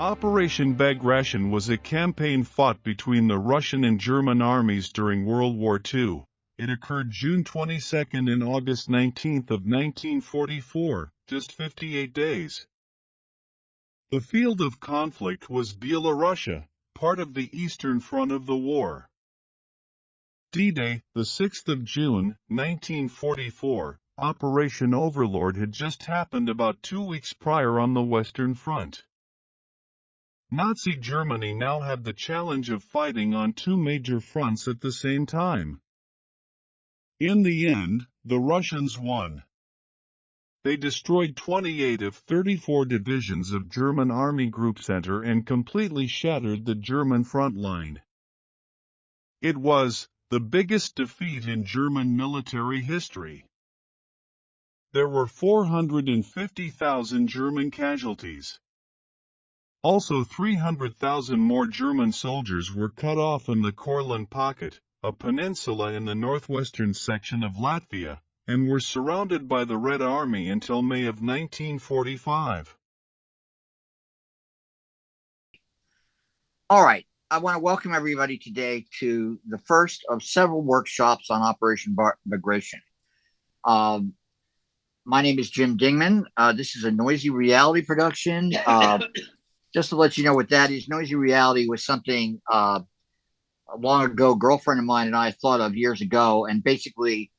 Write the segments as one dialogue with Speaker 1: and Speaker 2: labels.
Speaker 1: Operation Bagration was a campaign fought between the Russian and German armies during World War II. It occurred June 22nd and August 19th of 1944, just 58 days. The field of conflict was Belarus, part of the Eastern Front of the war. D-Day, the 6th of June, 1944, Operation Overlord had just happened about 2 weeks prior on the Western Front. Nazi Germany now had the challenge of fighting on two major fronts at the same time. In the end, the Russians won. They destroyed 28 of 34 divisions of German Army Group Center and completely shattered the German front line. It was the biggest defeat in German military history. There were 450,000 German casualties. Also 300,000 more German soldiers were cut off in the Courland Pocket, a peninsula in the northwestern section of Latvia, and were surrounded by the Red Army until May of 1945.
Speaker 2: All right. I want to welcome everybody today to the first of several workshops on Operation Bagration. My name is Jim Dingman. This is a Noisy Reality production. Just to let you know what that is, Noisy Reality was something long ago, a girlfriend of mine and I thought of years ago, and basically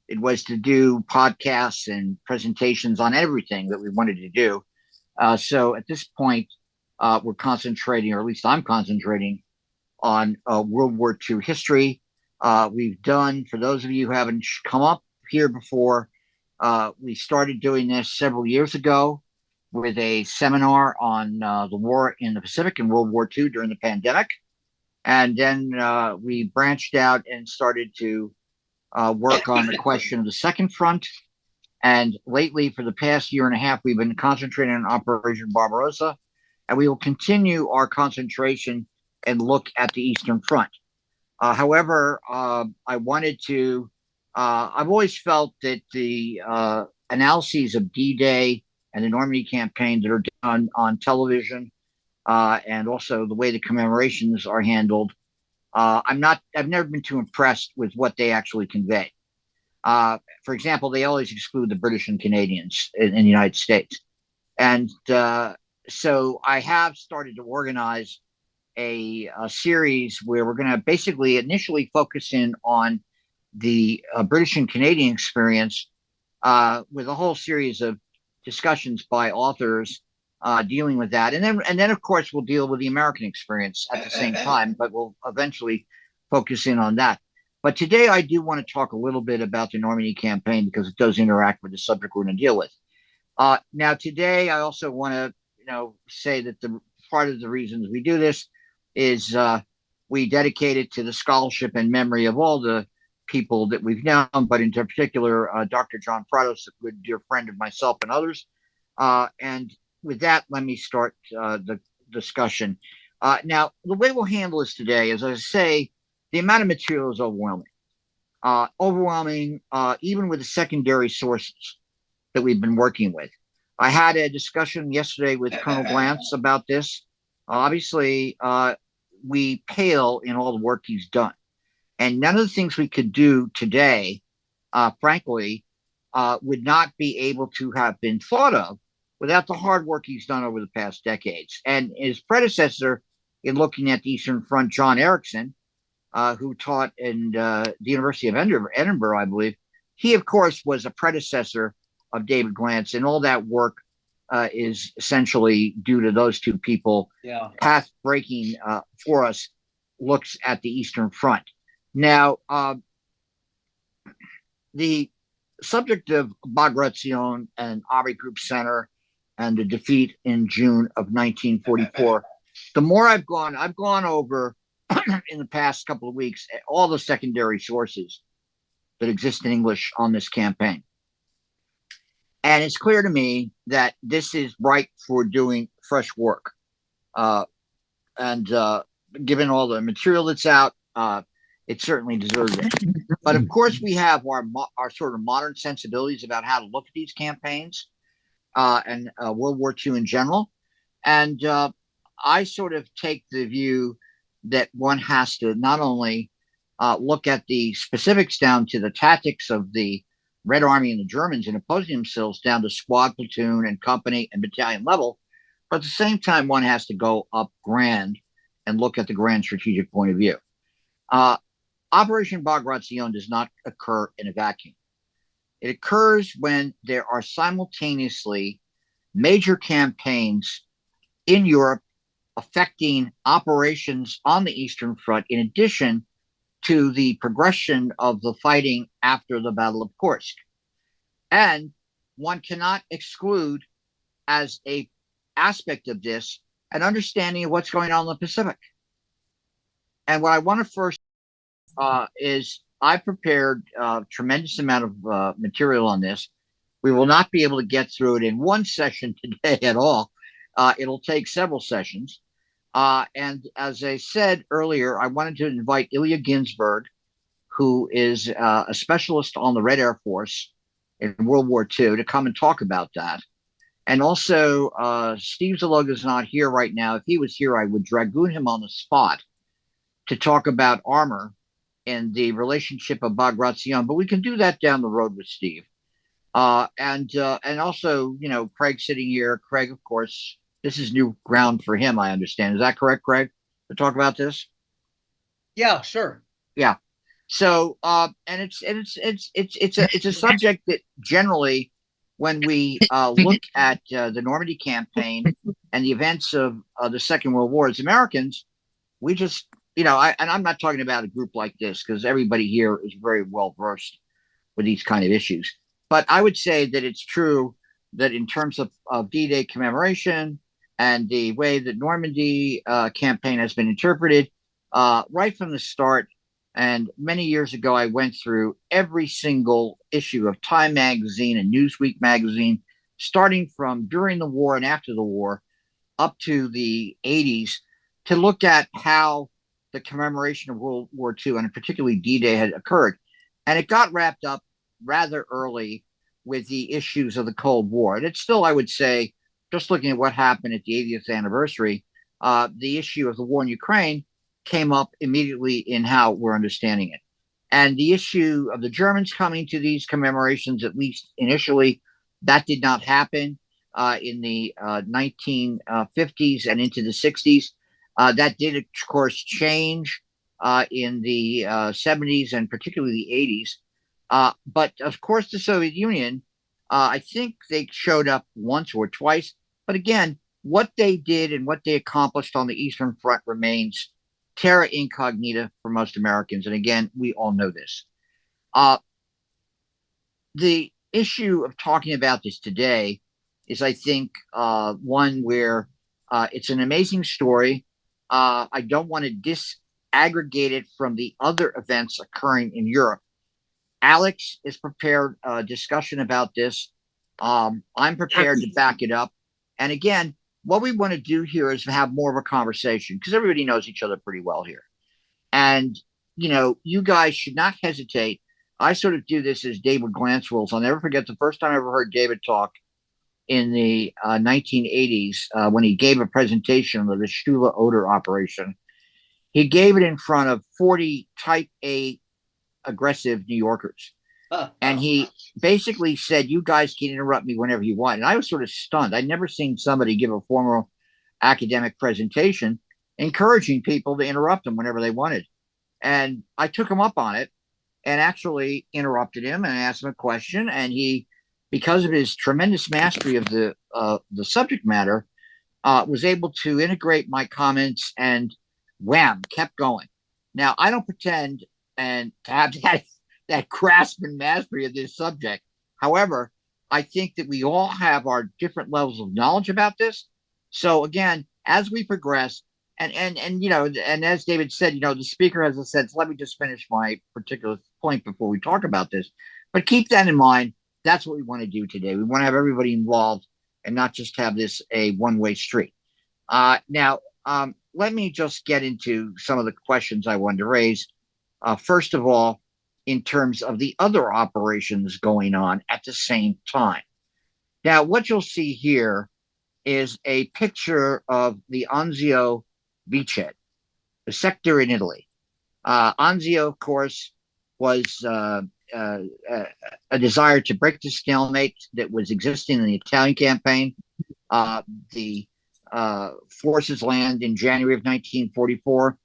Speaker 2: it was to do podcasts and presentations on everything that we wanted to do. So at this point, we're concentrating, or at least I'm concentrating, on World War II history. We've done, for those of you who haven't come up here before, we started doing this several years ago with a seminar on the war in the Pacific and World War II during the pandemic. And then we branched out and started to work on the question of the second front. And lately, for the past year and a half, we've been concentrating on Operation Barbarossa. And we will continue our concentration and look at the Eastern Front. However, I wanted to, I've always felt that the analyses of D-Day and the Normandy Campaign that are done on television, and also the way the commemorations are handled, I've never been too impressed with what they actually convey. For example, they always exclude the British and Canadians in the United States. And so I have started to organize a series where we're going to basically initially focus in on the British and Canadian experience, with a whole series of discussions by authors dealing with that. And then of course, we'll deal with the American experience at the same time, but we'll eventually focus in on that. But today I do want to talk a little bit about the Normandy Campaign because it does interact with the subject we're going to deal with. Now, today I also want to say that the part of the reasons we do this is we dedicate it to the scholarship and memory of all the people that we've known, but in particular, Dr. John Prados, a good dear friend of myself and others. And with that, let me start the discussion. Now, the way we'll handle this today, as I say, the amount of material is overwhelming. Even with the secondary sources that we've been working with. I had a discussion yesterday with Colonel Glantz about this. Obviously, we pale in all the work he's done. And none of the things we could do today, frankly, would not be able to have been thought of without the hard work he's done over the past decades. And his predecessor in looking at the Eastern Front, John Erickson, who taught in the University of Edinburgh, I believe, he, of course, was a predecessor of David Glantz, and all that work is essentially due to those two people. Yeah. Path breaking for us looks at the Eastern Front. Now, the subject of Bagration and Army Group Center and the defeat in June of 1944, the more I've gone over in the past couple of weeks all the secondary sources that exist in English on this campaign. And it's clear to me that this is ripe for doing fresh work. And given all the material that's out, it certainly deserves it. But of course, we have our sort of modern sensibilities about how to look at these campaigns and World War II in general. And I sort of take the view that one has to not only look at the specifics down to the tactics of the Red Army and the Germans in opposing themselves down to squad, platoon, and company and battalion level, but at the same time, one has to go up grand and look at the grand strategic point of view. Operation Bagration does not occur in a vacuum. It occurs when there are simultaneously major campaigns in Europe affecting operations on the Eastern Front, in addition to the progression of the fighting after the Battle of Kursk. And one cannot exclude as a aspect of this an understanding of what's going on in the Pacific. And what I want to first is I prepared a tremendous amount of material on this. We will not be able to get through it in one session today at all. It'll take several sessions. And as I said earlier, I wanted to invite Ilya Ginzburg, who is a specialist on the Red Air Force in World War II, to come and talk about that. And also, Steve Zaloga is not here right now. If he was here, I would dragoon him on the spot to talk about armor and the relationship of Bagration. But we can do that down the road with Steve. And also, you know, Craig sitting here. Craig, of course, this is new ground for him, I understand. Is that correct, Craig, to talk about this?
Speaker 3: Yeah, sure.
Speaker 2: Yeah. So, and it's a subject that generally, when we look at the Normandy Campaign and the events of the Second World War, as Americans, we just, you know, and I'm not talking about a group like this because everybody here is very well versed with these kind of issues. But I would say that it's true that in terms of D-Day commemoration and the way that Normandy campaign has been interpreted right from the start. And many years ago, I went through every single issue of Time magazine and Newsweek magazine, starting from during the war and after the war up to the 80s, to look at how the commemoration of World War II and particularly D-Day had occurred. And it got wrapped up rather early with the issues of the Cold War. And it's still, I would say, just looking at what happened at the 80th anniversary, the issue of the war in Ukraine came up immediately in how we're understanding it. And the issue of the Germans coming to these commemorations, at least initially, that did not happen in the 1950s and into the 60s. That did, of course, change in the 70s and particularly the 80s. But, of course, the Soviet Union, I think they showed up once or twice. But again, what they did and what they accomplished on the Eastern Front remains terra incognita for most Americans. And again, we all know this. The issue of talking about this today is, I think, one where it's an amazing story. I don't want to disaggregate it from the other events occurring in Europe. Alex is prepared a discussion about this. I'm prepared to back it up. And again, what we want to do here is have more of a conversation because everybody knows each other pretty well here. And, you know, you guys should not hesitate. I sort of do this as David glance rules. I'll never forget the first time I ever heard David talk in the 1980s when he gave a presentation of the Stula Oder operation. He gave it in front of 40 type A aggressive New Yorkers. And he basically said, you guys can interrupt me whenever you want. And I was sort of stunned. I'd never seen somebody give a formal academic presentation encouraging people to interrupt them whenever they wanted. And I took him up on it and actually interrupted him and asked him a question. And he, because of his tremendous mastery of the subject matter, was able to integrate my comments and wham, kept going. Now, I don't pretend and to have that grasp and mastery of this subject. However, I think that we all have our different levels of knowledge about this. So again, as we progress, and you know, and as David said, you know, the speaker has a sense. Let me just finish my particular point before we talk about this. But keep that in mind. That's what we want to do today. We want to have everybody involved and not just have this a one-way street. Now, let me just get into some of the questions I wanted to raise. First of all, in terms of the other operations going on at the same time. Now, what you'll see here is a picture of the Anzio beachhead, the sector in Italy. Anzio, of course, was a desire to break the stalemate that was existing in the Italian campaign. The forces land in January of 1944,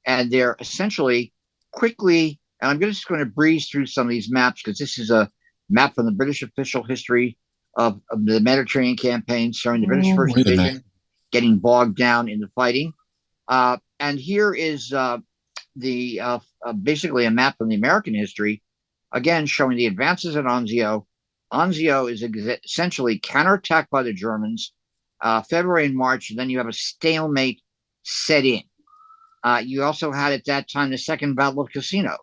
Speaker 2: and they're essentially quickly, and I'm just going to breeze through some of these maps because this is a map from the British official history of the Mediterranean campaign showing the British First Division getting bogged down in the fighting. And here is basically a map from the American history, again showing the advances at Anzio. Anzio is essentially counterattacked by the Germans, February and March, and then you have a stalemate set in. You also had at that time the Second Battle of Cassino,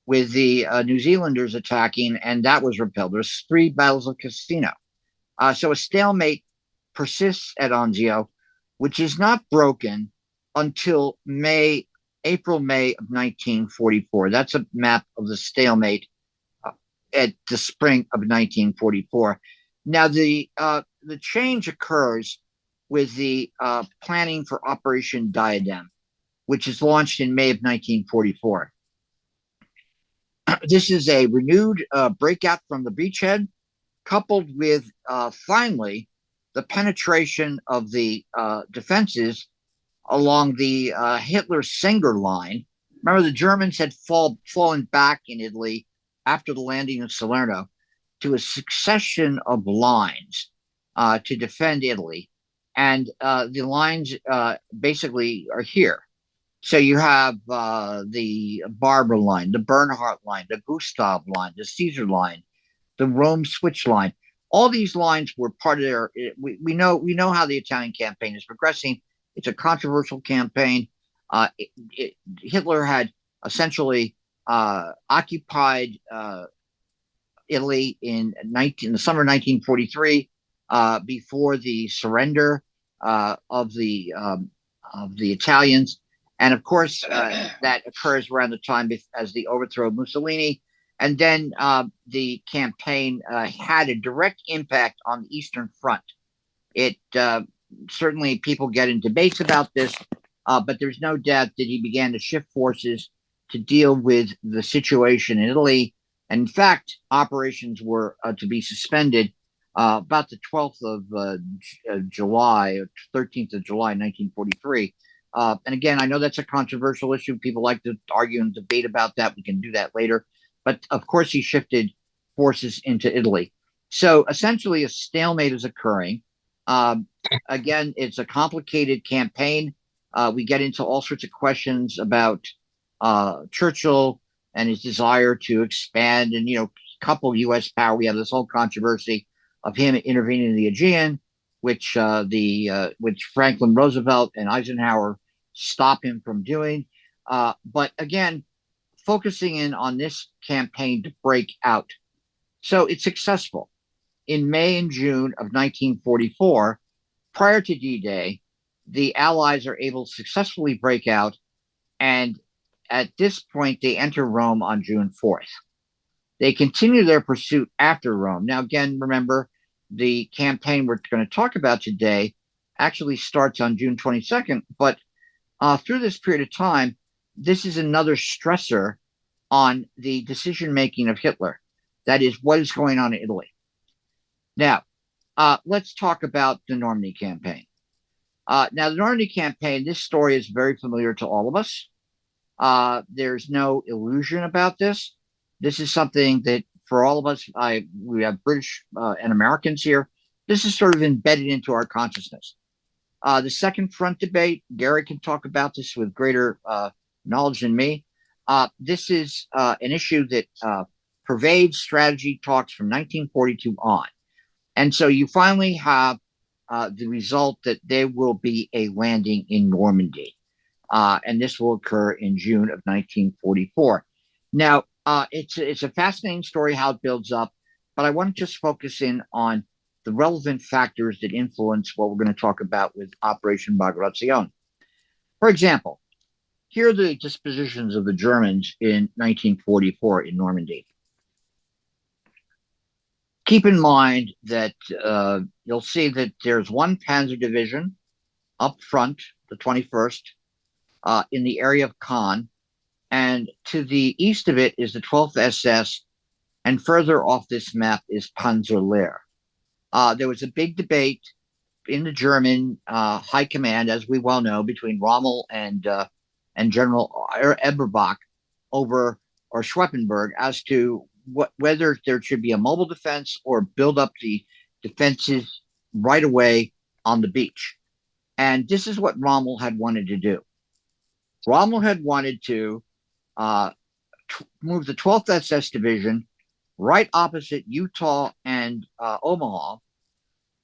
Speaker 2: with the New Zealanders attacking, and that was repelled. There's 3 battles of Cassino. So a stalemate persists at Anzio, which is not broken until April, May of 1944. That's a map of the stalemate at the spring of 1944. Now, the change occurs with the planning for Operation Diadem, which is launched in May of 1944. This is a renewed breakout from the beachhead, coupled with finally the penetration of the defenses along the Hitler-Singer line. Remember, the Germans had fallen back in Italy after the landing of Salerno to a succession of lines to defend Italy. And the lines basically are here. So you have the Barbara line, the Bernhardt line, the Gustav line, the Caesar line, the Rome switch line. All these lines were part of their. We know how the Italian campaign is progressing. It's a controversial campaign. Hitler had essentially occupied Italy in the summer of 1943 before the surrender of the Italians. And of course, that occurs around the time as the overthrow of Mussolini. And then the campaign had a direct impact on the Eastern Front. It certainly, people get in debates about this, but there's no doubt that he began to shift forces to deal with the situation in Italy. And in fact, operations were to be suspended about the 12th of July, or 13th of July, 1943. And again, I know that's a controversial issue. People like to argue and debate about that. We can do that later. But of course, he shifted forces into Italy. So essentially, a stalemate is occurring. Again, it's a complicated campaign. We get into all sorts of questions about Churchill and his desire to expand and, couple U.S. power. We have this whole controversy of him intervening in the Aegean, which Franklin Roosevelt and Eisenhower stop him from doing. But again, focusing in on this campaign to break out. So it's successful. In May and June of 1944, prior to D-Day, the Allies are able to successfully break out, and at this point, they enter Rome on June 4th. They continue their pursuit after Rome. Now, again, remember, the campaign we're going to talk about today actually starts on June 22nd, but through this period of time, this is another stressor on the decision-making of Hitler. That is, what is going on in Italy. Now, let's talk about the Normandy Campaign. Now, the Normandy Campaign, this story is very familiar to all of us. There's no illusion about this. This is something that, for all of us, we have British and Americans here, this is sort of embedded into our consciousness. The Second Front debate, Gary can talk about this with greater knowledge than me. This is an issue that pervades strategy talks from 1942 on. And so you finally have the result that there will be a landing in Normandy. And this will occur in June of 1944. Now, it's a fascinating story how it builds up, but I want to just focus in on the relevant factors that influence what we're going to talk about with Operation Bagration. For example, here are the dispositions of the Germans in 1944 in Normandy. keep in mind that you'll see that there's one Panzer division up front, the 21st, in the area of Caen, and to the east of it is the 12th SS, and further off this map is Panzerlehr. There was a big debate in the German high command, as we well know, between Rommel and General Eberbach or Schweppenberg as to whether there should be a mobile defense or build up the defenses right away on the beach. And this is what Rommel had wanted to do. Rommel had wanted to move the 12th SS Division right opposite Utah and Omaha,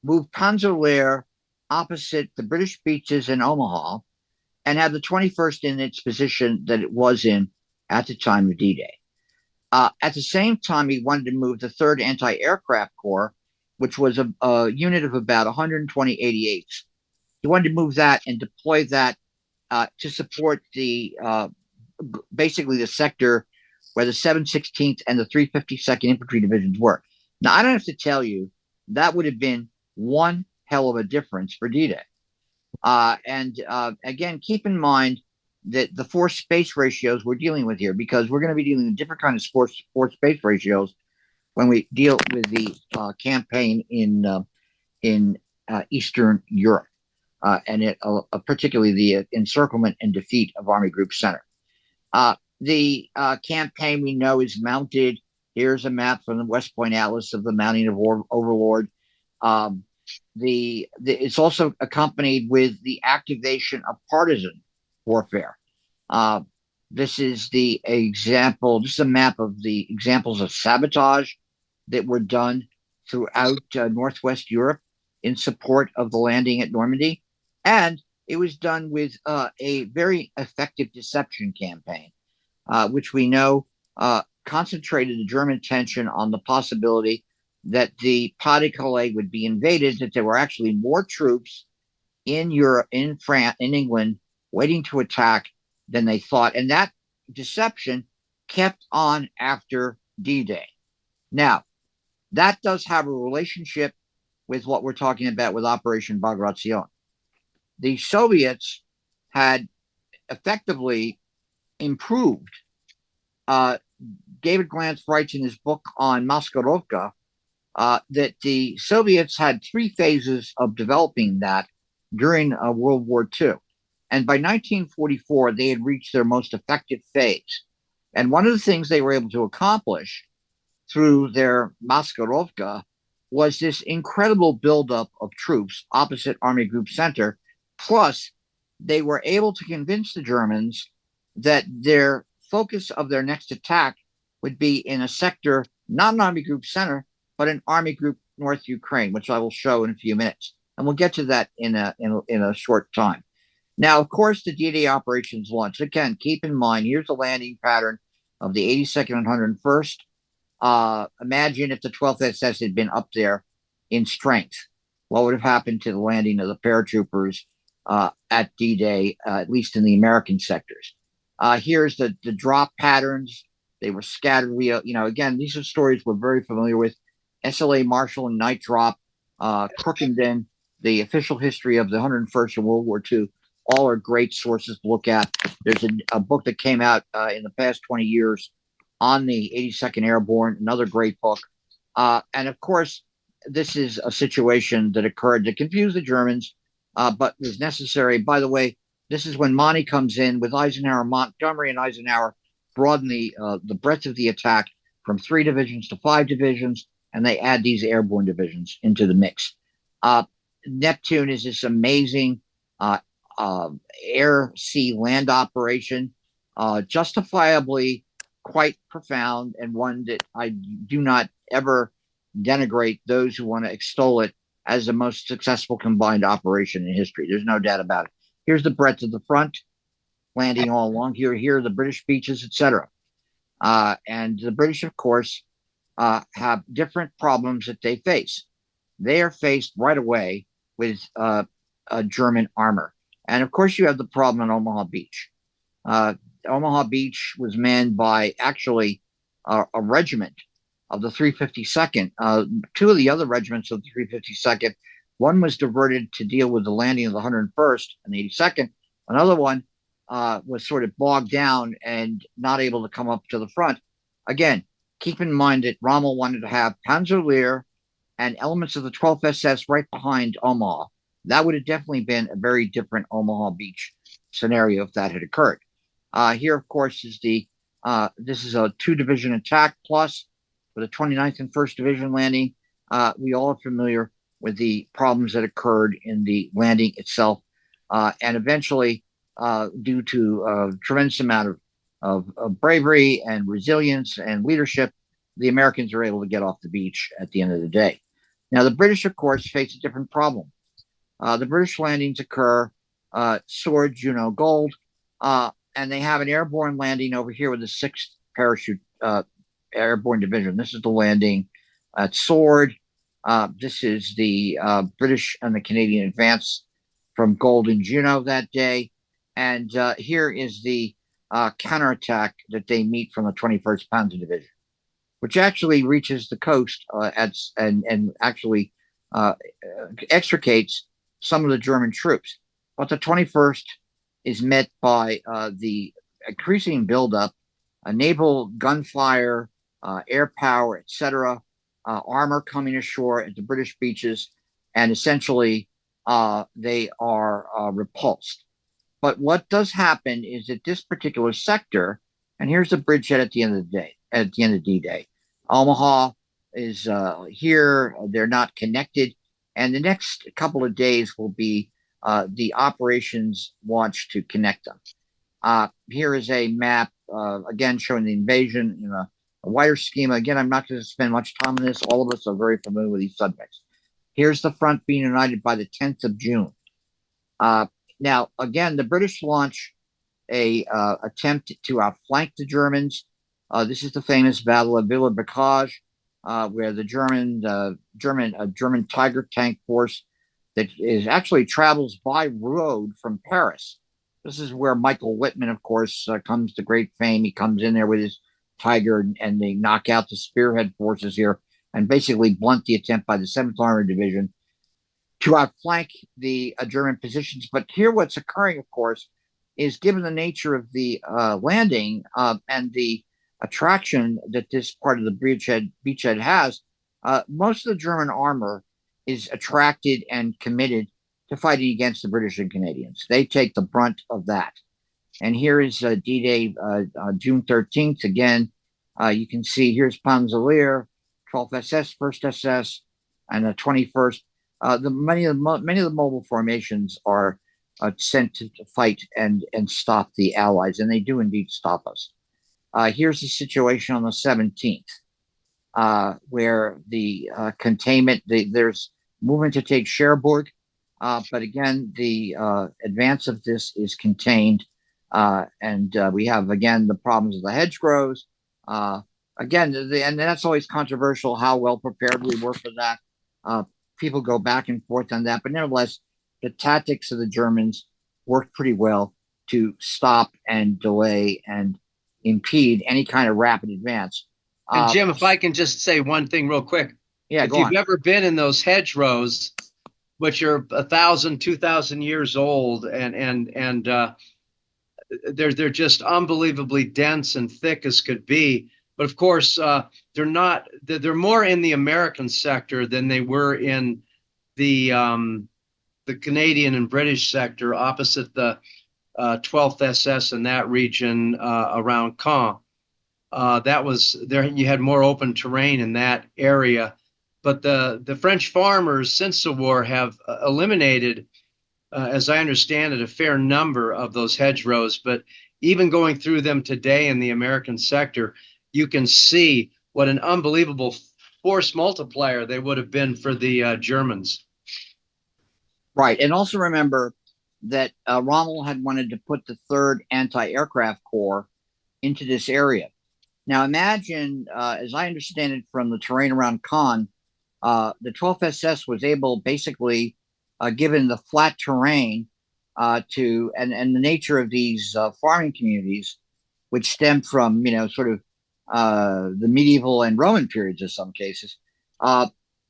Speaker 2: move Panzerlehr opposite the British beaches in Omaha, and have the 21st in its position that it was in at the time of D-Day. At the same time, he wanted to move the 3rd Anti-Aircraft Corps, which was a unit of about 120 88s. He wanted to move that and deploy that to support basically the sector where the 716th and the 352nd Infantry Divisions were. Now, I don't have to tell you, that would have been one hell of a difference for D-Day. Again, keep in mind that the force space ratios we're dealing with here, because we're going to be dealing with different kinds of force space ratios when we deal with the campaign in Eastern Europe, and particularly the encirclement and defeat of Army Group Center. The campaign we know is mounted. Here's a map from the West Point Atlas of the mounting of Overlord. It's also accompanied with the activation of partisan warfare. This is the example. This is a map of the examples of sabotage that were done throughout Northwest Europe in support of the landing at Normandy, and it was done with a very effective deception campaign, which we know concentrated the German attention on the possibility that the Pas-de-Calais would be invaded, that there were actually more troops in Europe, in France, in England, waiting to attack than they thought. And that deception kept on after D-Day. Now, that does have a relationship with what we're talking about with Operation Bagration. The Soviets had effectively improved. David Glantz writes in his book on Misallocation that the Soviets had 3 phases of developing that during World War II. And by 1944, they had reached their most effective phase. And one of the things they were able to accomplish through their Misallocation was this incredible buildup of troops opposite Army Group Center. Plus, they were able to convince the Germans that their focus of their next attack would be in a sector, not an Army Group Center, but an Army Group North Ukraine, which I will show in a few minutes. And we'll get to that in a short time. Now, of course, the D-Day operations launched. Again, keep in mind, here's the landing pattern of the 82nd and 101st. Imagine if the 12th SS had been up there in strength. What would have happened to the landing of the paratroopers at D-Day, at least in the American sectors? Here's the drop patterns. They were scattered via, again, these are stories we're very familiar with. SLA Marshall and Night Drop, Crookenden, the official history of the 101st and World War II, all are great sources to look at. There's a book that came out in the past 20 years on the 82nd Airborne, another great book. And of course, this is a situation that occurred to confuse the Germans, but was necessary. By the way, this is when Monty comes in with Eisenhower. Montgomery and Eisenhower broaden the breadth of the attack from 3 divisions to 5 divisions, and they add these airborne divisions into the mix. Neptune is this amazing air, sea, land operation, justifiably quite profound, and one that I do not ever denigrate those who want to extol it as the most successful combined operation in history. There's no doubt about it. Here's the breadth of the front, landing all along here. Here are the British beaches, etc. And the British, of course, have different problems that they face. They are faced right away with German armor. And of course, you have the problem on Omaha Beach. Omaha Beach was manned by actually a regiment of the 352nd. Two of the other regiments of the 352nd, one was diverted to deal with the landing of the 101st and the 82nd. Another one was sort of bogged down and not able to come up to the front. Again, keep in mind that Rommel wanted to have Panzer and elements of the 12th SS right behind Omaha. That would have definitely been a very different Omaha Beach scenario if that had occurred. Here, of course, is this is a 2-division attack plus for the 29th and 1st Division landing. We all are familiar with the problems that occurred in the landing itself. And eventually, due to a tremendous amount of bravery and resilience and leadership, the Americans are able to get off the beach at the end of the day. Now, the British, of course, face a different problem. The British landings occur, Sword, Juno, Gold, and they have an airborne landing over here with the 6th Parachute Airborne Division. This is the landing at Sword. This is the British and the Canadian advance from Gold and Juno that day. And here is the counterattack that they meet from the 21st Panzer Division, which actually reaches the coast and actually extricates some of the German troops. But the 21st is met by the increasing buildup, naval gunfire, air power, etc., armor coming ashore at the British beaches, and essentially they are repulsed. But what does happen is that this particular sector, and here's the bridgehead at the end of the day, at the end of D-Day. Omaha is here. They're not connected. And the next couple of days will be the operations launch to connect them. Here is a map, again, showing the invasion in a wider schema. Again, I'm not going to spend much time on this. All of us are very familiar with these subjects. Here's the front being united by the 10th of June. Now, again, the British launch a attempt to outflank the Germans. This is the famous Battle of Villa Bocage, where the German Tiger tank force that is actually travels by road from Paris. This is where Michael Whitman, of course, comes to great fame. He comes in there with his Tiger, and they knock out the spearhead forces here and basically blunt the attempt by the 7th Armored Division to outflank the German positions. But here what's occurring, of course, is given the nature of the landing and the attraction that this part of the beachhead has, most of the German armor is attracted and committed to fighting against the British and Canadians. They take the brunt of that. And here is D-Day, June 13th. Again, you can see here's Panzer, 12th SS, 1st SS, and the 21st. Many of the mobile formations are sent to fight and stop the Allies, and they do indeed stop us. Here's the situation on the 17th, where the containment, there's movement to take Cherbourg, but again, the advance of this is contained, and we have, again, the problems of the hedgerows. Again, and that's always controversial how well prepared we were for that. People go back and forth on that, but nevertheless, the tactics of the Germans worked pretty well to stop and delay and impede any kind of rapid advance.
Speaker 3: And Jim, if I can just say one thing real quick.
Speaker 2: Yeah,
Speaker 3: if you've ever been in those hedgerows, which are 1,000, 2,000 years old, and they're just unbelievably dense and thick as could be. But of course, they're more in the American sector than they were in the Canadian and British sector opposite the 12th SS in that region around Caen. That was there. You had more open terrain in that area. But the French farmers since the war have eliminated, as I understand it, a fair number of those hedgerows. But even going through them today in the American sector, you can see what an unbelievable force multiplier they would have been for the Germans.
Speaker 2: Right. And also remember that Rommel had wanted to put the 3rd Anti-Aircraft Corps into this area. Now imagine, as I understand it from the terrain around Caen, the 12th SS was able, basically, given the flat terrain and the nature of these farming communities, which stemmed from, sort of the medieval and Roman periods in some cases,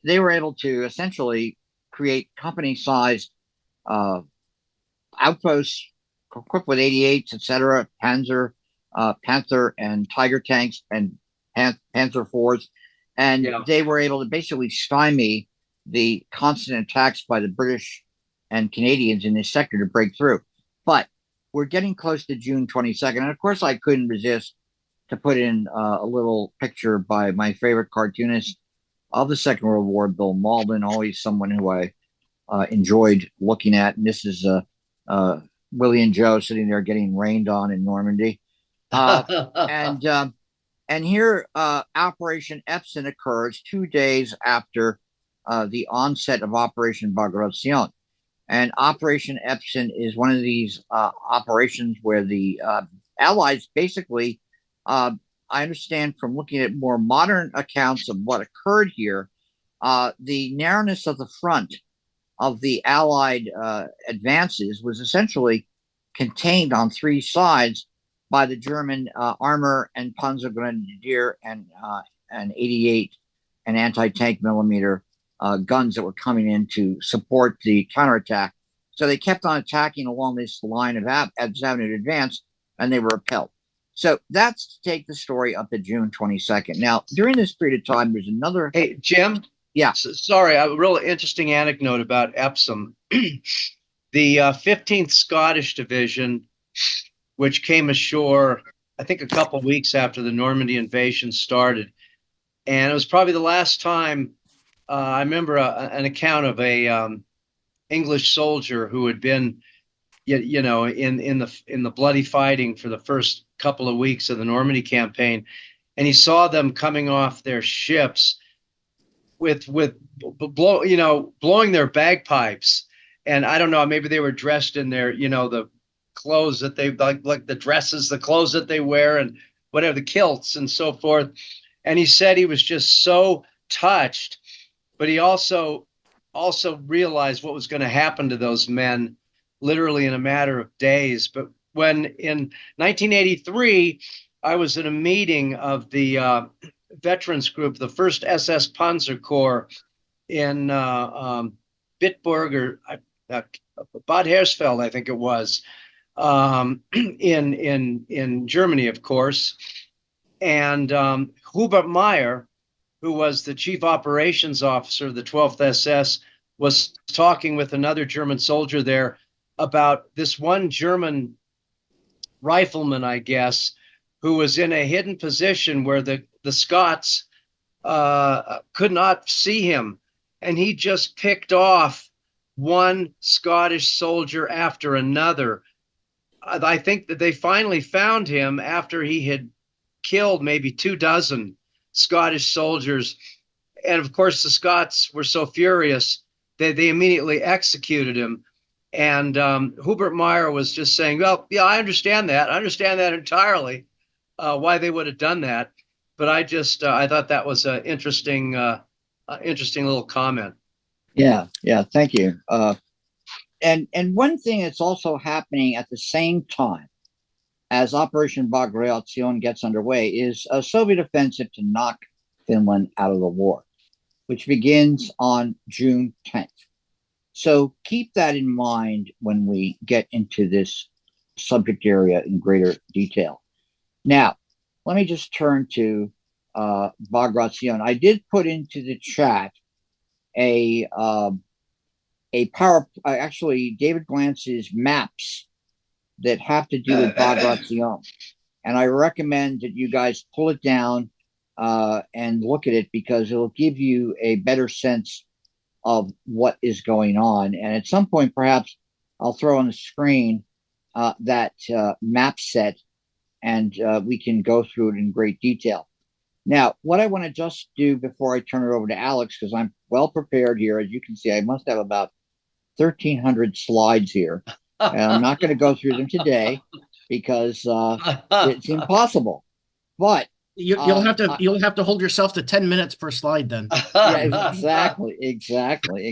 Speaker 2: they were able to essentially create company-sized outposts equipped with 88s, etc., Panther and Tiger tanks and Panther fours, and they were able to basically stymie the constant attacks by the British and Canadians in this sector to break through. But we're getting close to June 22nd, and of course I couldn't resist to put in a little picture by my favorite cartoonist of the Second World War, Bill Mauldin, always someone who I enjoyed looking at. And this is Willie and Joe sitting there getting rained on in Normandy. And here Operation Epsom occurs 2 days after the onset of Operation Bagration. And Operation Epsom is one of these operations where the Allies basically, I understand from looking at more modern accounts of what occurred here, the narrowness of the front of the Allied advances was essentially contained on 3 sides by the German armor and Panzergrenadier and 88 and anti-tank millimeter guns that were coming in to support the counterattack. So they kept on attacking along this line of avenue to advance, and they were repelled. So that's to take the story up to June 22nd. Now, during this period of time, there's another...
Speaker 3: Hey, Jim?
Speaker 2: Yeah.
Speaker 3: Sorry, a real interesting anecdote about Epsom. The 15th Scottish Division, which came ashore, I think, a couple of weeks after the Normandy invasion started. And it was probably the last time I remember an account of a English soldier who had been, in the bloody fighting for the first couple of weeks of the Normandy campaign, and he saw them coming off their ships with blowing their bagpipes, and I don't know, maybe they were dressed in their the clothes that they like the dresses, the clothes that they wear, and whatever, the kilts and so forth. And he said he was just so touched, but he also realized what was going to happen to those men literally in a matter of days. But when in 1983, I was at a meeting of the veterans group, the 1st SS Panzer Corps in Bitburg or Bad Hersfeld, I think it was, in Germany, of course. And Hubert Meyer, who was the chief operations officer of the 12th SS, was talking with another German soldier there about this one German rifleman, I guess, who was in a hidden position where the Scots could not see him. And he just picked off one Scottish soldier after another. I think that they finally found him after he had killed maybe 24 Scottish soldiers. And of course, the Scots were so furious that they immediately executed him. And Hubert Meyer was just saying, well, yeah, I understand that. I understand that entirely, why they would have done that. But I thought that was an interesting little comment.
Speaker 2: Yeah, thank you. And one thing that's also happening at the same time as Operation Bagration gets underway is a Soviet offensive to knock Finland out of the war, which begins on June 10th. So keep that in mind when we get into this subject area in greater detail. Now, let me just turn to Bagration. I did put into the chat actually David Glance's maps that have to do with Bagration. And I recommend that you guys pull it down and look at it, because it'll give you a better sense of what is going on. And at some point, perhaps I'll throw on the screen that map set, and we can go through it in great detail. Now, what I want to just do before I turn it over to Alex, because I'm well prepared here, as you can see, I must have about 1,300 slides here. And I'm not going to go through them today because it's impossible. But
Speaker 4: you'll have to hold yourself to 10 minutes per slide then.
Speaker 2: Yeah, exactly.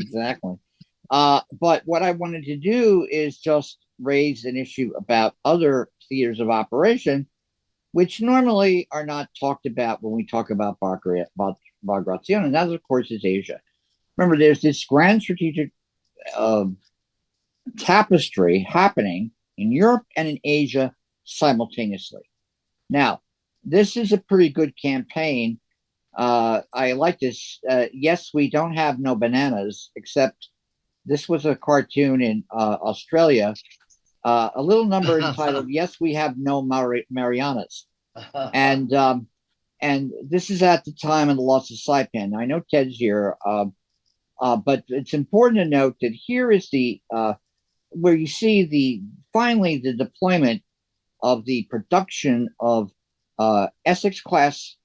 Speaker 2: But what I wanted to do is just raise an issue about other theaters of operation which normally are not talked about when we talk about Bagration, and that, of course, is Asia. Remember, there's this grand strategic uh, tapestry happening in Europe and in Asia simultaneously. Now, this is a pretty good campaign. I like this. Yes, we don't have no bananas, except this was a cartoon in Australia, a little number entitled "Yes, we have no Marianas," and this is at the time of the loss of Saipan. Now, I know Ted's here, but it's important to note that here is the where you see finally the deployment of the production of Essex class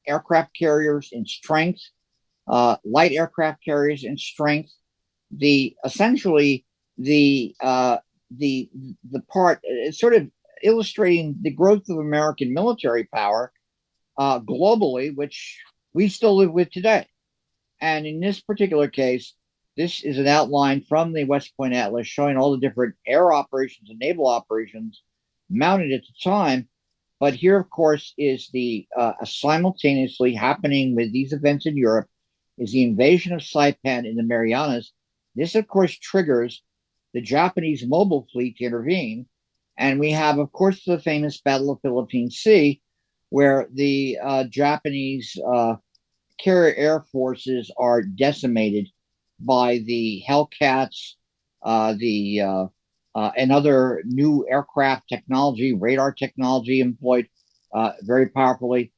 Speaker 2: aircraft carriers in strength, light aircraft carriers in strength. Essentially the part sort of illustrating the growth of American military power globally, which we still live with today. And in this particular case, this is an outline from the West Point Atlas showing all the different air operations and naval operations mounted at the time. But here, of course, is the simultaneously happening with these events in Europe is the invasion of Saipan in the Marianas. This, of course, triggers the Japanese mobile fleet to intervene. And we have, of course, the famous Battle of Philippine Sea, where the Japanese carrier air forces are decimated by the Hellcats, and other new aircraft technology, radar technology employed very powerfully.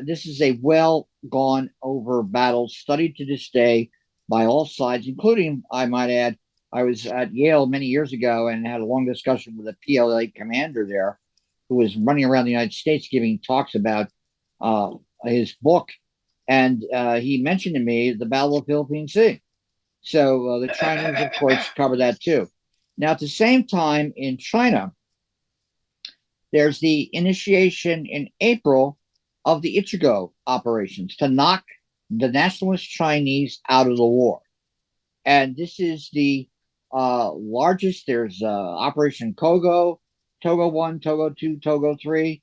Speaker 2: This is a well gone over battle studied to this day by all sides, including, I might add, I was at Yale many years ago and had a long discussion with a PLA commander there who was running around the United States giving talks about his book. And he mentioned to me the Battle of Philippine Sea. So the Chinese, of course, cover that too. Now, at the same time, in China, there's the initiation in April of the 𝐁𝐚𝐠𝐫𝐚𝐭 operations to knock the nationalist Chinese out of the war. And this is the largest. There's Operation Togo, Togo 1, Togo 2, Togo 3.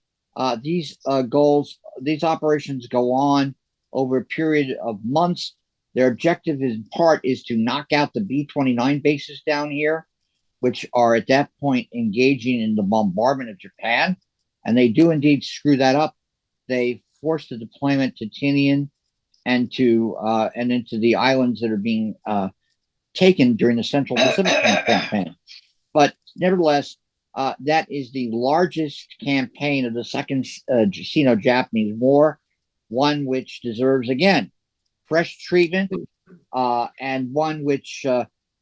Speaker 2: These operations go on over a period of months. Their objective in part is to knock out the B-29 bases down here, which are at that point engaging in the bombardment of Japan. And they do indeed screw that up. They force the deployment to Tinian and into the islands that are being taken during the Central Pacific campaign. But nevertheless, that is the largest campaign of the Second Sino-Japanese War, one which deserves, again, fresh treatment, and one which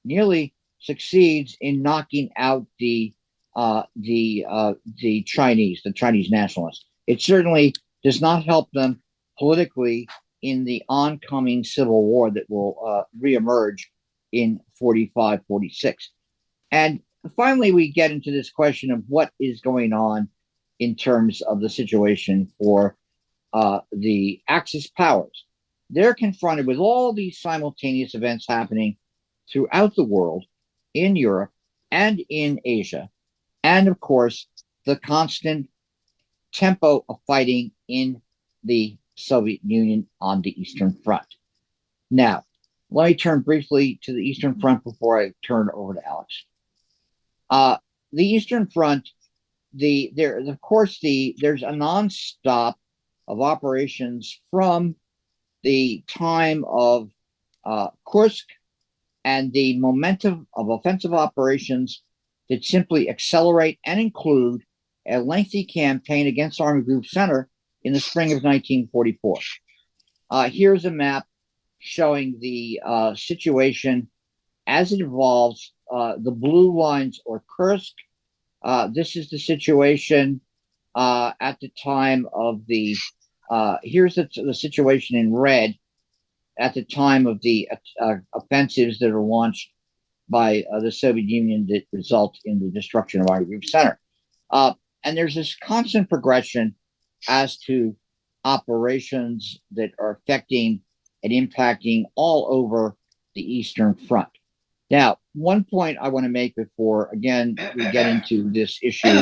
Speaker 2: nearly succeeds in knocking out the Chinese nationalists. It certainly does not help them politically in the oncoming civil war that will reemerge in 45, 46. And finally, we get into this question of what is going on in terms of the situation for the Axis powers. They're confronted with all these simultaneous events happening throughout the world, in Europe and in Asia, and of course, the constant tempo of fighting in the Soviet Union on the Eastern Front. Now, let me turn briefly to the Eastern Front before I turn over to Alex. The Eastern Front, there's a nonstop of operations from the time of Kursk and the momentum of offensive operations that simply accelerate and include a lengthy campaign against Army Group Center in the spring of 1944. Here's a map showing the situation as it evolves. The blue lines are Kursk. This is the situation at the time of the here's the situation in red at the time of the offensives that are launched by the Soviet Union that result in the destruction of Army Group Center. And there's this constant progression as to operations that are affecting and impacting all over the Eastern Front. Now, one point I want to make before, again, we get into this issue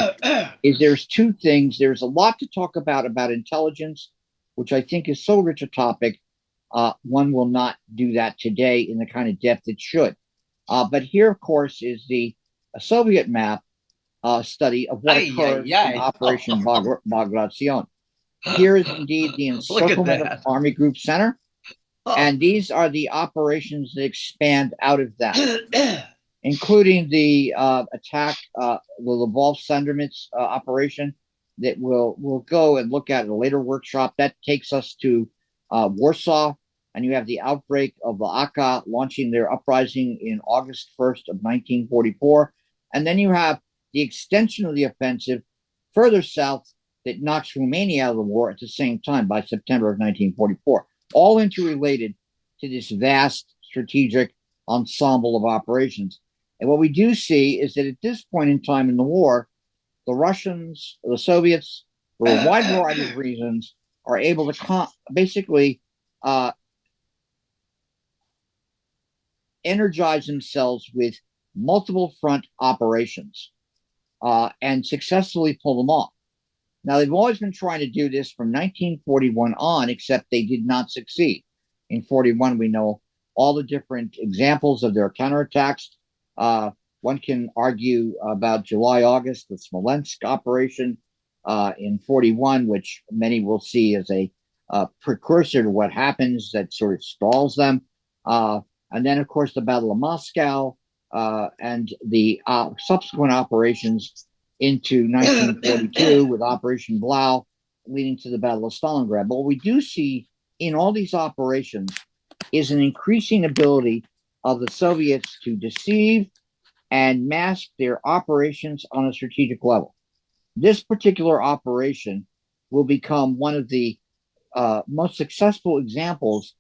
Speaker 2: is there's two things. There's a lot to talk about intelligence, which I think is so rich a topic. One will not do that today in the kind of depth it should. But here, of course, is the Soviet map study of what occurs in Operation Bagration. Here is indeed the encirclement of Army Group Center. And these are the operations that expand out of that, including the attack, the Lvov-Sandomierz operation that we'll go and look at in a later workshop. That takes us to Warsaw, and you have the outbreak of the AK launching their uprising in August 1st of 1944. And then you have the extension of the offensive further south that knocks Romania out of the war at the same time by September of 1944. All interrelated to this vast strategic ensemble of operations. And what we do see is that at this point in time in the war, the Russians, the Soviets, for a wide variety of reasons, are able to basically energize themselves with multiple front operations and successfully pull them off. Now, they've always been trying to do this from 1941 on, except they did not succeed. In 41, we know all the different examples of their counterattacks. One can argue about July-August, the Smolensk operation in 41, which many will see as a precursor to what happens that sort of stalls them. And then, of course, the Battle of Moscow and the subsequent operations into 1942 with Operation Blau, leading to the Battle of Stalingrad. But what we do see in all these operations is an increasing ability of the Soviets to deceive and mask their operations on a strategic level. This particular operation will become one of the most successful examples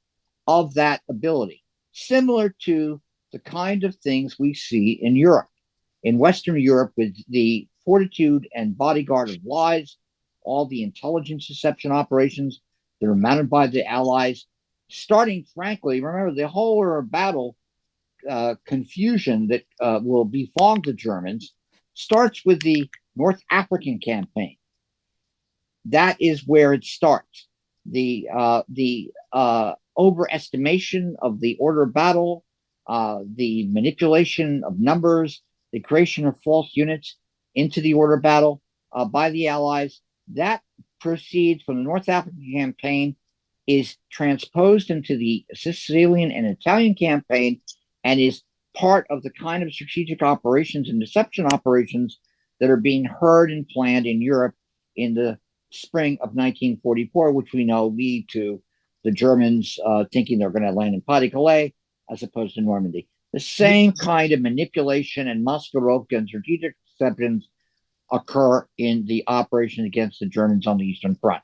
Speaker 2: of that ability, similar to the kind of things we see in Europe. In Western Europe, with the fortitude and bodyguard of lies, all the intelligence deception operations that are mounted by the Allies, starting, frankly, remember the whole battle confusion that will befall the Germans starts with the North African campaign. That is where it starts. The overestimation of the order of battle, the manipulation of numbers, the creation of false units into the order of battle by the Allies, that proceeds from the North African campaign, is transposed into the Sicilian and Italian campaign, and is part of the kind of strategic operations and deception operations that are being heard and planned in Europe in the spring of 1944, which we know lead to the Germans thinking they're going to land in Pas-de-Calais as opposed to Normandy. The same kind of manipulation and Maskirovka and strategic deceptions occur in the operation against the Germans on the Eastern Front.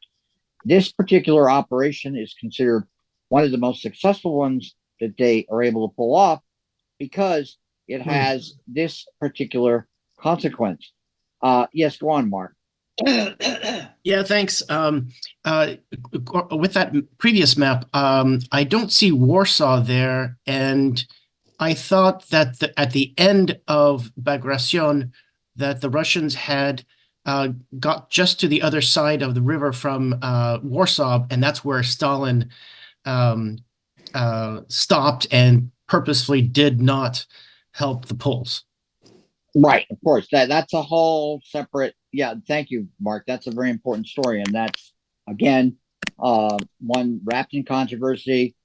Speaker 2: This particular operation is considered one of the most successful ones that they are able to pull off because it has this particular consequence. Yes, go on, Mark.
Speaker 4: Yeah, thanks. With that previous map, I don't see Warsaw there, and I thought that at the end of Bagration, that the Russians had got just to the other side of the river from Warsaw, and that's where Stalin stopped and purposefully did not help the Poles.
Speaker 2: Right, of course. That's a whole separate. Yeah, thank you, Mark. That's a very important story, and that's again one wrapped in controversy.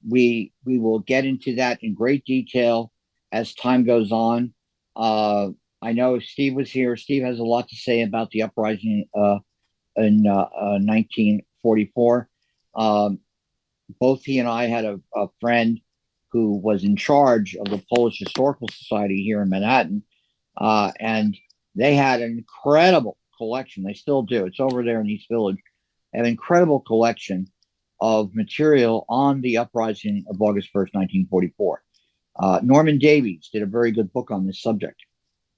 Speaker 2: We will get into that in great detail as time goes on. I know Steve was here. Steve has a lot to say about the uprising in 1944. Both he and I had a friend who was in charge of the Polish Historical Society here in Manhattan, and they had an incredible collection. They still do. It's over there in East Village. An incredible collection of material on the uprising of August 1st, 1944. Norman Davies did a very good book on this subject.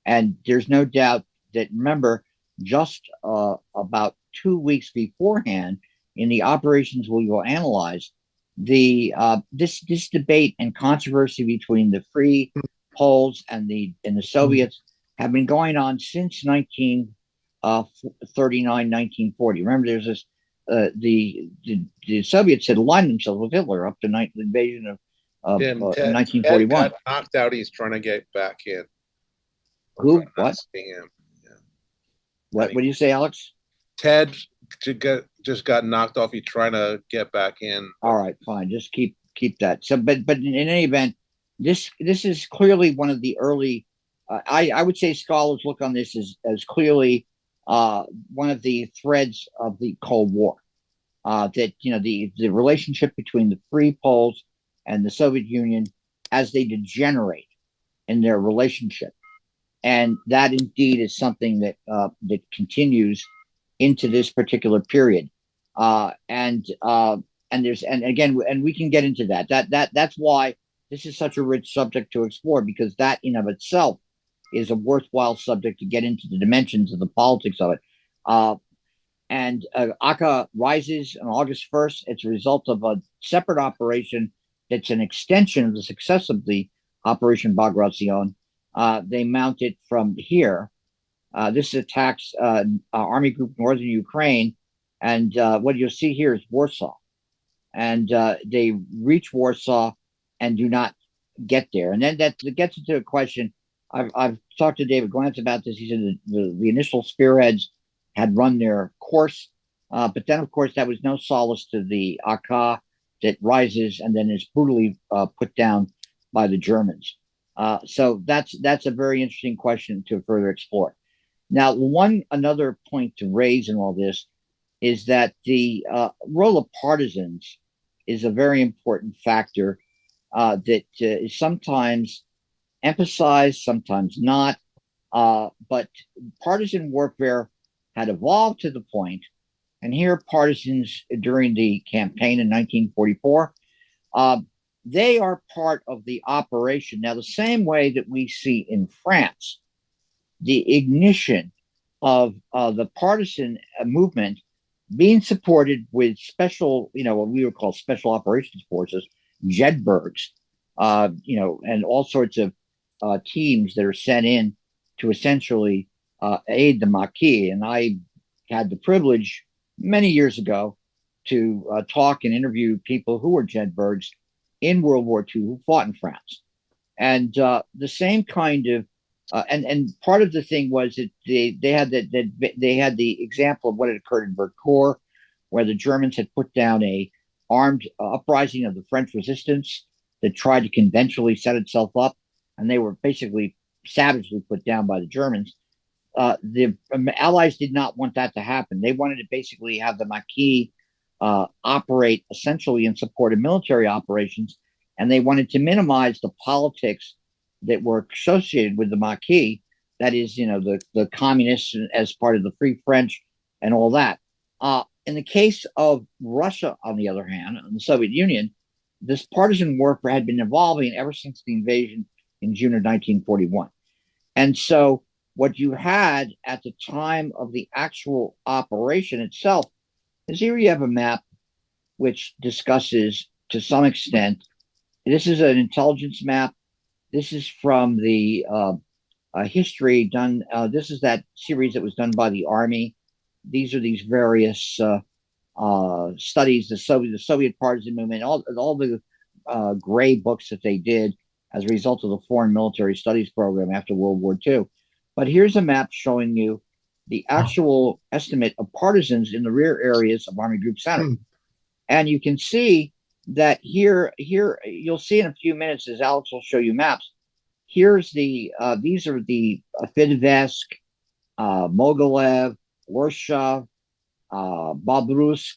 Speaker 2: And there's no doubt that, remember, just about 2 weeks beforehand, in the operations we will analyze, this debate and controversy between the free Poles and the Soviets have been going on since 1939, 1940. Remember, there's this the Soviets had aligned themselves with Hitler up to the invasion of 1941.
Speaker 5: Ted got knocked out. He's trying to get back in.
Speaker 2: Who? What?
Speaker 5: Him. Yeah.
Speaker 2: What do you say, Alex?
Speaker 5: Ted just got knocked off. He's trying to get back in.
Speaker 2: All right, fine. Just keep that. So, but in any event, this is clearly one of the early. I would say scholars look on this as clearly one of the threads of the Cold War. That the relationship between the free Poles and the Soviet Union as they degenerate in their relationship, and that indeed is something that continues into this particular period. And we can get into that. That's why this is such a rich subject to explore, because that in of itself is a worthwhile subject to get into the dimensions of the politics of it. And 𝐶𝐸𝐽 rises on August 1st. It's a result of a separate operation that's an extension of the success of the Operation Bagration. They mount it from here. This attacks Army Group Northern Ukraine. And what you'll see here is Warsaw. And they reach Warsaw and do not get there. And then that gets into a question. I've talked to David Glantz about this. He said the initial spearheads had run their course. But then, of course, that was no solace to the 𝐶𝐸𝐽 that rises and then is brutally put down by the Germans. So that's a very interesting question to further explore. Now, another point to raise in all this is that the role of partisans is a very important factor that is sometimes emphasized, sometimes not. But partisan warfare had evolved to the point, and here partisans during the campaign in 1944, they are part of the operation. Now, the same way that we see in France, the ignition of the partisan movement being supported with special, what we would call special operations forces, Jedburghs, and all sorts of teams that are sent in to essentially aid the Maquis. And I had the privilege many years ago to talk and interview people who were Jedburghs in World War II who fought in France. And the same kind of and part of the thing was that they had the example of what had occurred in Vercors, where the Germans had put down a armed uprising of the French resistance that tried to conventionally set itself up, and they were basically savagely put down by the Germans. The Allies did not want that to happen. They wanted to basically have the Maquis operate essentially in support of military operations, and they wanted to minimize the politics that were associated with the Maquis, that is, the communists as part of the Free French and all that. In the case of Russia, on the other hand, and the Soviet Union, this partisan warfare had been evolving ever since the invasion in June of 1941. And so what you had at the time of the actual operation itself is here you have a map which discusses, to some extent, this is an intelligence map. This is from the history done. This is that series that was done by the Army. These are these various studies, the Soviet partisan movement, all the gray books that they did as a result of the Foreign Military Studies program after World War II. But here's a map showing you the actual estimate of partisans in the rear areas of Army Group Center. And you can see that here you'll see in a few minutes, as Alex will show you maps. Here's these are the Fidvesk, Mogilev, Orsha, Babrusk.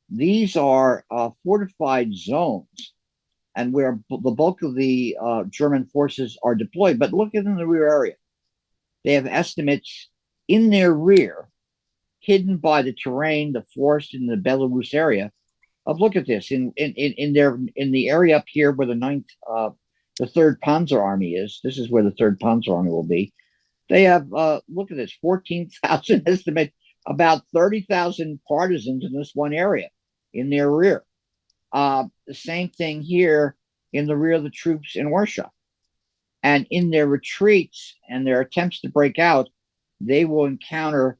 Speaker 2: These are fortified zones, and where the bulk of the German forces are deployed. But look at in the rear area. They have estimates in their rear, hidden by the terrain, the forest in the Belarus area. Look at this in the area up here where the 3rd Panzer Army is. This is where the 3rd Panzer Army will be. They have look at this, 14,000 estimate, about 30,000 partisans in this one area in their rear. The same thing here in the rear of the troops in Warsaw. And in their retreats and their attempts to break out, they will encounter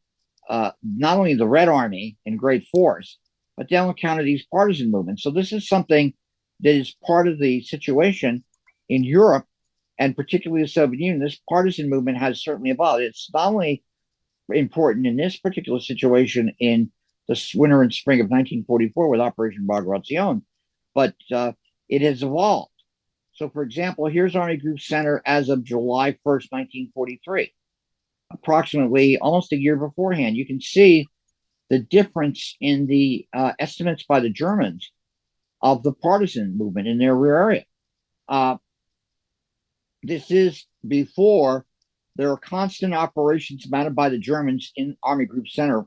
Speaker 2: not only the Red Army in great force, but they'll encounter these partisan movements. So this is something that is part of the situation in Europe, and particularly the Soviet Union. This partisan movement has certainly evolved. It's not only important in this particular situation in the winter and spring of 1944 with Operation Bagration, but it has evolved. So, for example, here's Army Group Center as of July 1st, 1943, approximately almost a year beforehand. You can see the difference in the estimates by the Germans of the partisan movement in their rear area. This is before there are constant operations mounted by the Germans in Army Group Center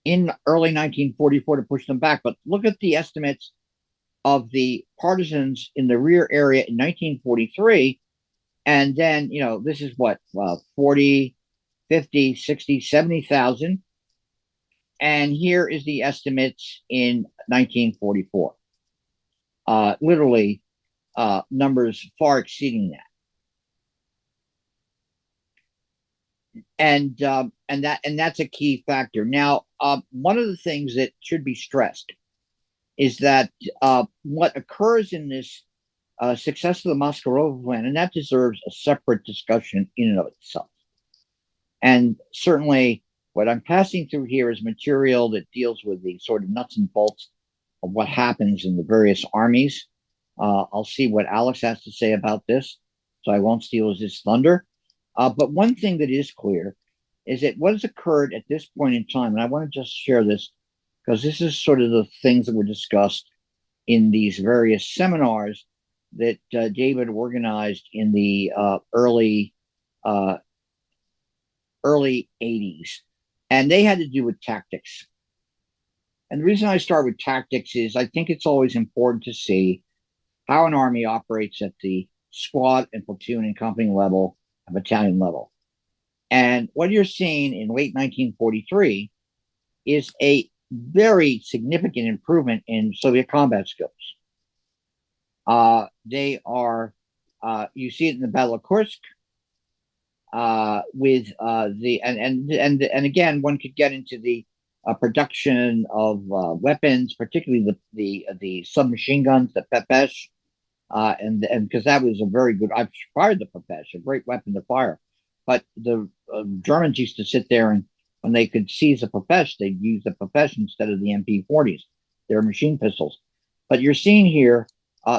Speaker 2: in early 1944 to push them back. But look at the estimates of the partisans in the rear area in 1943. And then, this is what, 40, 50, 60, 70,000. And here is the estimates in 1944. Literally, numbers far exceeding that. And that's a key factor. Now, one of the things that should be stressed is that what occurs in this success of the Maskarova plan, and that deserves a separate discussion in and of itself. And certainly, what I'm passing through here is material that deals with the sort of nuts and bolts of what happens in the various armies. I'll see what Alex has to say about this, so I won't steal his thunder. But one thing that is clear is that what has occurred at this point in time, and I want to just share this because this is sort of the things that were discussed in these various seminars that David organized in the early 80s. And they had to do with tactics. And the reason I start with tactics is I think it's always important to see how an army operates at the squad and platoon and company level and battalion level. And what you're seeing in late 1943 is a very significant improvement in Soviet combat skills. They are, you see it in the Battle of Kursk, with and again, one could get into the production of weapons, particularly the submachine guns, the Pepesh, and because that was a very good. I've fired the Pepesh, a great weapon to fire, but the Germans used to sit there and when they could seize a Pepesh, they'd use the Pepesh instead of the MP40s. They're machine pistols. But you're seeing here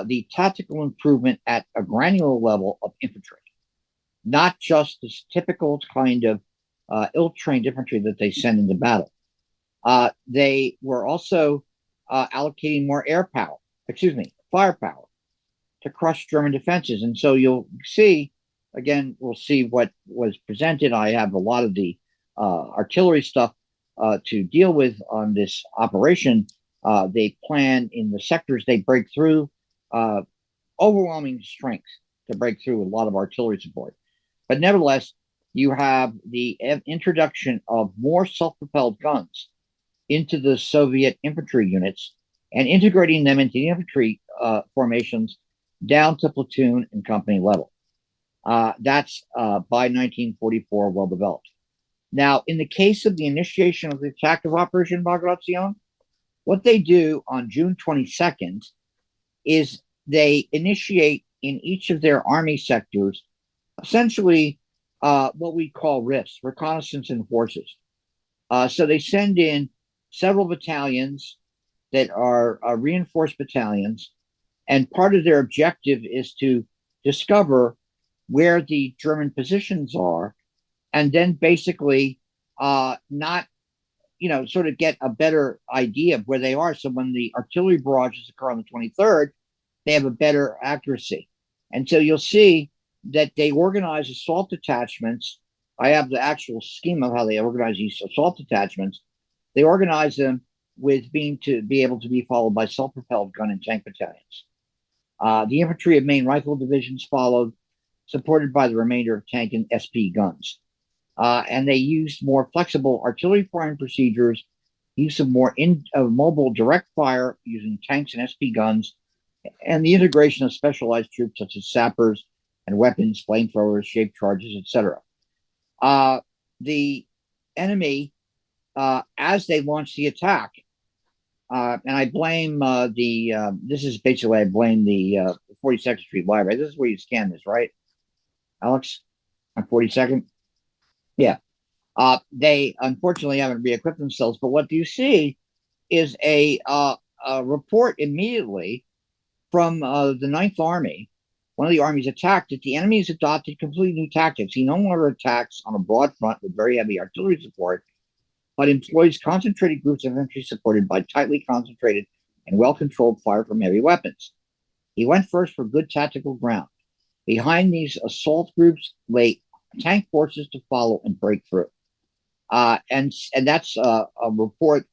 Speaker 2: the tactical improvement at a granular level of infantry, not just this typical kind of ill-trained infantry that they send into battle. They were also allocating more firepower to crush German defenses. And so you'll see, again, we'll see what was presented. I have a lot of the artillery stuff to deal with on this operation. They plan in the sectors they break through, overwhelming strength to break through with a lot of artillery support. But nevertheless, you have the introduction of more self-propelled guns into the Soviet infantry units and integrating them into the infantry formations down to platoon and company level. That's by 1944 well developed. Now, in the case of the initiation of the attack of Operation Bagration, what they do on June 22nd is they initiate in each of their army sectors essentially what we call RIFs, reconnaissance and forces. So they send in several battalions that are reinforced battalions, and part of their objective is to discover where the German positions are, and then basically sort of get a better idea of where they are. So when the artillery barrages occur on the 23rd, they have a better accuracy. And so you'll see that they organize assault detachments. I have the actual scheme of how they organize these assault detachments. They organize them with being to be able to be followed by self-propelled gun and tank battalions. The infantry of main rifle divisions followed, supported by the remainder of tank and SP guns. And they used more flexible artillery firing procedures use of more mobile direct fire using tanks and SP guns, and the integration of specialized troops such as sappers and weapons, flamethrowers, shape charges, etc. The enemy, as they launched the attack, and I blame this is basically I blame the 42nd Street Library. This is where you scan this, right, Alex? On 42nd? Yeah. They unfortunately haven't re-equipped themselves, but what you see is a report immediately from the Ninth Army. One of the armies attacked that the enemy has adopted completely new tactics. He no longer attacks on a broad front with very heavy artillery support, but employs concentrated groups of infantry supported by tightly concentrated and well-controlled fire from heavy weapons. He went first for good tactical ground. Behind these assault groups lay tank forces to follow and break through. And that's a report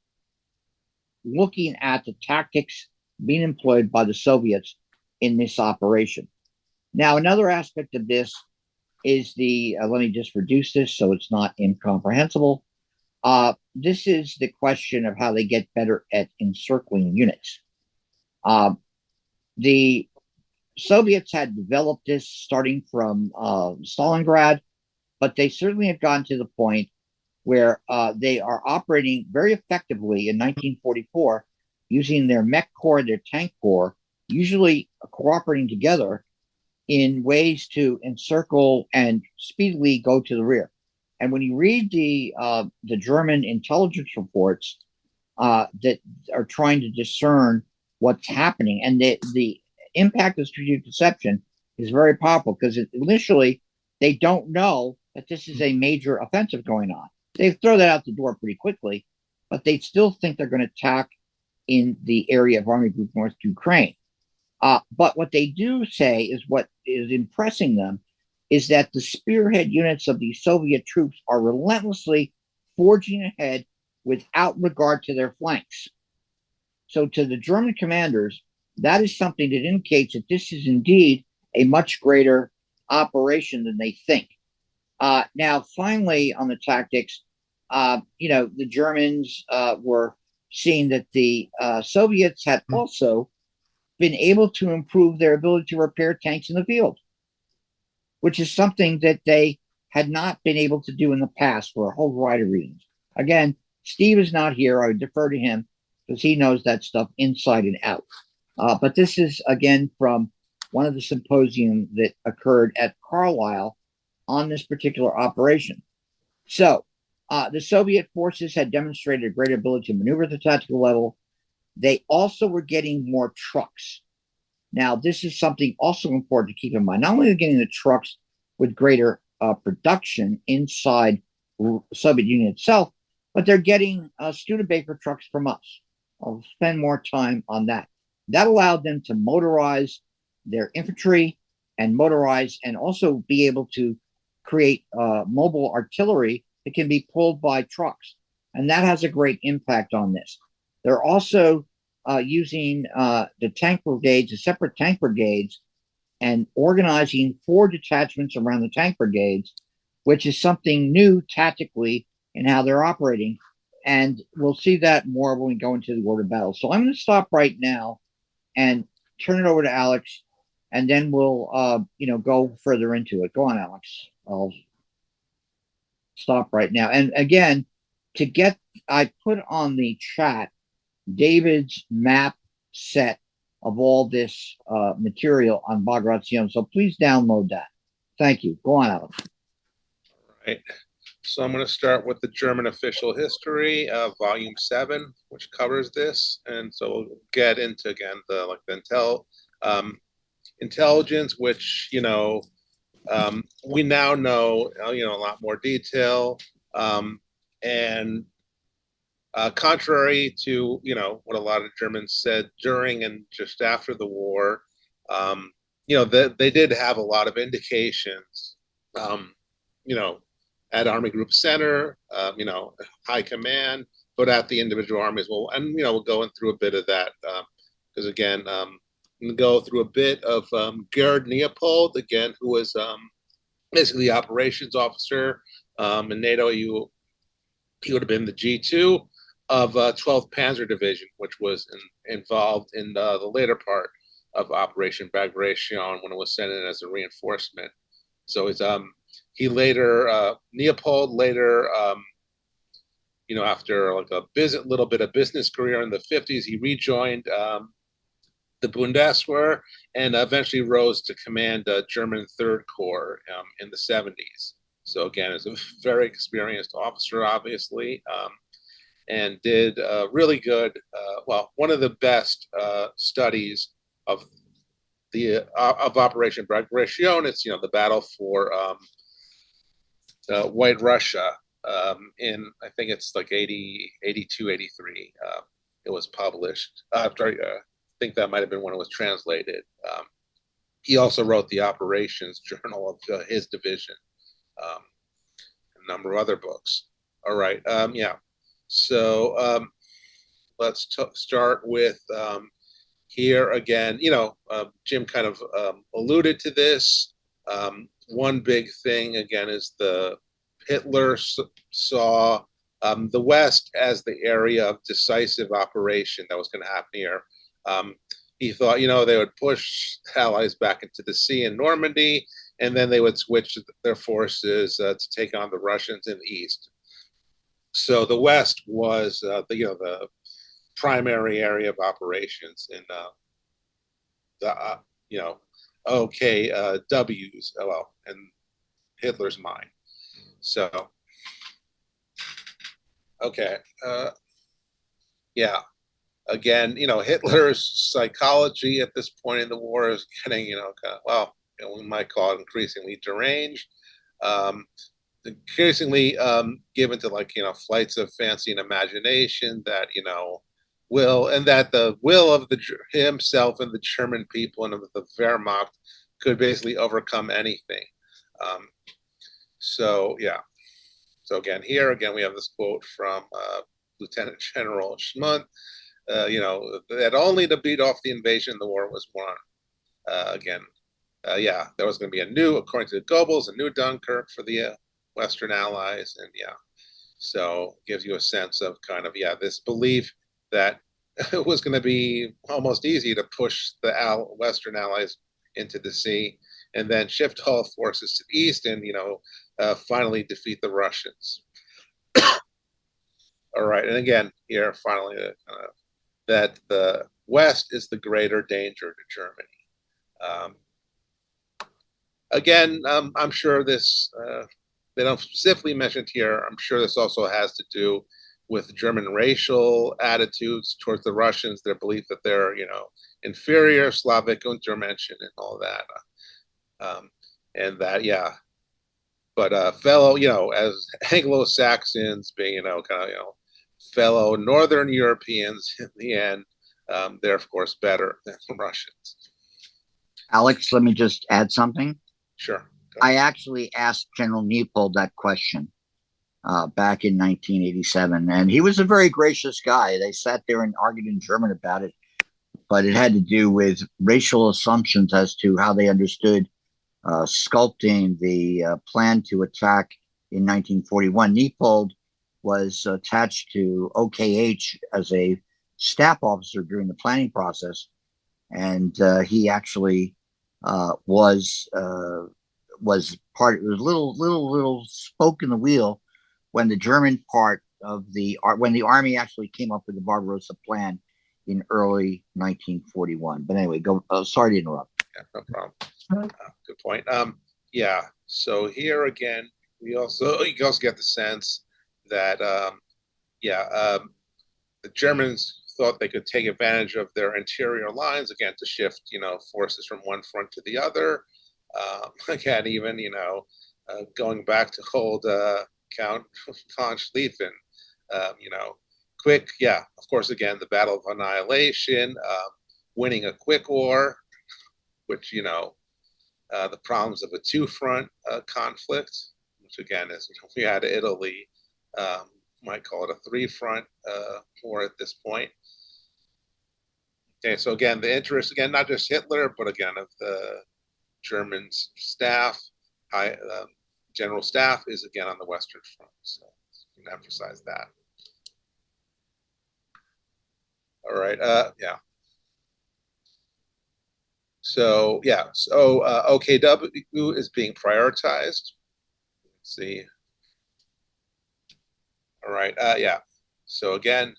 Speaker 2: looking at the tactics being employed by the Soviets in this operation. Now, another aspect of this is the, let me just reduce this so it's not incomprehensible. This is the question of how they get better at encircling units. The Soviets had developed this starting from Stalingrad, but they certainly have gotten to the point where they are operating very effectively in 1944 using their mech corps, their tank corps, usually cooperating together in ways to encircle and speedily go to the rear. And when you read the German intelligence reports that are trying to discern what's happening, and the impact of strategic deception is very powerful because initially they don't know that this is a major offensive going on. They throw that out the door pretty quickly, but they still think they're going to attack in the area of Army Group North Ukraine. But what they do say is what is impressing them is that the spearhead units of the Soviet troops are relentlessly forging ahead without regard to their flanks. So to the German commanders, that is something that indicates that this is indeed a much greater operation than they think. Now, finally, on the tactics, the Germans were seeing that the Soviets had also been able to improve their ability to repair tanks in the field, which is something that they had not been able to do in the past for a whole variety of reasons. Again, Steve is not here. I would defer to him because he knows that stuff inside and out. But this is, again, from one of the symposiums that occurred at Carlisle on this particular operation. So the Soviet forces had demonstrated a greater ability to maneuver at the tactical level. They also were getting more trucks. Now, this is something also important to keep in mind. Not only are they getting the trucks with greater production inside the Soviet Union itself, but they're getting Studebaker trucks from us. I'll spend more time on that. That allowed them to motorize their infantry and motorize and also be able to create mobile artillery that can be pulled by trucks. And that has a great impact on this. They're also using the tank brigades, the separate tank brigades, and organizing 4 detachments around the tank brigades, which is something new tactically in how they're operating. And we'll see that more when we go into the order of battle. So I'm going to stop right now and turn it over to Alex, and then we'll go further into it. Go on, Alex. I'll stop right now. And again, I put on the chat David's map set of all this material on Bagration. So please download that. Thank you. Go on, Alex.
Speaker 5: All right. So I'm going to start with the German official history, volume 7, which covers this. And so we'll get into, again, the intelligence, which, we now know, a lot more detail. And contrary to, what a lot of Germans said during and just after the war, they did have a lot of indications, at Army Group Center, high command, but at the individual armies. Well, and, we'll go through a bit of that because, again, I'm going to go through a bit of Gerd Leopold, again, who was basically the operations officer in NATO. He would have been the G2. of 12th Panzer Division, which was involved in the later part of Operation Bagration when it was sent in as a reinforcement. So it's he later Leopold later after like a little bit of business career in the 50s, he rejoined the Bundeswehr and eventually rose to command German Third Corps in the 70s. So again, is a very experienced officer, obviously, and did really good. Well, one of the best studies of of Operation Bagration. It's the battle for White Russia in, I think it's like 80, 82, 83. It was published. I think that might have been when it was translated. He also wrote the operations journal of his division, a number of other books. All right. Yeah. So let's start with here again. Jim kind of alluded to this. One big thing again is Hitler saw the West as the area of decisive operation that was going to happen here. He thought, they would push Allies back into the sea in Normandy, and then they would switch their forces to take on the Russians in the east. So the West was the primary area of operations in OKWs, well, in Hitler's mind. So, okay, yeah. Again, Hitler's psychology at this point in the war is getting, we might call it increasingly deranged, increasingly given to flights of fancy and imagination that, that the will of himself and the German people and of the Wehrmacht could basically overcome anything. So, yeah. So again, we have this quote from Lieutenant General Schmunt. That only to beat off the invasion, the war was won. There was going to be according to Goebbels, a new Dunkirk for the Western Allies, and so it gives you a sense of kind of this belief that it was going to be almost easy to push the Western Allies into the sea, and then shift all forces to the east, and finally defeat the Russians. All right, and again here finally. That the West is the greater danger to Germany. Again, I'm sure this, they don't specifically mention it here, I'm sure this also has to do with German racial attitudes towards the Russians, their belief that they're, inferior, Slavic Untermenschen and all that. And that, but fellow, as Anglo-Saxons being, fellow Northern Europeans in the end, they're of course better than the Russians.
Speaker 2: Alex, let me just add something.
Speaker 5: Sure.
Speaker 2: I actually asked General Leopold that question back in 1987, and he was a very gracious guy. They sat there and argued in German about it, but it had to do with racial assumptions as to how they understood sculpting the plan to attack in 1941. Leopold was attached to OKH as a staff officer during the planning process, and he actually was part. It was little spoke in the wheel when the German part of when the army actually came up with the Barbarossa plan in early 1941. But anyway, go. Sorry to interrupt.
Speaker 5: Yeah, no problem. Good point. So here again, you also get the sense that the Germans thought they could take advantage of their interior lines again to shift forces from one front to the other. Again, even going back to old Count von Schlieffen, quick, of course, again the Battle of Annihilation, winning a quick war, which the problems of a two-front conflict, which again is we had Italy. Might call it a three-front war at this point. Okay, so again, the interest, again, not just Hitler, but again, of the German staff, general staff is again on the Western Front. So you can emphasize that. All right. Yeah. So yeah. So OKW is being prioritized. Let's see. All right. Yeah. So again,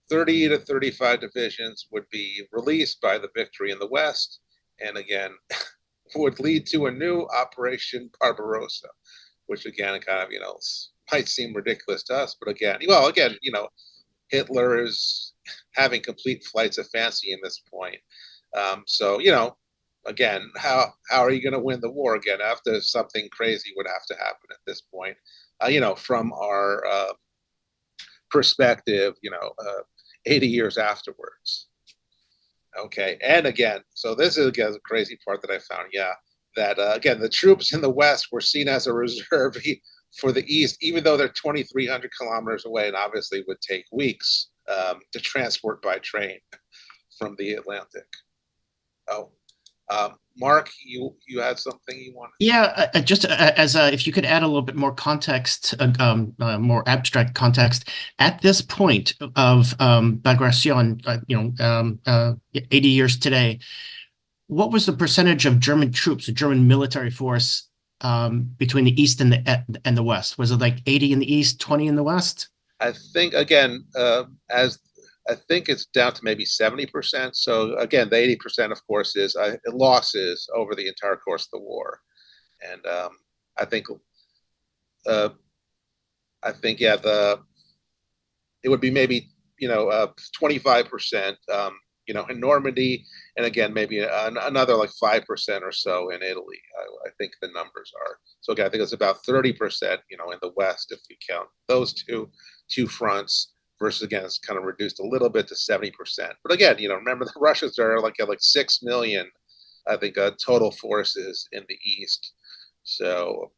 Speaker 5: 30 to 35 divisions would be released by the victory in the West, and again, would lead to a new Operation Barbarossa, which again, kind of, might seem ridiculous to us, but again, Hitler is having complete flights of fancy in this point. So, again, how are you going to win the war again after something crazy would have to happen at this point? From our perspective, 80 years afterwards. Okay, and again, so this is again the crazy part that I found. Yeah, that again, the troops in the West were seen as a reserve for the East, even though they're 2,300 kilometers away, and obviously would take weeks to transport by train from the Atlantic. Oh, Mark, you had something you wanted?
Speaker 4: Yeah, just as if you could add a little bit more context, more abstract context at this point of Bagration, 80 years today. What was the percentage of German troops, the German military force, between the East and the West? Was it like 80 in the East, 20 in the West?
Speaker 5: I think again, I think it's down to maybe 70%. So again, the 80%, of course, is losses over the entire course of the war, and I think yeah, it would be maybe 25%, in Normandy, and again maybe another like 5% or so in Italy. I think the numbers are. So again, I think it's about 30%, in the West if you count those two fronts. Versus again, it's kind of reduced a little bit to 70%. But again, remember the Russians are like 6 million, I think, total forces in the East. So,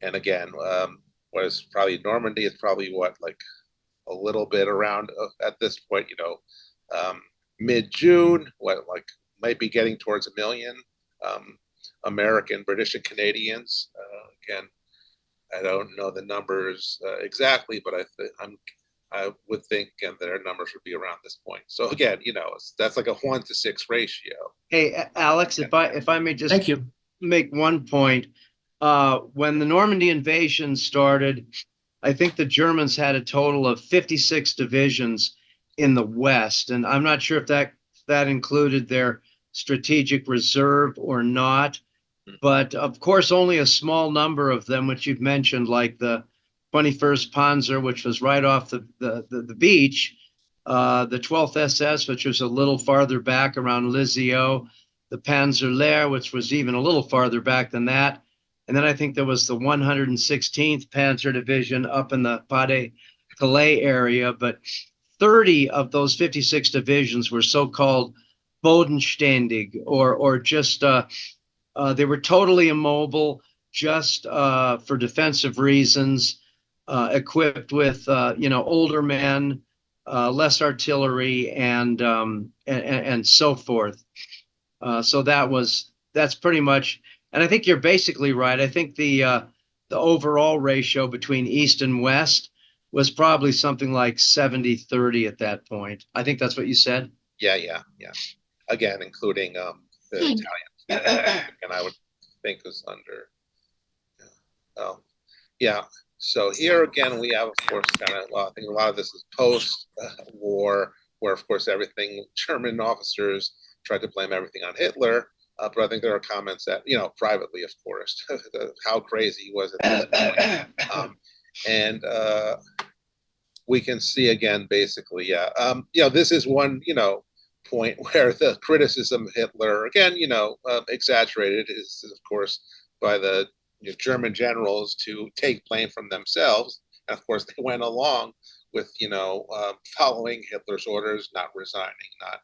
Speaker 5: and again, what is probably Normandy is probably like a little bit around at this point, mid-June, might be getting towards 1 million American, British, and Canadians. Again, I don't know the numbers exactly, but I would think their numbers would be around this point. So again, that's like a 1 to 6 ratio.
Speaker 3: Hey, Alex, if I may just
Speaker 4: Thank you.
Speaker 3: make one point. When the Normandy invasion started, I think the Germans had a total of 56 divisions in the West, and I'm not sure if that included their strategic reserve or not. But of course, only a small number of them, which you've mentioned, like the 21st Panzer, which was right off the beach, the 12th SS, which was a little farther back around Lisieux, the Panzer Lehr, which was even a little farther back than that. And then I think there was the 116th Panzer Division up in the Pas-de-Calais area. But 30 of those 56 divisions were so-called Bodenständig, or just they were totally immobile, just for defensive reasons. Equipped with older men, less artillery, and so forth. So that's pretty much. And I think you're basically right. I think the overall ratio between East and West was probably something like 70-30 at that point. I think that's what you said.
Speaker 5: Yeah. Again, including the Italians, and I would think was under. Oh, yeah. So here again, we have, of course, I think a lot of this is post-war, where, of course, German officers tried to blame everything on Hitler. But I think there are comments that, privately, of course, how crazy he was at this point. And we can see again, basically, this is one, point where the criticism of Hitler, again, exaggerated, is, of course, by the German generals to take blame from themselves. And of course, they went along with, following Hitler's orders, not resigning, not,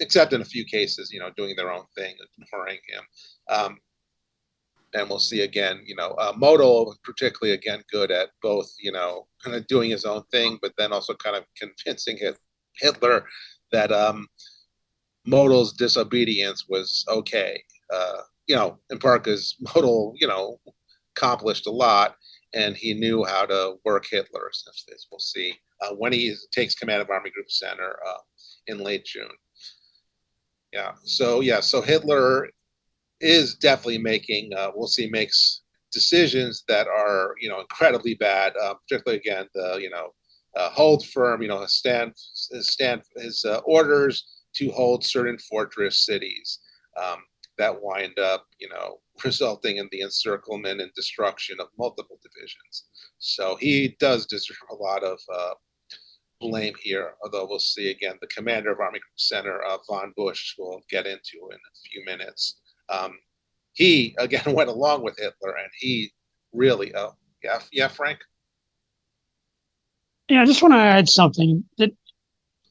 Speaker 5: except in a few cases, doing their own thing, ignoring him. And we'll see again, Model was particularly, again, good at both, kind of doing his own thing, but then also kind of convincing Hitler that Model's disobedience was okay. In part because Model, accomplished a lot, and he knew how to work Hitler, as we'll see when he takes command of Army Group Center in late June. So Hitler is definitely making, we'll see, makes decisions that are, incredibly bad, particularly, again, the, hold firm, his orders to hold certain fortress cities that wind up, resulting in the encirclement and destruction of multiple divisions. So he does deserve a lot of blame here, although we'll see, again, the commander of Army Group Center, von Busch, we'll get into in a few minutes. He, again, went along with Hitler, and he really, Frank?
Speaker 6: Yeah, I just want to add something, that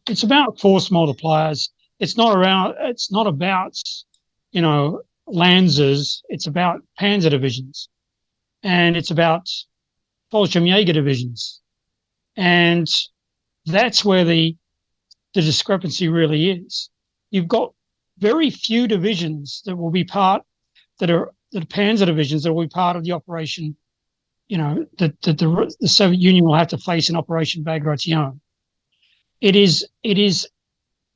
Speaker 6: it's about force multipliers. It's not about, Lancers. It's about Panzer divisions, and it's about Fallschirmjäger divisions. And that's where the discrepancy really is. You've got very few divisions that will be that are Panzer divisions that will be part of the operation, that the Soviet Union will have to face in Operation Bagration. It is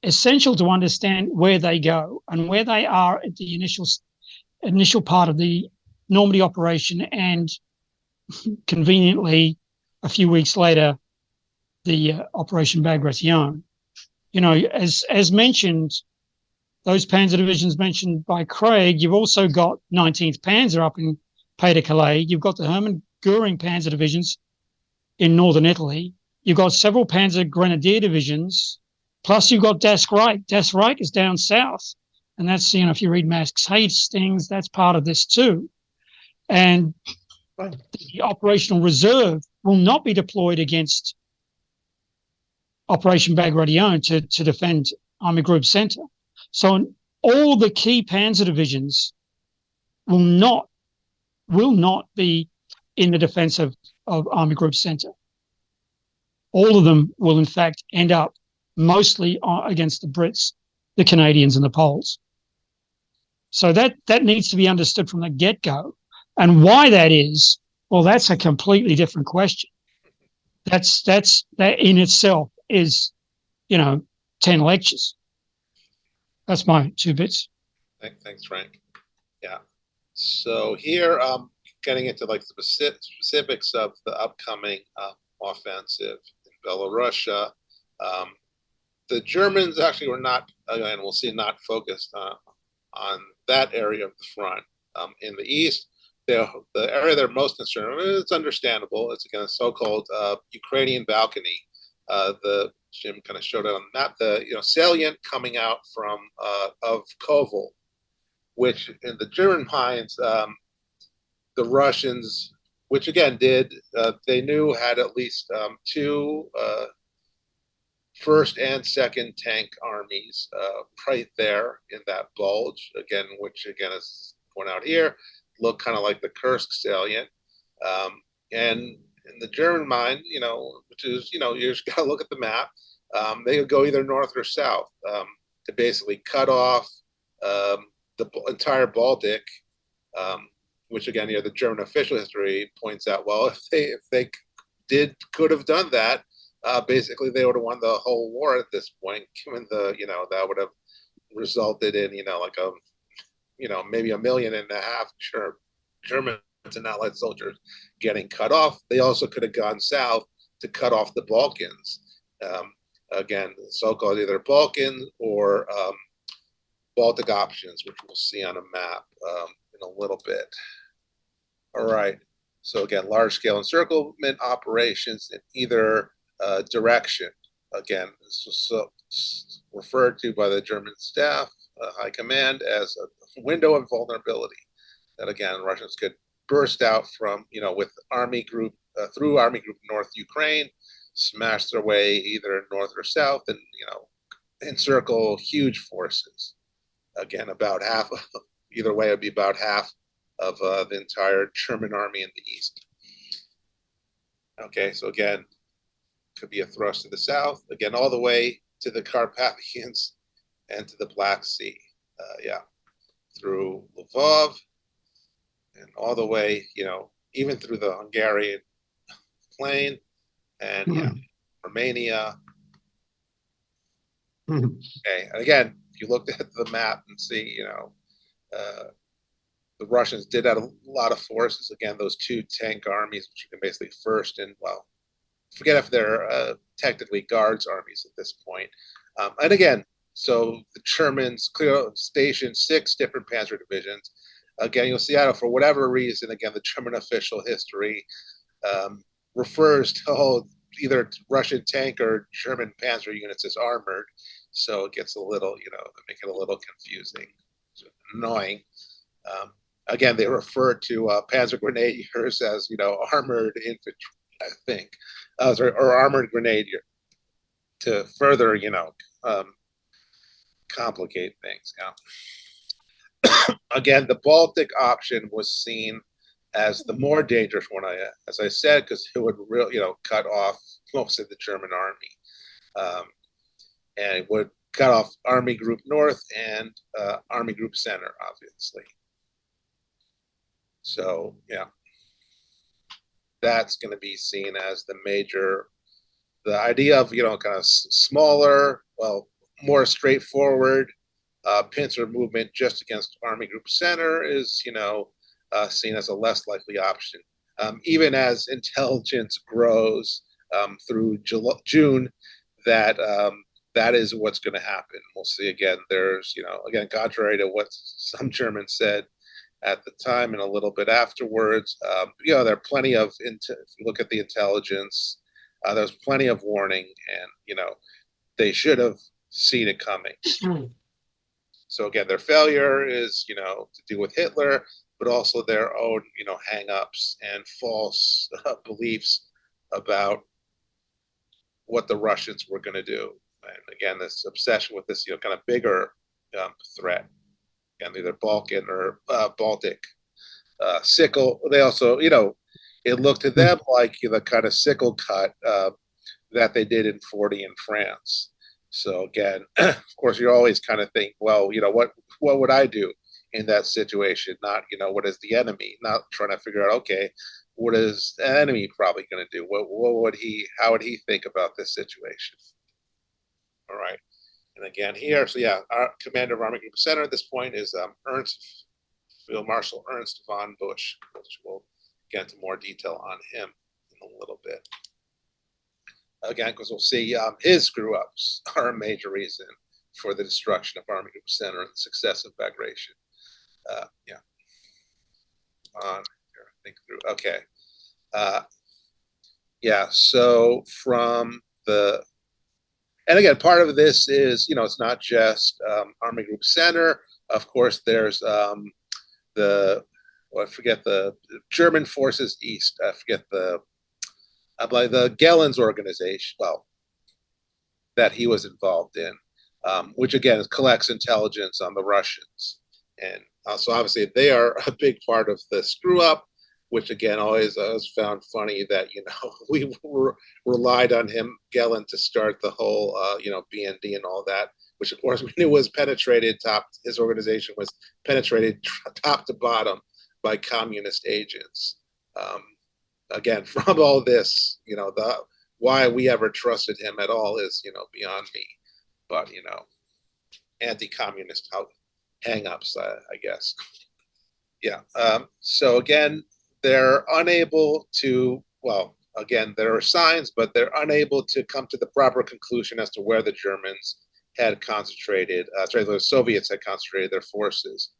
Speaker 6: essential to understand where they go and where they are at the initial part of the Normandy operation, and conveniently, a few weeks later, the Operation Bagration. As mentioned, those Panzer divisions mentioned by Craig, you've also got 19th Panzer up in Pas-de-Calais. You've got the Hermann Goering Panzer divisions in northern Italy. You've got several Panzer Grenadier divisions. Plus, you've got Das Reich. Das Reich is down south. And that's, if you read Max Hastings, that's part of this too. And the operational reserve will not be deployed against Operation Bagration to defend Army Group Center. So all the key Panzer divisions will not be in the defense of Army Group Center. All of them will, in fact, end up mostly against the Brits, the Canadians, and the Poles. So that needs to be understood from the get-go. And why that is, well, that's a completely different question. That in itself is, 10 lectures. That's my 2 bits.
Speaker 5: Thanks, Frank. Yeah. So here, getting into like the specifics of the upcoming offensive in Belarusia. The Germans actually were not, again, we'll see, not focused on that area of the front. In the east, the area they're most concerned with, it's understandable. It's, again, a so-called Ukrainian Balcony. Jim kind of showed it on the map. The salient coming out from of Kovel, which in the German minds, the Russians, which again they knew had at least 2 first and second tank armies right there in that bulge, again, which again is pointed out here, look kind of like the Kursk salient. And in the German mind, which is, you just got to look at the map, they would go either north or south to basically cut off the entire Baltic, which again, the German official history points out, well, if they could have done that, basically they would have won the whole war at this point, given that would have resulted in, maybe 1.5 million Germans and Allied soldiers getting cut off. They also could have gone south to cut off the Balkans. Again, so-called either Balkan or Baltic options, which we'll see on a map in a little bit. All right. So again, large-scale encirclement operations in either direction. Again, this was referred to by the German staff, high command, as a window of vulnerability. That again, Russians could burst out from, with Army Group through Army Group North Ukraine, smash their way either north or south, and encircle huge forces. Again, about half. Either way, it'd be about half of the entire German army in the east. Okay, so again, could be a thrust to the south, again, all the way to the Carpathians and to the Black Sea. Through Lvov and all the way, even through the Hungarian plain and Romania. Okay, and again, if you looked at the map and see, you know, the Russians did have a lot of forces. Again, those two tank armies, which are basically first and, well, forget if they're technically guards armies at this point. And again, so the Germans clear stationed 6 different panzer divisions. Again, you'll see, I don't know, for whatever reason, again, the German official history refers to either Russian tank or German panzer units as armored. So it gets a little, you know, make it a little confusing, annoying. Again, they refer to panzer grenadiers as, you know, armored infantry, I think, or armored grenadier, to further, you know, complicate things. Yeah. Again, the Baltic option was seen as the more dangerous one, as I said, because it would really, you know, cut off most of the German army, and it would cut off Army Group North and Army Group Center, obviously. So, yeah, that's going to be seen as the major, the idea of, you know, kind of smaller, well, more straightforward pincer movement just against Army Group Center is, you know, seen as a less likely option. Even as intelligence grows through June, that that is what's going to happen. We'll see. Again, there's, you know, again, contrary to what some Germans said at the time and a little bit afterwards, you know, there are plenty of, if you look at the intelligence, there's plenty of warning, and, you know, they should have seen it coming. So again, their failure is, you know, to do with Hitler, but also their own, you know, hang-ups and false beliefs about what the Russians were going to do. And again, this obsession with this, you know, kind of bigger threat, and either Balkan or Baltic sickle. They also, you know, it looked to them like, you know, the kind of sickle cut that they did in 40 in France. So again, of course, you always kind of think, well, you know, what would I do in that situation? Not, you know, what is the enemy? Not trying to figure out, okay, what is the enemy probably going to do? What would he? How would he think about this situation? All right. And again, here, so yeah, our commander of Army Group Center at this point is Field Marshal Ernst von Busch, which we'll get into more detail on him in a little bit. Again, because we'll see his screw-ups are a major reason for the destruction of Army Group Center and the success of Bagration. Yeah. On here, think through. Okay. Yeah. So from the, and again, part of this is, you know, it's not just Army Group Center. Of course, there's well, I forget the German Forces East. I forget the Gellens organization, well, that he was involved in, which again collects intelligence on the Russians. And so obviously they are a big part of the screw up, which again always found funny that, you know, we relied on him, Gellin, to start the whole, you know, BND and all that, which of course we knew was penetrated his organization was penetrated top to bottom by communist agents. Again, from all this, you know, why we ever trusted him at all is, you know, beyond me. But, you know, anti-communist hang-ups, I guess. Yeah. So again, they're unable to, well, again, there are signs, but they're unable to come to the proper conclusion as to where the Germans had concentrated, sorry, the Soviets had concentrated their forces.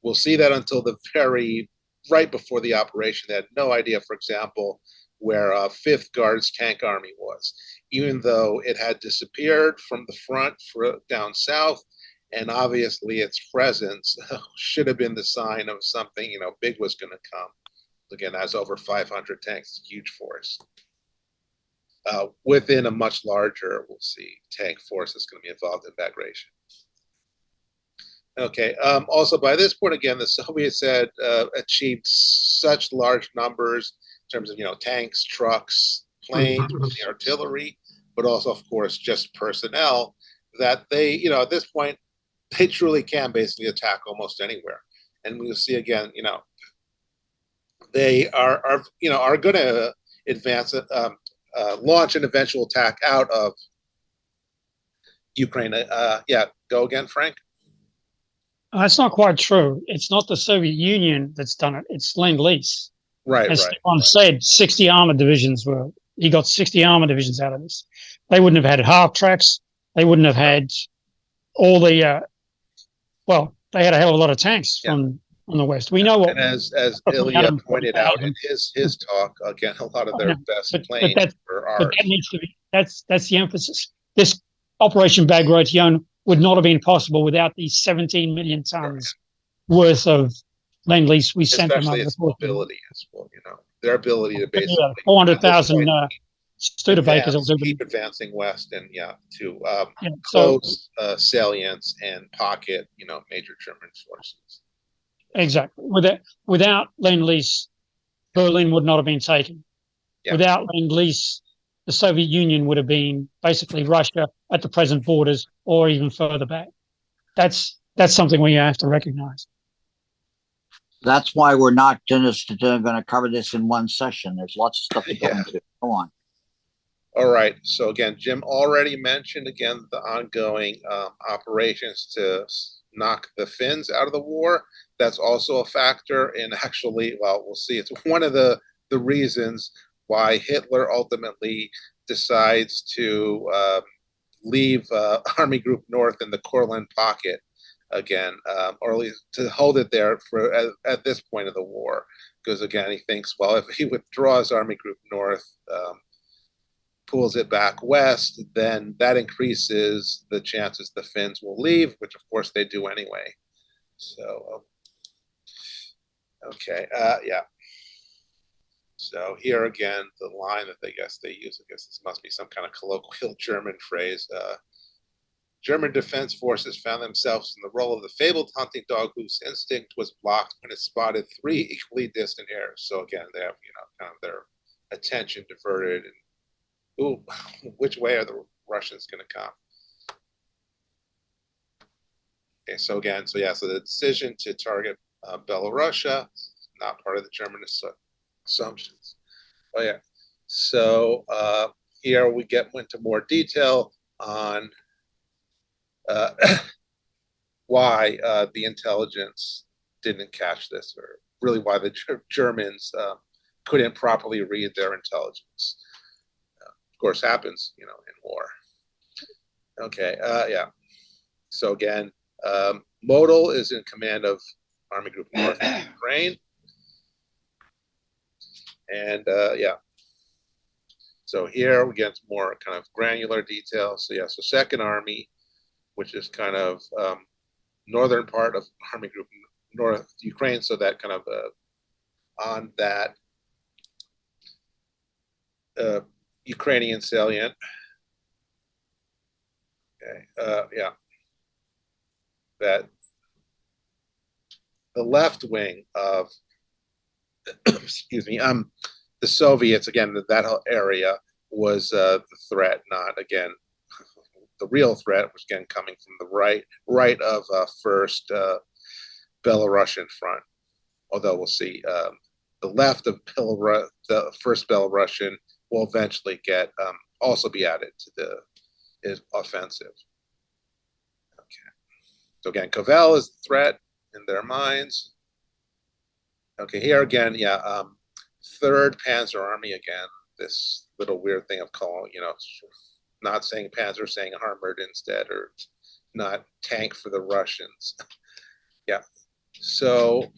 Speaker 5: We'll see that until the right before the operation. They had no idea, for example, where 5th Guards Tank Army was, even though it had disappeared from the front down south, and obviously its presence should have been the sign of something, you know, big was going to come. Again, that's over 500 tanks, huge force. Within a much larger, we'll see, tank force that's going to be involved in Bagration. Okay. Also, by this point, again, the Soviets had achieved such large numbers in terms of, you know, tanks, trucks, planes, the artillery, but also, of course, just personnel, that they, you know, at this point, they truly can basically attack almost anywhere. And we'll see again, you know, they are going to advance launch an eventual attack out of Ukraine. Yeah, go again, Frank.
Speaker 6: That's not quite true. It's not the Soviet Union that's done it. It's Lend-Lease.
Speaker 5: Right,
Speaker 6: As
Speaker 5: right.
Speaker 6: Stefan said, 60 armored divisions he got 60 armored divisions out of this. They wouldn't have had half tracks. They wouldn't have had all the, they had a hell of a lot of tanks from the West. We know what.
Speaker 5: And as Ilya pointed out in his talk, again, a lot of their best planes were ours.
Speaker 6: But that needs to be, that's the emphasis. This Operation Bagration would not have been possible without these 17 million tons worth of Lend-Lease we sent them over.
Speaker 5: Especially its mobility as well, their ability to basically
Speaker 6: 400,000 Studebakers
Speaker 5: keep advancing west and to close salients and pocket major German forces.
Speaker 6: Exactly. Without Lend-Lease, Berlin would not have been taken. Without Lend-Lease, the Soviet Union would have been basically Russia at the present borders or even further back. That's something we have to recognize.
Speaker 2: That's why we're not just going to cover this in one session. There's lots of stuff to go into. Go on.
Speaker 5: All right. So again, Jim already mentioned the ongoing operations to knock the Finns out of the war. That's also a factor in actually, we'll see. It's one of the reasons why Hitler ultimately decides to leave Army Group North in the Courland pocket again, or at least to hold it there for at this point of the war. Because again, he thinks, if he withdraws Army Group North, pulls it back west, then that increases the chances the Finns will leave, which of course they do anyway. So, okay, So here again, the line that they use, I guess this must be some kind of colloquial German phrase. German defense forces found themselves in the role of the fabled hunting dog whose instinct was blocked when it spotted 3 equally distant hares. So again, they have, kind of their attention diverted and which way are the Russians going to come? Okay, so again, so the decision to target Belarusia is not part of the German assumptions. So here we get into more detail on why the intelligence didn't catch this, or really why the Germans couldn't properly read their intelligence. Course happens in war. Okay, so again, Model is in command of Army Group North in Ukraine, and so here we get more kind of granular details. So Second Army, which is kind of northern part of Army Group North Ukraine, so that kind of on that Ukrainian salient. Okay, that the left wing of the Soviets, again, that whole area was the threat, not again the real threat, was again coming from the right of first Belarusian front. Although we'll see the left of the first Belarusian will eventually also be added to his offensive. Okay. So again, Kovel is the threat in their minds. Okay, here again, Third Panzer Army again. This little weird thing of calling, not saying Panzer, saying armored instead, or not tank for the Russians. So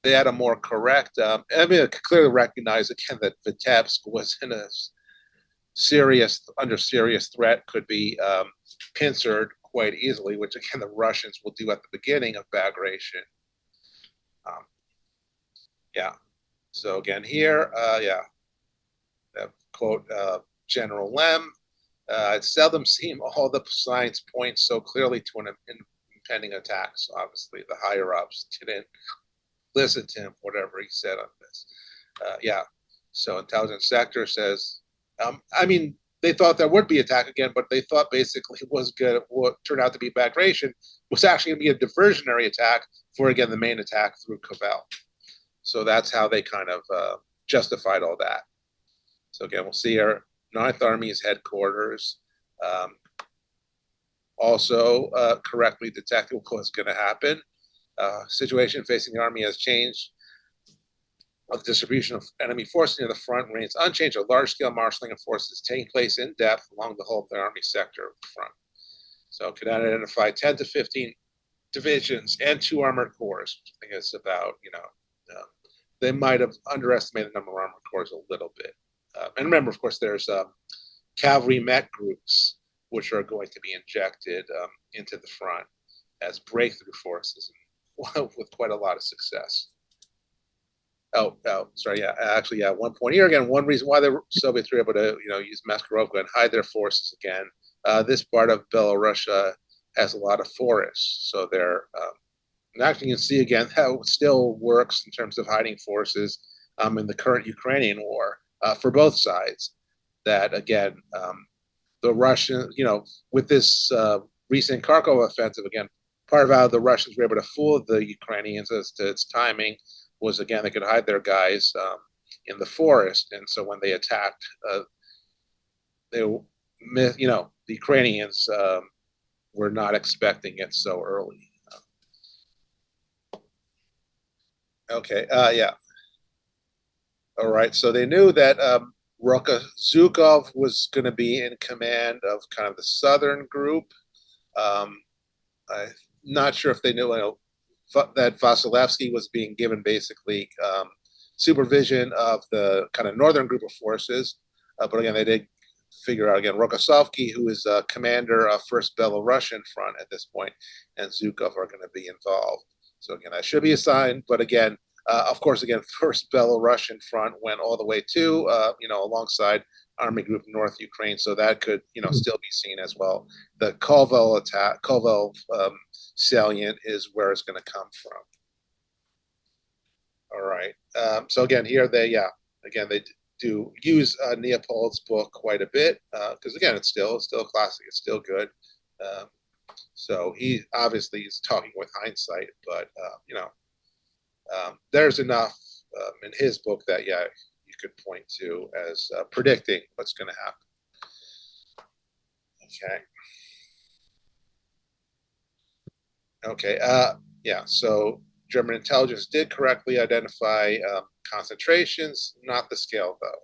Speaker 5: they had a more correct. I clearly recognize again that Vitebsk was in under serious threat, could be pincered quite easily, which again the Russians will do at the beginning of Bagration. So again here, quote General Lem. It seldom seemed all the signs point so clearly to an impending attack. So obviously the higher ups didn't listen to him, whatever he said on this. So intelligence sector says, they thought there would be attack again, but they thought basically what turned out to be Bagration was actually going to be a diversionary attack for, again, the main attack through Kovel. So that's how they kind of justified all that. So again, we'll see our Ninth Army's headquarters. Also correctly detected what's going to happen. Situation facing the Army has changed. The distribution of enemy forces near the front remains unchanged. A large-scale marshalling of forces taking place in depth along the whole of the Army sector of the front. So it could identify 10 to 15 divisions and 2 armored corps. I think it's about, they might have underestimated the number of armored corps a little bit. And remember, of course, there's cavalry met groups, which are going to be injected into the front as breakthrough forces with quite a lot of success. Sorry, yeah, actually, yeah, one point here again, one reason why the Soviets were able to, use Maskarovka and hide their forces again. This part of Belarusia has a lot of forests, so they're, and actually you can see again how it still works in terms of hiding forces in the current Ukrainian war for both sides. That again, the Russian, with this recent Kharkov offensive, again, part of how the Russians were able to fool the Ukrainians as to its timing was, again, they could hide their guys in the forest, and so when they attacked, the Ukrainians were not expecting it so early. Okay, yeah. All right, so they knew that Zhukov was going to be in command of kind of the southern group. I'm not sure if they knew that Vasilevsky was being given basically supervision of the kind of northern group of forces. But again, they did figure out, again, Rokossovsky, who is commander of 1st Belarusian Front at this point, and Zhukov are going to be involved. So again, that should be a sign. But again, of course, again, 1st Belarusian Front went all the way to, alongside Army Group North Ukraine. So that could, still be seen as well. The Kovel attack, Kovel salient is where it's going to come from. All right. So again, here they do use Neopold's book quite a bit because again, it's still a classic. It's still good. So he obviously is talking with hindsight, but there's enough in his book that you could point to as predicting what's going to happen. Okay. Yeah. So German intelligence did correctly identify concentrations, not the scale though.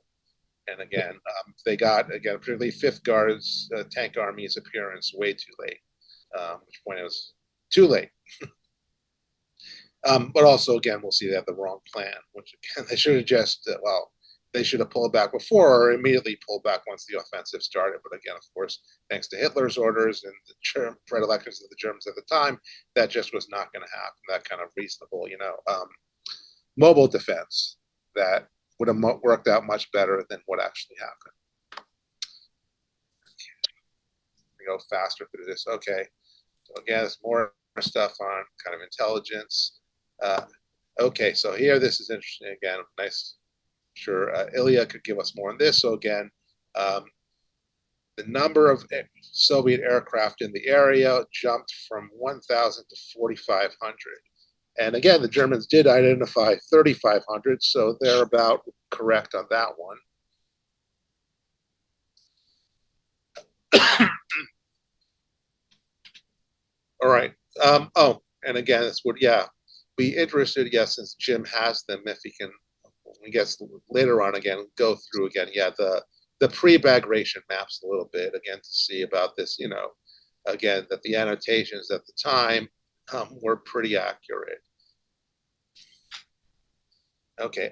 Speaker 5: And again, they got, particularly 5th Guards Tank Army's appearance way too late, which point it was too late. But also, again, we'll see they have the wrong plan, which again, they should have just, they should have pulled back before or immediately pulled back once the offensive started. But again, of course, thanks to Hitler's orders and the predilections of the Germans at the time, that just was not going to happen. That kind of reasonable, mobile defense that would have worked out much better than what actually happened. We go faster through this. Okay. So again, there's more stuff on kind of intelligence. Okay, so here, this is interesting. Again, nice. Sure, Ilya could give us more on this. So again, the number of Soviet aircraft in the area jumped from 1,000 to 4,500. And again, the Germans did identify 3,500, so they're about correct on that one. All right. And again, this would, be interested, since Jim has them, if he can, I guess later on, again, go through again, the pre-Bagration maps a little bit, again, to see about this, again, that the annotations at the time were pretty accurate. Okay,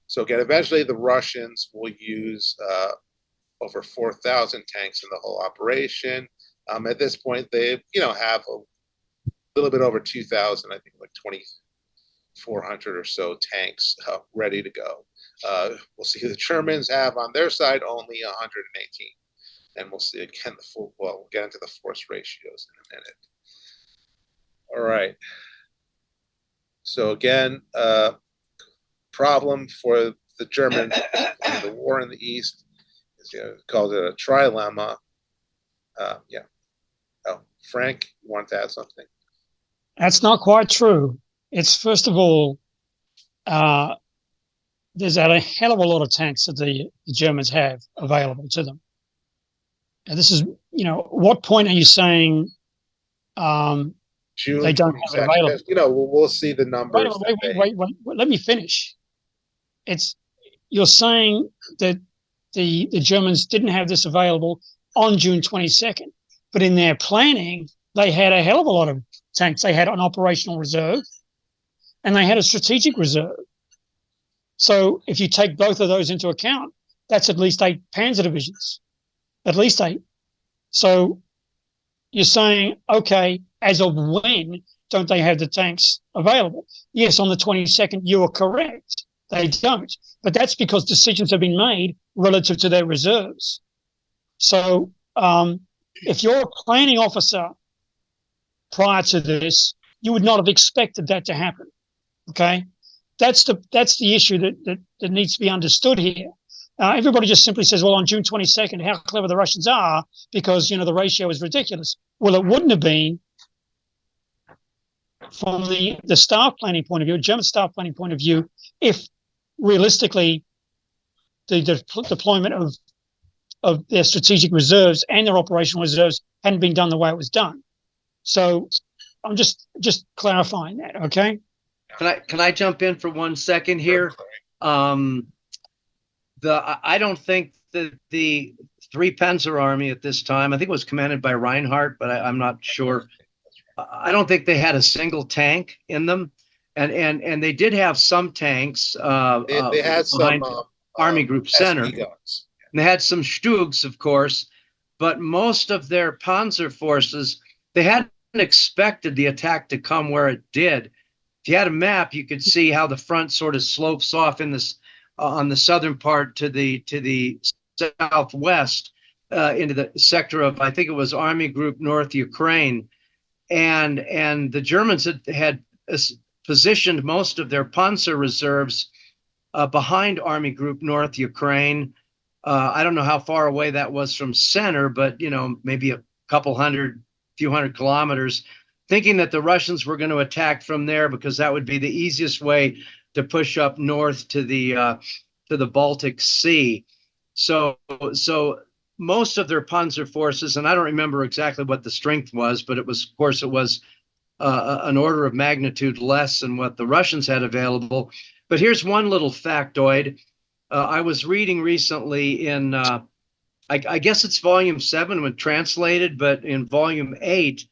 Speaker 5: so again, eventually the Russians will use over 4,000 tanks in the whole operation. At this point, they, have a little bit over 2,000, I think like 2,400 or so tanks ready to go. We'll see the Germans have on their side only 118. And we'll see again we'll get into the force ratios in a minute. All right. So again, problem for the Germans in the war in the East is called it a trilemma. Frank, you want to add something?
Speaker 6: That's not quite true. It's, first of all, there's a hell of a lot of tanks that the Germans have available to them. And this is, what point are you saying
Speaker 5: June
Speaker 6: they don't have it
Speaker 5: 22nd.
Speaker 6: available?
Speaker 5: You know, we'll see the numbers.
Speaker 6: Wait, let me finish. You're saying that the Germans didn't have this available on June 22nd, but in their planning, they had a hell of a lot of tanks. They had an operational reserve and they had a strategic reserve. So if you take both of those into account, that's at least 8 panzer divisions, at least 8. So you're saying, okay, as of when don't they have the tanks available? Yes, on the 22nd, you are correct. They don't. But that's because decisions have been made relative to their reserves. So if you're a planning officer prior to this, you would not have expected that to happen. Okay? That's the issue that needs to be understood here. Everybody just simply says, well, on June 22nd, how clever the Russians are because, the ratio is ridiculous. Well, it wouldn't have been from the staff planning point of view, German staff planning point of view, if realistically the deployment of their strategic reserves and their operational reserves hadn't been done the way it was done. So I'm just clarifying that, okay?
Speaker 3: Can I jump in for 1 second here? I don't think that the 3 Panzer Army at this time, I think it was commanded by Reinhardt, but I'm not sure. I don't think they had a single tank in them, and they did have some tanks. They had some Army Group Center. And they had some Stugs, of course, but most of their Panzer forces, they hadn't expected the attack to come where it did. If you had a map, you could see how the front sort of slopes off in this on the southern part to the southwest into the sector of, I think it was Army Group North Ukraine, and the Germans had positioned most of their Panzer reserves behind Army Group North Ukraine. I don't know how far away that was from center, but maybe a few hundred kilometers, thinking that the Russians were going to attack from there because that would be the easiest way to push up north to the Baltic Sea. So most of their Panzer forces, and I don't remember exactly what the strength was, but it was an order of magnitude less than what the Russians had available. But here's one little factoid. I was reading recently in, I guess it's volume 7 when translated, but in volume 8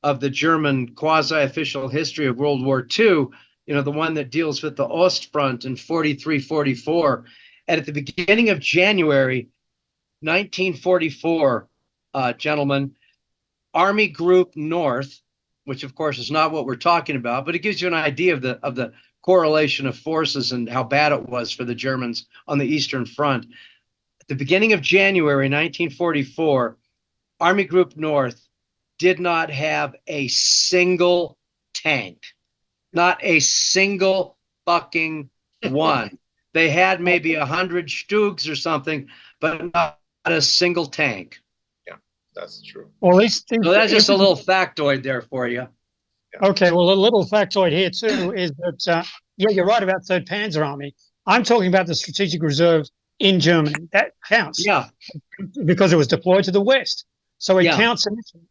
Speaker 3: of the German quasi-official history of World War II, the one that deals with the Ostfront in 43-44. And at the beginning of January 1944, gentlemen, Army Group North, which of course is not what we're talking about, but it gives you an idea of the correlation of forces and how bad it was for the Germans on the Eastern Front. At the beginning of January 1944, Army Group North did not have a single tank. Not a single fucking one. They had maybe 100 Stugs or something, but not a single tank.
Speaker 5: Yeah, that's true.
Speaker 6: Well, at least
Speaker 3: so that's just a little factoid there for you.
Speaker 6: Yeah. Okay, well, a little factoid here too is that, you're right about 3rd Panzer Army. I'm talking about the strategic reserve in Germany. That counts.
Speaker 3: Yeah.
Speaker 6: Because it was deployed to the west. So it counts.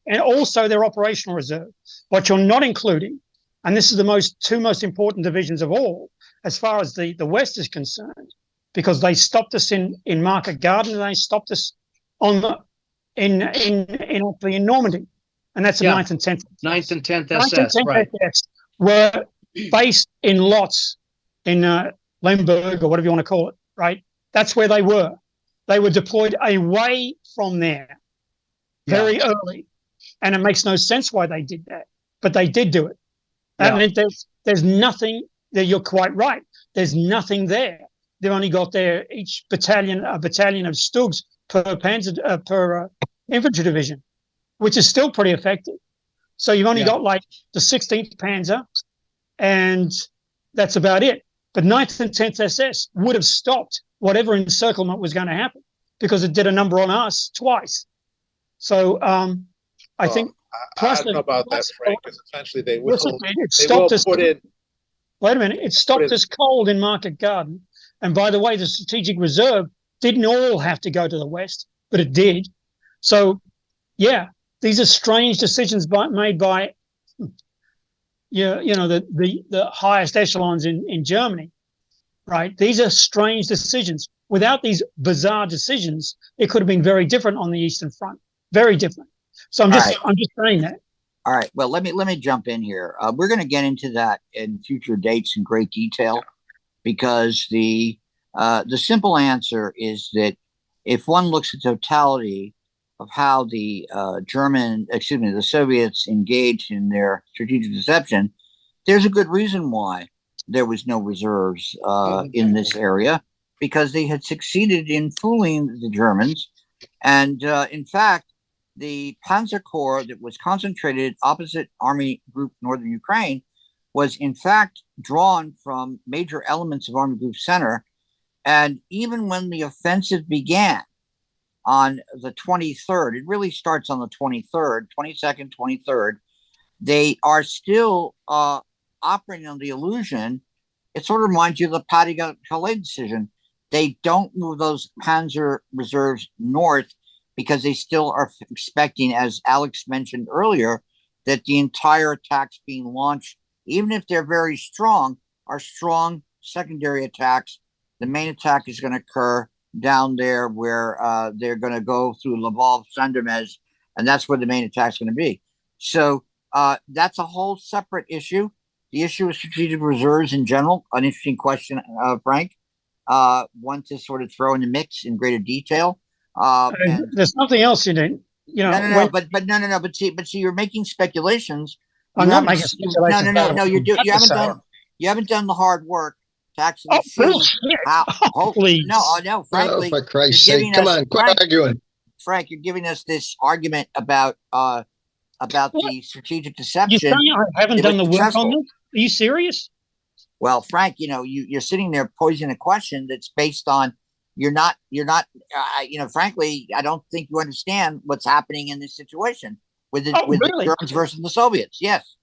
Speaker 6: And also their operational reserve. What you're not including, and this is the two most important divisions of all, as far as the West is concerned, because they stopped us in Market Garden and they stopped us in Normandy, and that's the 9th and 10th.
Speaker 3: 9th and 10th SS, right?
Speaker 6: SS were based in lots in Lemberg or whatever you want to call it, right? That's where they were. They were deployed away from there very early, and it makes no sense why they did that, but they did do it. I mean, there's nothing there. You're quite right. There's nothing there. They've only got each battalion, a battalion of Stugs per infantry division, which is still pretty effective. So you've only got like the 16th Panzer, and that's about it. But 9th and 10th SS would have stopped whatever encirclement was going to happen because it did a number on us twice. So I think.
Speaker 5: I don't know about that, Frank, because essentially they will.
Speaker 6: It stopped us. Wait a minute. It stopped us cold in Market Garden, And by the way, the strategic reserve didn't all have to go to the west, but it did. So, yeah, these are strange decisions made by the highest echelons in Germany, right? These are strange decisions. Without these bizarre decisions, it could have been very different on the Eastern Front, very different. So I'm just saying that.
Speaker 2: All right. Well, let me jump in here. We're going to get into that in future dates in great detail, because the simple answer is that if one looks at the totality of how the the Soviets engaged in their strategic deception, there's a good reason why there was no reserves in this area, because they had succeeded in fooling the Germans. And in fact, the Panzer Corps that was concentrated opposite Army Group Northern Ukraine was in fact drawn from major elements of Army Group Center. And even when the offensive began on the 23rd, it really starts on the 23rd, 22nd, 23rd, they are still operating on the illusion. It sort of reminds you of the Pas-de-Calais decision. They don't move those Panzer reserves north because they still are expecting, as Alex mentioned earlier, that the entire attacks being launched, even if they're very strong, are strong secondary attacks. The main attack is going to occur down there where they're going to go through Lvov, Sandomez, and that's where the main attack is going to be. So that's a whole separate issue. The issue of strategic reserves in general, an interesting question, Frank. One to sort of throw in the mix in greater detail.
Speaker 6: There's something else you didn't.
Speaker 2: But see, you're making speculations.
Speaker 6: I'm not making speculations.
Speaker 2: No. You haven't done the hard work to actually see how.
Speaker 6: Please.
Speaker 2: No, frankly,
Speaker 7: for Christ's sake, come on, quit arguing.
Speaker 2: Frank, you're giving us this argument about the strategic deception.
Speaker 6: You're saying I haven't done the work on this? Are you serious?
Speaker 2: Well, Frank, you're sitting there posing a question that's based on you're not. Frankly, I don't think you understand what's happening in this situation with the Germans versus the Soviets. Yes.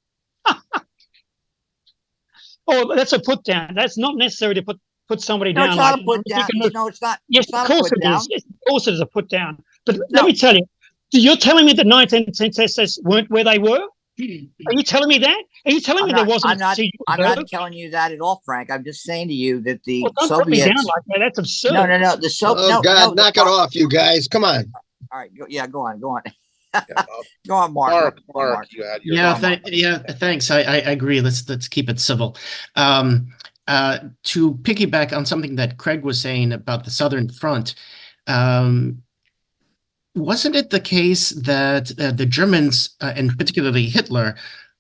Speaker 6: Oh, that's a put down. That's not necessary to put somebody down.
Speaker 2: It's not a put down. No, it's not.
Speaker 6: Yes,
Speaker 2: of course it is.
Speaker 6: Yes, of course it is a put down. But let me tell you, you're telling me that 1910 SS weren't where they were? Are you telling me that? Are you telling me there wasn't?
Speaker 2: I'm not telling you that at all, Frank. I'm just saying to you that the
Speaker 6: don't
Speaker 2: Soviets.
Speaker 6: Put me down like that. That's absurd.
Speaker 2: No.
Speaker 7: God, knock it off, you guys. Come on.
Speaker 2: All right. Go on. Go on, Mark.
Speaker 5: Mark, you had your
Speaker 4: thanks. I agree. Let's keep it civil. To piggyback on something that Craig was saying about the Southern Front, wasn't it the case that the Germans, and particularly Hitler,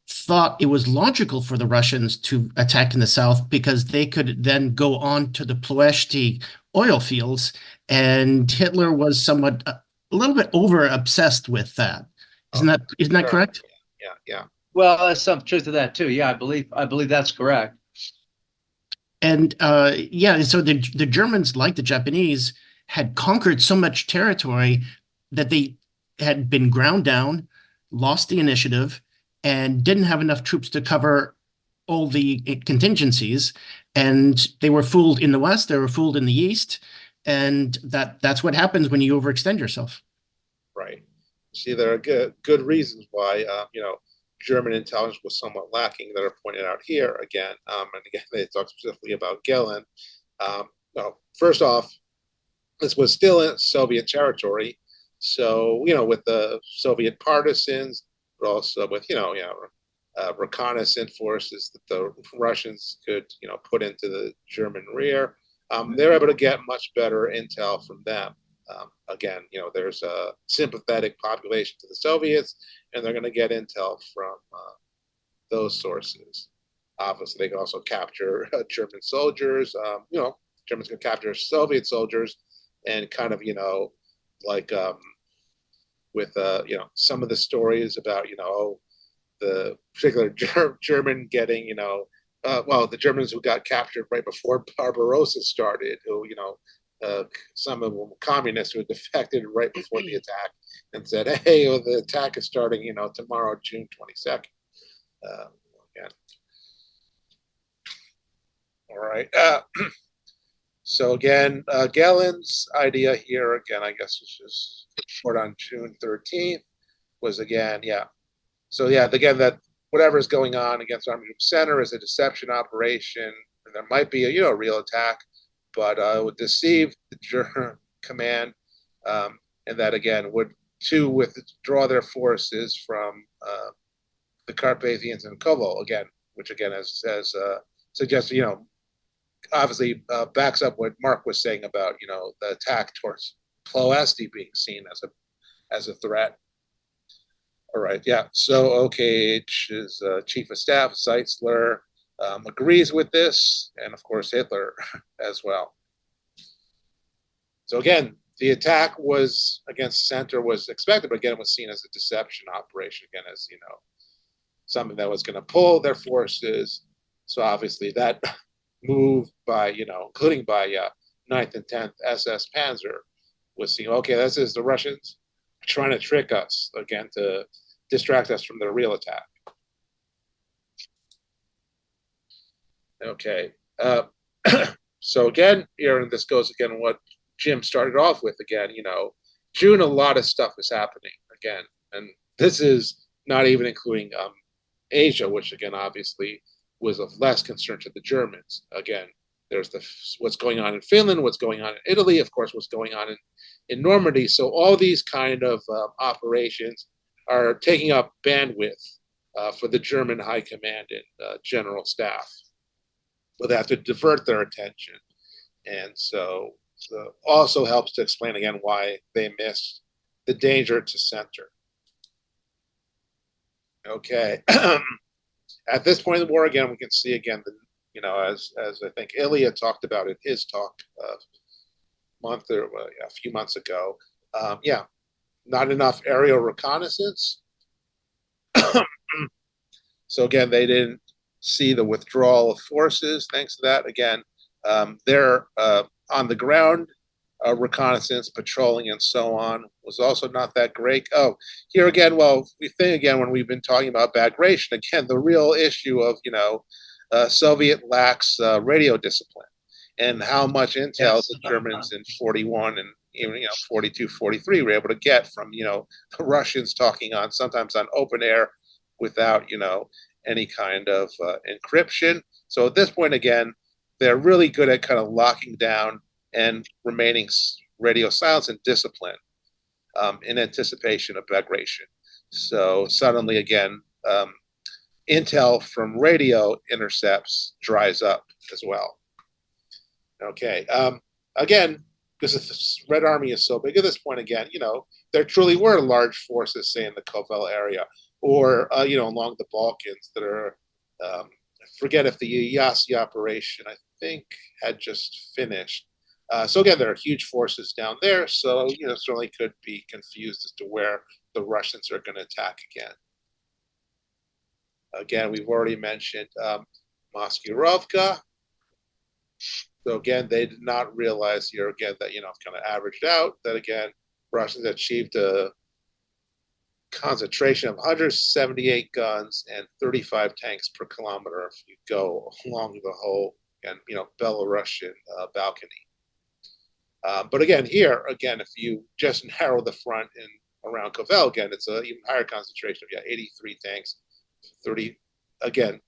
Speaker 4: thought it was logical for the Russians to attack in the south because they could then go on to the Ploeshti oil fields, and Hitler was a little bit over obsessed with that. Isn't that correct?
Speaker 5: Yeah.
Speaker 3: Well, there's some truth to that too. Yeah, I believe that's correct.
Speaker 4: And so the Germans, like the Japanese, had conquered so much territory that they had been ground down, lost the initiative, and didn't have enough troops to cover all the contingencies. And they were fooled in the West, they were fooled in the East, and that's what happens when you overextend yourself.
Speaker 5: Right. See, there are good reasons why German intelligence was somewhat lacking that are pointed out here again. And again, they talk specifically about Gillen. First off, this was still in Soviet territory. So, with the Soviet partisans, but also with, reconnaissance forces that the Russians could, put into the German rear, they're able to get much better intel from them. Again, there's a sympathetic population to the Soviets, and they're going to get intel from those sources. Obviously, they can also capture German soldiers. Germans can capture Soviet soldiers, and kind of, with some of the stories about the particular German getting the Germans who got captured right before Barbarossa started, who some of them communists who defected right before the attack and said, hey, the attack is starting tomorrow, June 22nd. Again. All right. So again, Gellin's idea here, again, I guess was just report on June 13th, was again, yeah. So yeah, again, that whatever is going on against Army Group Center is a deception operation. And there might be a real attack, but it would deceive the German command, and that again would withdraw their forces from the Carpathians and Kovel again, which again as suggests, obviously backs up what Mark was saying about the attack towards Ploesti being seen as a threat. All right, yeah. So OKH's chief of staff Zeitzler agrees with this, and of course Hitler as well. So again, the attack was against center was expected, but again it was seen as a deception operation, again as something that was going to pull their forces. So obviously that move by including by 9th and 10th SS Panzer was seen. Okay, this is the Russians trying to trick us again to distract us from the real attack. Okay, so again here, and this goes again what Jim started off with again. June, a lot of stuff is happening again, and this is not even including Asia, which again obviously was of less concern to the Germans. Again, there's what's going on in Finland, what's going on in Italy, of course, what's going on in Normandy. So all these kind of operations are taking up bandwidth for the German high command and general staff. But they have to divert their attention. And so also helps to explain again why they missed the danger to center. Okay. At this point in the war, again, we can see again, as I think Ilya talked about in his talk a few months ago, not enough aerial reconnaissance. So again, they didn't see the withdrawal of forces. Thanks to that, again, they're on the ground reconnaissance, patrolling, and so on was also not that great. Oh, here again, well, we think again when we've been talking about Bagration, again, the real issue of Soviet lax radio discipline and how much intel the Germans in 41 and even 42, 43 were able to get from the Russians talking on sometimes on open air without any kind of encryption. So at this point again, they're really good at kind of locking down and remaining radio silence and discipline in anticipation of Bagration. So suddenly again, intel from radio intercepts dries up as well. Okay, again, because the Red Army is so big at this point, again, there truly were large forces, say in the Kovel area, or along the Balkans that are. I forget if the Yasi operation, I think, had just finished. So again, there are huge forces down there, so certainly could be confused as to where the Russians are going to attack again. Again, we've already mentioned Moskyrovka. So again, they did not realize here again that kind of averaged out that again Russians achieved a concentration of 178 guns and 35 tanks per kilometer if you go along the whole Belarusian balcony. But again, here again, if you just narrow the front and around Kovel, again, it's an even higher concentration of 83 tanks, 30 again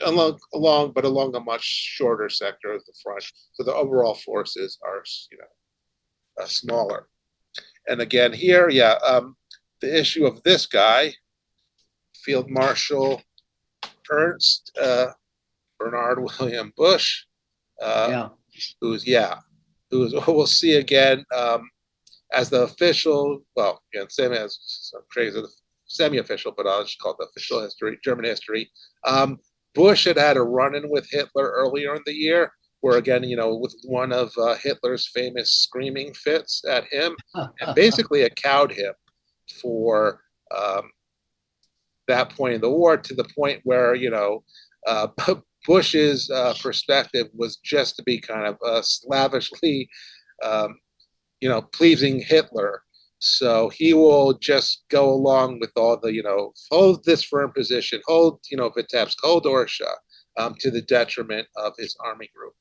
Speaker 5: along a much shorter sector of the front. So the overall forces are smaller. And again, here, the issue of this guy, Field Marshal Ernst Bernard William Bush, who's we'll see again as the official, well, again, same as some praise of the semi-official, but I'll just call it the official history, German history. Bush had a run-in with Hitler earlier in the year, where again, with one of Hitler's famous screaming fits at him, and basically it cowed him for that point in the war, to the point where Bush's perspective was just to be kind of slavishly pleasing Hitler. So he will just go along with all the hold this firm position, hold Vitebsk, hold Orsha, to the detriment of his army group.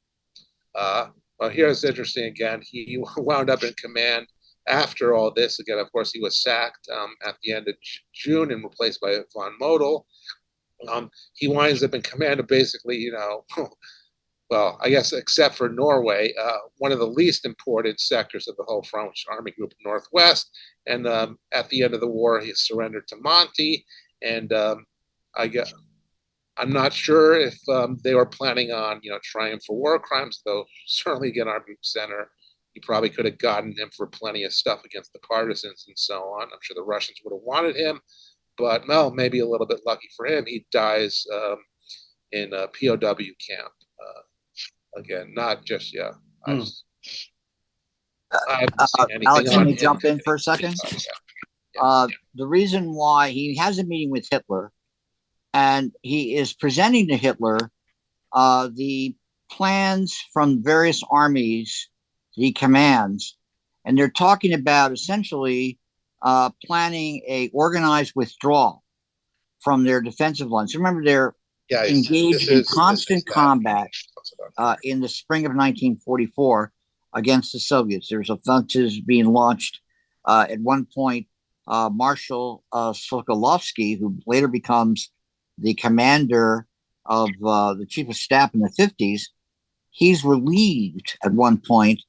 Speaker 5: Well, here's interesting again. He wound up in command after all this. Again, of course, he was sacked at the end of June and replaced by von Model. He winds up in command of basically, well, I guess except for Norway, one of the least important sectors of the whole French Army Group Northwest. And at the end of the war, he surrendered to Monty. And I'm not sure if they were planning on, trying for war crimes, though certainly again, our group center, you probably could have gotten him for plenty of stuff against the partisans and so on. I'm sure the Russians would have wanted him, but well, maybe a little bit lucky for him. He dies in a POW camp. Again, not just, yeah. I haven't seen anything
Speaker 2: Alex,
Speaker 5: on
Speaker 2: let me
Speaker 5: him.
Speaker 2: jump in for a second. The reason why he has a meeting with Hitler, and he is presenting to Hitler the plans from various armies that he commands, and they're talking about essentially planning a organized withdrawal from their defensive lines. Remember, they're engaged in constant combat in the spring of 1944 against the Soviets. There's offensives being launched. At one point, Marshal Sokolovsky, who later becomes the commander of the chief of staff in the 50s, he's relieved at one point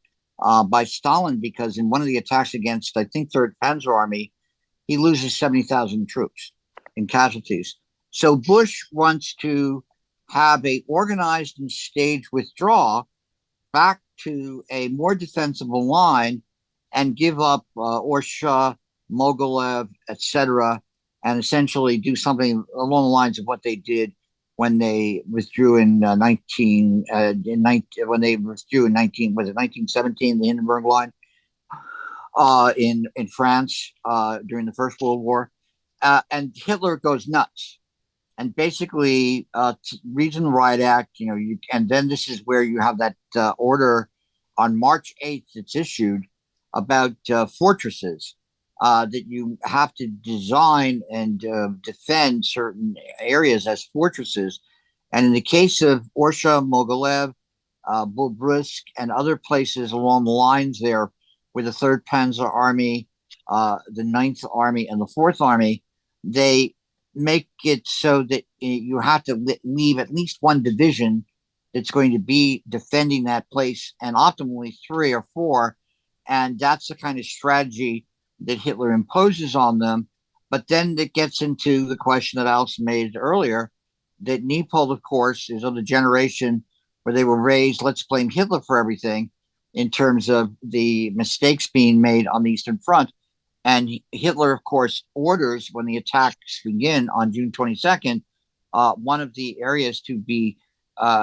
Speaker 2: by Stalin because in one of the attacks against, I think, 3rd Panzer Army, he loses 70,000 troops in casualties. So Bush wants to have a organized and staged withdrawal back to a more defensible line and give up Orsha, Mogilev, etc., and essentially do something along the lines of what they did when they withdrew in 1917, the Hindenburg Line in France during the First World War, and Hitler goes nuts. And basically, reads in the Riot Act, and then this is where you have that order on March 8th that's issued about fortresses that you have to design and defend certain areas as fortresses. And in the case of Orsha, Mogilev, Bobruisk, and other places along the lines there with the 3rd Panzer Army, the 9th Army, and the 4th Army, they make it so that you have to leave at least one division that's going to be defending that place, and optimally 3 or 4. And that's the kind of strategy that Hitler imposes on them. But then it gets into the question that Alex made earlier, that Niepold, of course, is of the generation where they were raised, let's blame Hitler for everything in terms of the mistakes being made on the Eastern Front. And Hitler, of course, orders when the attacks begin on June 22nd, one of the areas to be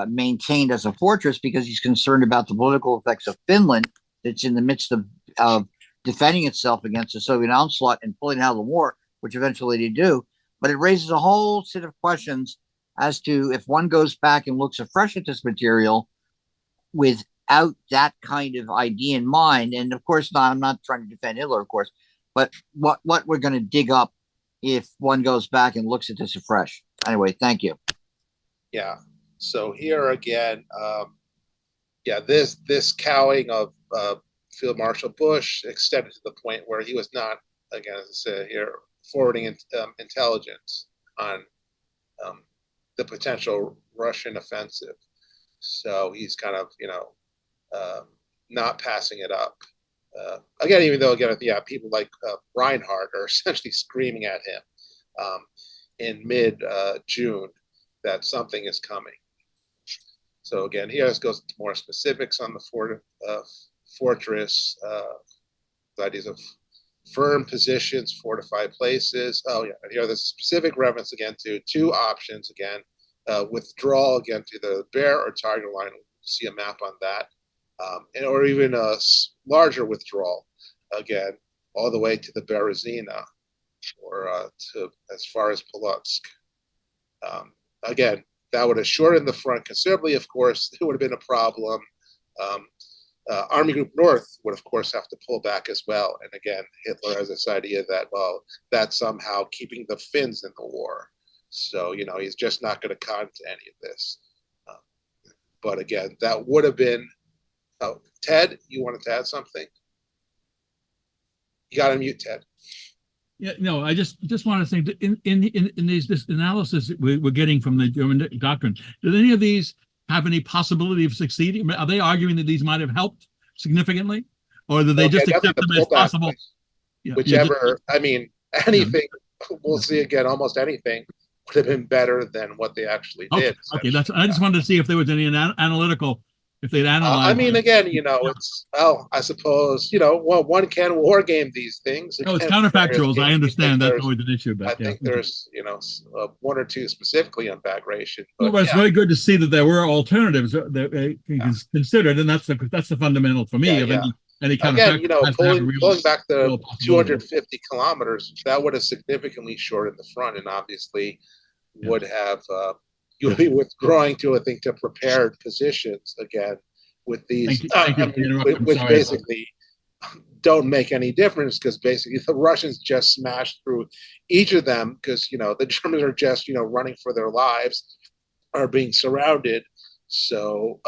Speaker 2: maintained as a fortress because he's concerned about the political effects of Finland that's in the midst of defending itself against the Soviet onslaught and pulling out of the war, which eventually they do. But it raises a whole set of questions as to if one goes back and looks afresh at this material without that kind of idea in mind. And of course, I'm not trying to defend Hitler, of course, but what we're going to dig up if one goes back and looks at this afresh. Anyway, thank you.
Speaker 5: Yeah. So here again, this cowing of Field Marshal Bush extended to the point where he was not, again, as I said here, forwarding intelligence on the potential Russian offensive. So he's kind of, not passing it up. Again, even though, people like Reinhardt are essentially screaming at him in mid-June that something is coming. So again, here this goes into more specifics on the fortress, the ideas of firm positions, fortified places. Oh yeah, and here there's a specific reference again to 2 options again, withdrawal again to the Bear or Tiger line. We'll see a map on that, or even a larger withdrawal again, all the way to the Berezina or to as far as Polotsk. Again, that would have shortened the front considerably. Of course, it would have been a problem. Army Group North would, of course, have to pull back as well. And again, Hitler has this idea that, well, that's somehow keeping the Finns in the war. So, he's just not going to come to any of this. But again, that would have been Oh, Ted, you wanted to add something? You got to mute, Ted.
Speaker 8: Yeah, no, I just want to say that in this analysis we're getting from the German doctrine, do any of these have any possibility of succeeding? Are they arguing that these might have helped significantly, or do they just accept them as possible?
Speaker 5: Whichever, I mean, anything, we'll see again, almost anything would have been better than what they actually did.
Speaker 8: Okay, I just wanted to see if there was any analytical, if they'd analyzed.
Speaker 5: I mean, again, it's, well, I suppose, one can war game these things.
Speaker 8: No, it's counterfactuals. I understand that's always an issue. But
Speaker 5: I think there's, one or two specifically on Bagration.
Speaker 8: But it's very good to see that there were alternatives that considered, and that's the fundamental for me of any kind of
Speaker 5: pulling back the 250 kilometers, that would have significantly shortened the front, and obviously would have you'll be withdrawing to, I think, to prepared positions again with these, which basically don't make any difference, because basically the Russians just smashed through each of them, because the Germans are just running for their lives, are being surrounded. So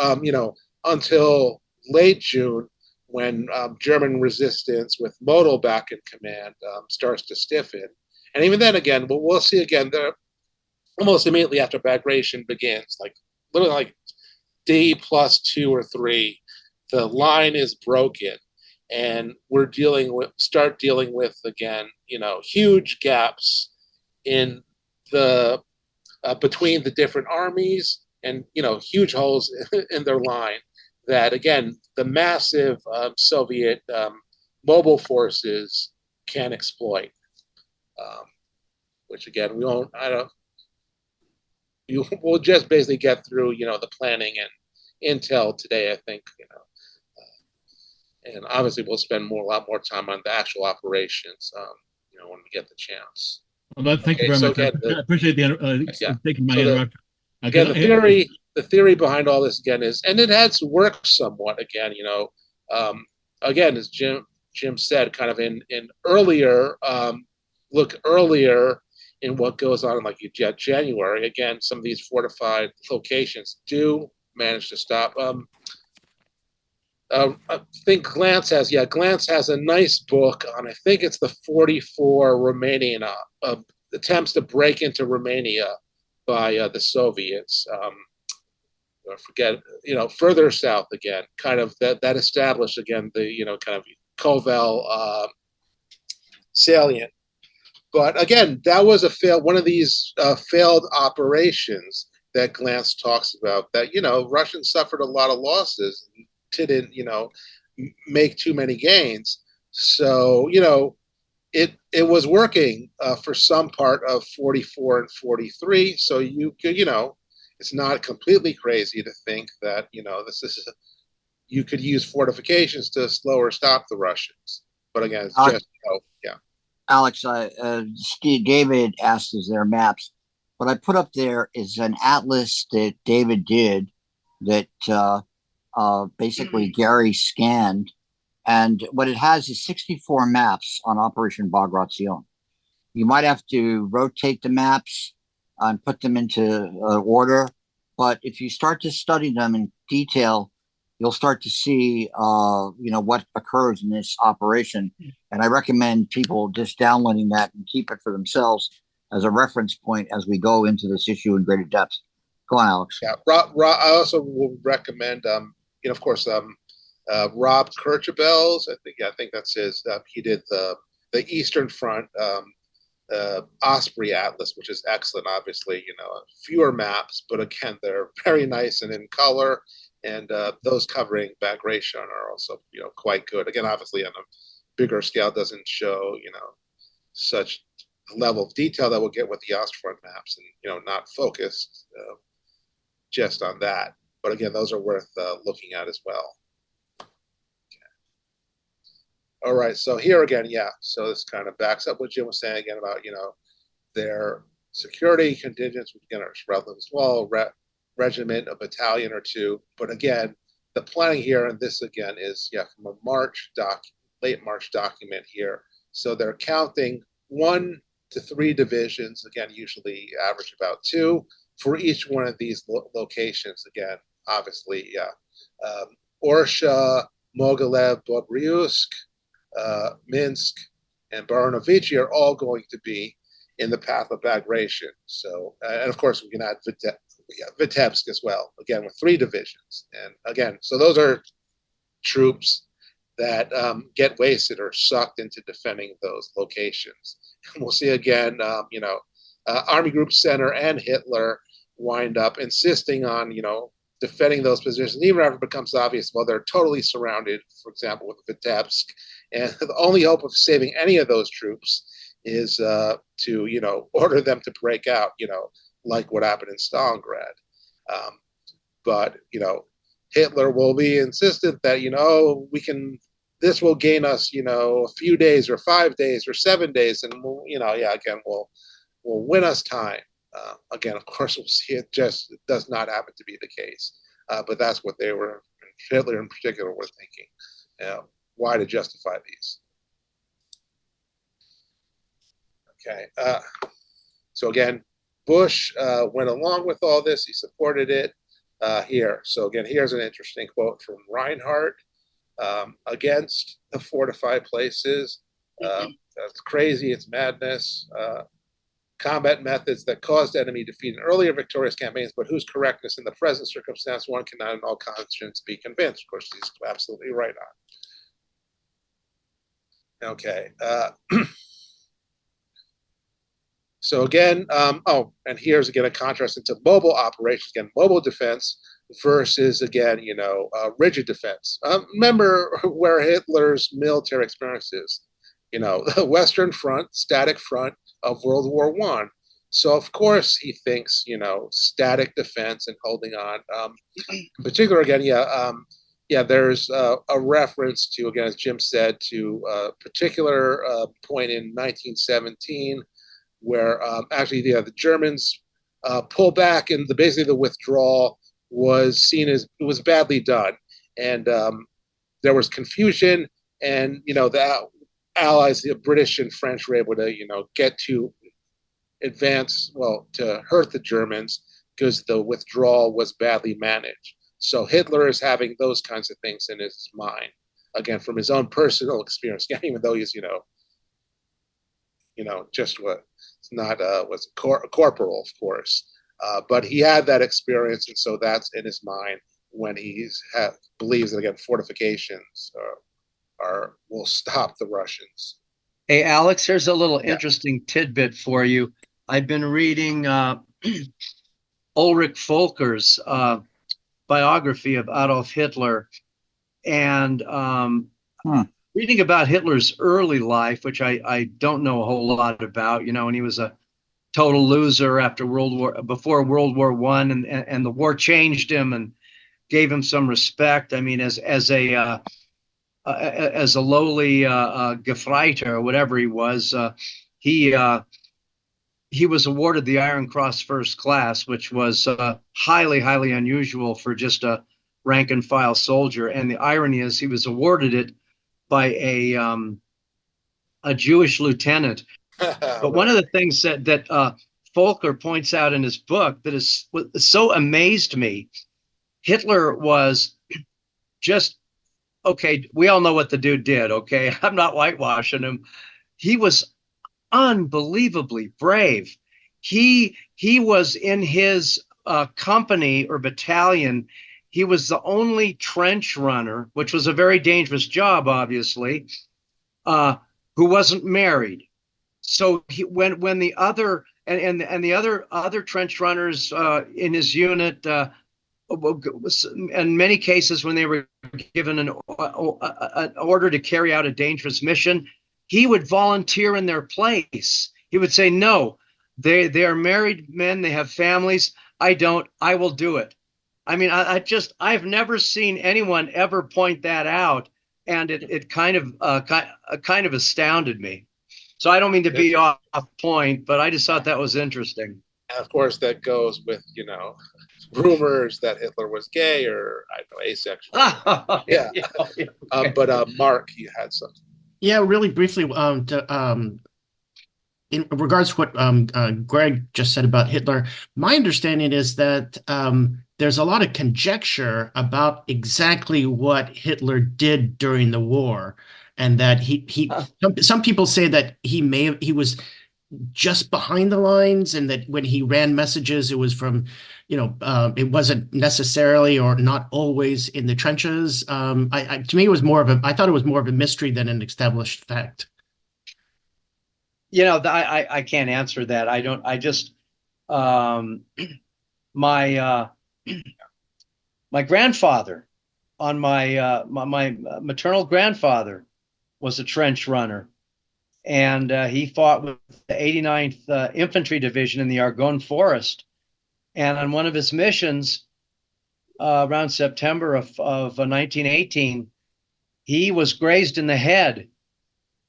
Speaker 5: until late June, when German resistance with Model back in command starts to stiffen. And even then, again, we'll see again, almost immediately after Bagration begins, literally like day plus 2 or 3, the line is broken, and we're start dealing with again, huge gaps in the between the different armies, and huge holes in their line that, again, the massive Soviet mobile forces can exploit, which again, we'll just basically get through, the planning and intel today, I think, and obviously we'll spend a lot more time on the actual operations, when we get the chance.
Speaker 8: Well, thank you very much. Again, I appreciate taking my interruption.
Speaker 5: Again, the theory behind all this again is, and it has worked somewhat again, again, as Jim said, kind of in earlier, look earlier in what goes on in like January. Again, some of these fortified locations do manage to stop. I think Glantz has a nice book on, I think it's the 44 Romanian attempts to break into Romania by the Soviets. I forget, further south again, kind of that established again the, kind of Kovel salient. But again, that was one of these failed operations that Glantz talks about, that, Russians suffered a lot of losses, and didn't, make too many gains. So, it was working for some part of 44 and 43. So you could, it's not completely crazy to think that, you could use fortifications to slow or stop the Russians. But again, it's just,
Speaker 2: Alex, Steve, David asked, is there maps? What I put up there is an atlas that David did that basically Gary scanned. And what it has is 64 maps on Operation Bagration. You might have to rotate the maps and put them into order. But if you start to study them in detail, you'll start to see, what occurs in this operation. And I recommend people just downloading that and keep it for themselves as a reference point as we go into this issue in greater depth. Go on, Alex.
Speaker 5: Yeah, I also will recommend, of course, Rob 𝐁𝐚𝐠𝐫𝐚𝐿. I think that's his. He did the Eastern Front Osprey Atlas, which is excellent. Obviously, fewer maps, but again, they're very nice and in color. And those covering Bagration are also, quite good. Again, obviously on a bigger scale, doesn't show, such level of detail that we'll get with the Ostfront maps, and not focused just on that. But again, those are worth looking at as well. All right, so here again, so this kind of backs up what Jim was saying again about, their security contingents, which again are relatively small, regiment, a battalion or two. But again, the planning here, and this again is, from a late March document here. So they're counting 1 to 3 divisions, again, usually average about 2 for each one of these locations. Again, obviously, Orsha, Mogilev, Bobryansk, Minsk, and Baronovichi are all going to be in the path of Bagration. So, and of course, we can add Vitebsk as well, again, with 3 divisions. And again, so those are troops that get wasted or sucked into defending those locations. And we'll see again, Army Group Center and Hitler wind up insisting on, defending those positions, even after it becomes obvious, well, they're totally surrounded, for example, with Vitebsk. And the only hope of saving any of those troops is to, order them to break out, like what happened in Stalingrad. But, Hitler will be insistent that, this will gain us, a few days or 5 days or 7 days. And we'll, will win us time. Again, of course, we'll see it does not happen to be the case. But that's what Hitler in particular, were thinking. Why to justify these? Okay. So again, Bush went along with all this. He supported it here. So again, here's an interesting quote from Reinhardt against the fortified places. That's crazy. It's madness. Combat methods that caused enemy defeat in earlier victorious campaigns, but whose correctness in the present circumstance one cannot in all conscience be convinced. Of course, he's absolutely right on. Okay. So again, and here's again a contrast into mobile operations, again, mobile defense versus, again, rigid defense. Remember where Hitler's military experience is, the Western Front, static front of World War I. So of course he thinks, static defense and holding on. In particular, again, there's a reference to, again, as Jim said, to a particular point in 1917 where actually the Germans pull back, and basically the withdrawal was seen as, it was badly done, and there was confusion, and the Allies, the British and French, were able to get to advance, to hurt the Germans because the withdrawal was badly managed. So Hitler is having those kinds of things in his mind, again, from his own personal experience, even though he's just what it's not was a corporal, of course, but he had that experience, and so that's in his mind when he believes that, again, fortifications will stop the Russians.
Speaker 3: Hey, Alex, here's a little interesting tidbit for you. I've been reading Ulrich Volker's biography of Adolf Hitler, and reading about Hitler's early life, which I don't know a whole lot about, and he was a total loser before World War I, and the war changed him and gave him some respect. I mean, as a lowly Gefreiter, or whatever he was, he was awarded the Iron Cross First Class, which was highly, highly unusual for just a rank and file soldier. And the irony is, he was awarded it by a Jewish lieutenant. But one of the things that Volker points out in his book that is so amazed me, Hitler was just, okay, we all know what the dude did, okay? I'm not whitewashing him. He was unbelievably brave. He was in his company or battalion. He was the only trench runner, which was a very dangerous job, obviously, who wasn't married. So when the other and the other trench runners in his unit, in many cases when they were given an order to carry out a dangerous mission, he would volunteer in their place. He would say, "No, they are married men. They have families. I don't. I will do it." I mean, I've never seen anyone ever point that out, and it kind of astounded me. So I don't mean to be off point, but I just thought that was interesting.
Speaker 5: And of course, that goes with rumors that Hitler was gay or asexual. Yeah. Okay. But Mark, you had something.
Speaker 4: Yeah, really briefly. In regards to what Greg just said about Hitler, my understanding is that there's a lot of conjecture about exactly what Hitler did during the war, and that some people say that he was just behind the lines, and that when he ran messages, it was from, it wasn't necessarily or not always in the trenches. To me, it was I thought it was more of a mystery than an established fact.
Speaker 3: I can't answer that. My grandfather, on my maternal grandfather, was a trench runner, and he fought with the 89th Infantry Division in the Argonne Forest. And on one of his missions, around September of 1918, he was grazed in the head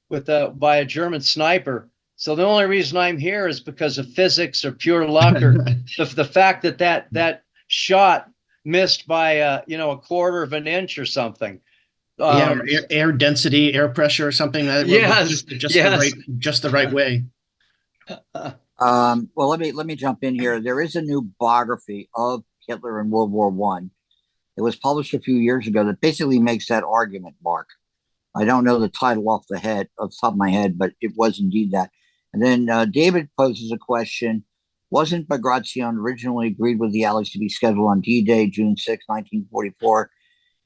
Speaker 3: by a German sniper. So the only reason I'm here is because of physics or pure luck, or the fact that shot missed by a quarter of an inch or something.
Speaker 4: Air density, air pressure, or something.
Speaker 3: Yes,
Speaker 4: just the right way.
Speaker 2: Well, let me jump in here. There is a new biography of Hitler in World War I. It was published a few years ago that basically makes that argument, Mark. I don't know the title off the top of my head, but it was indeed that. And then David poses a question. Wasn't Bagration originally agreed with the Allies to be scheduled on D-Day, June 6, 1944,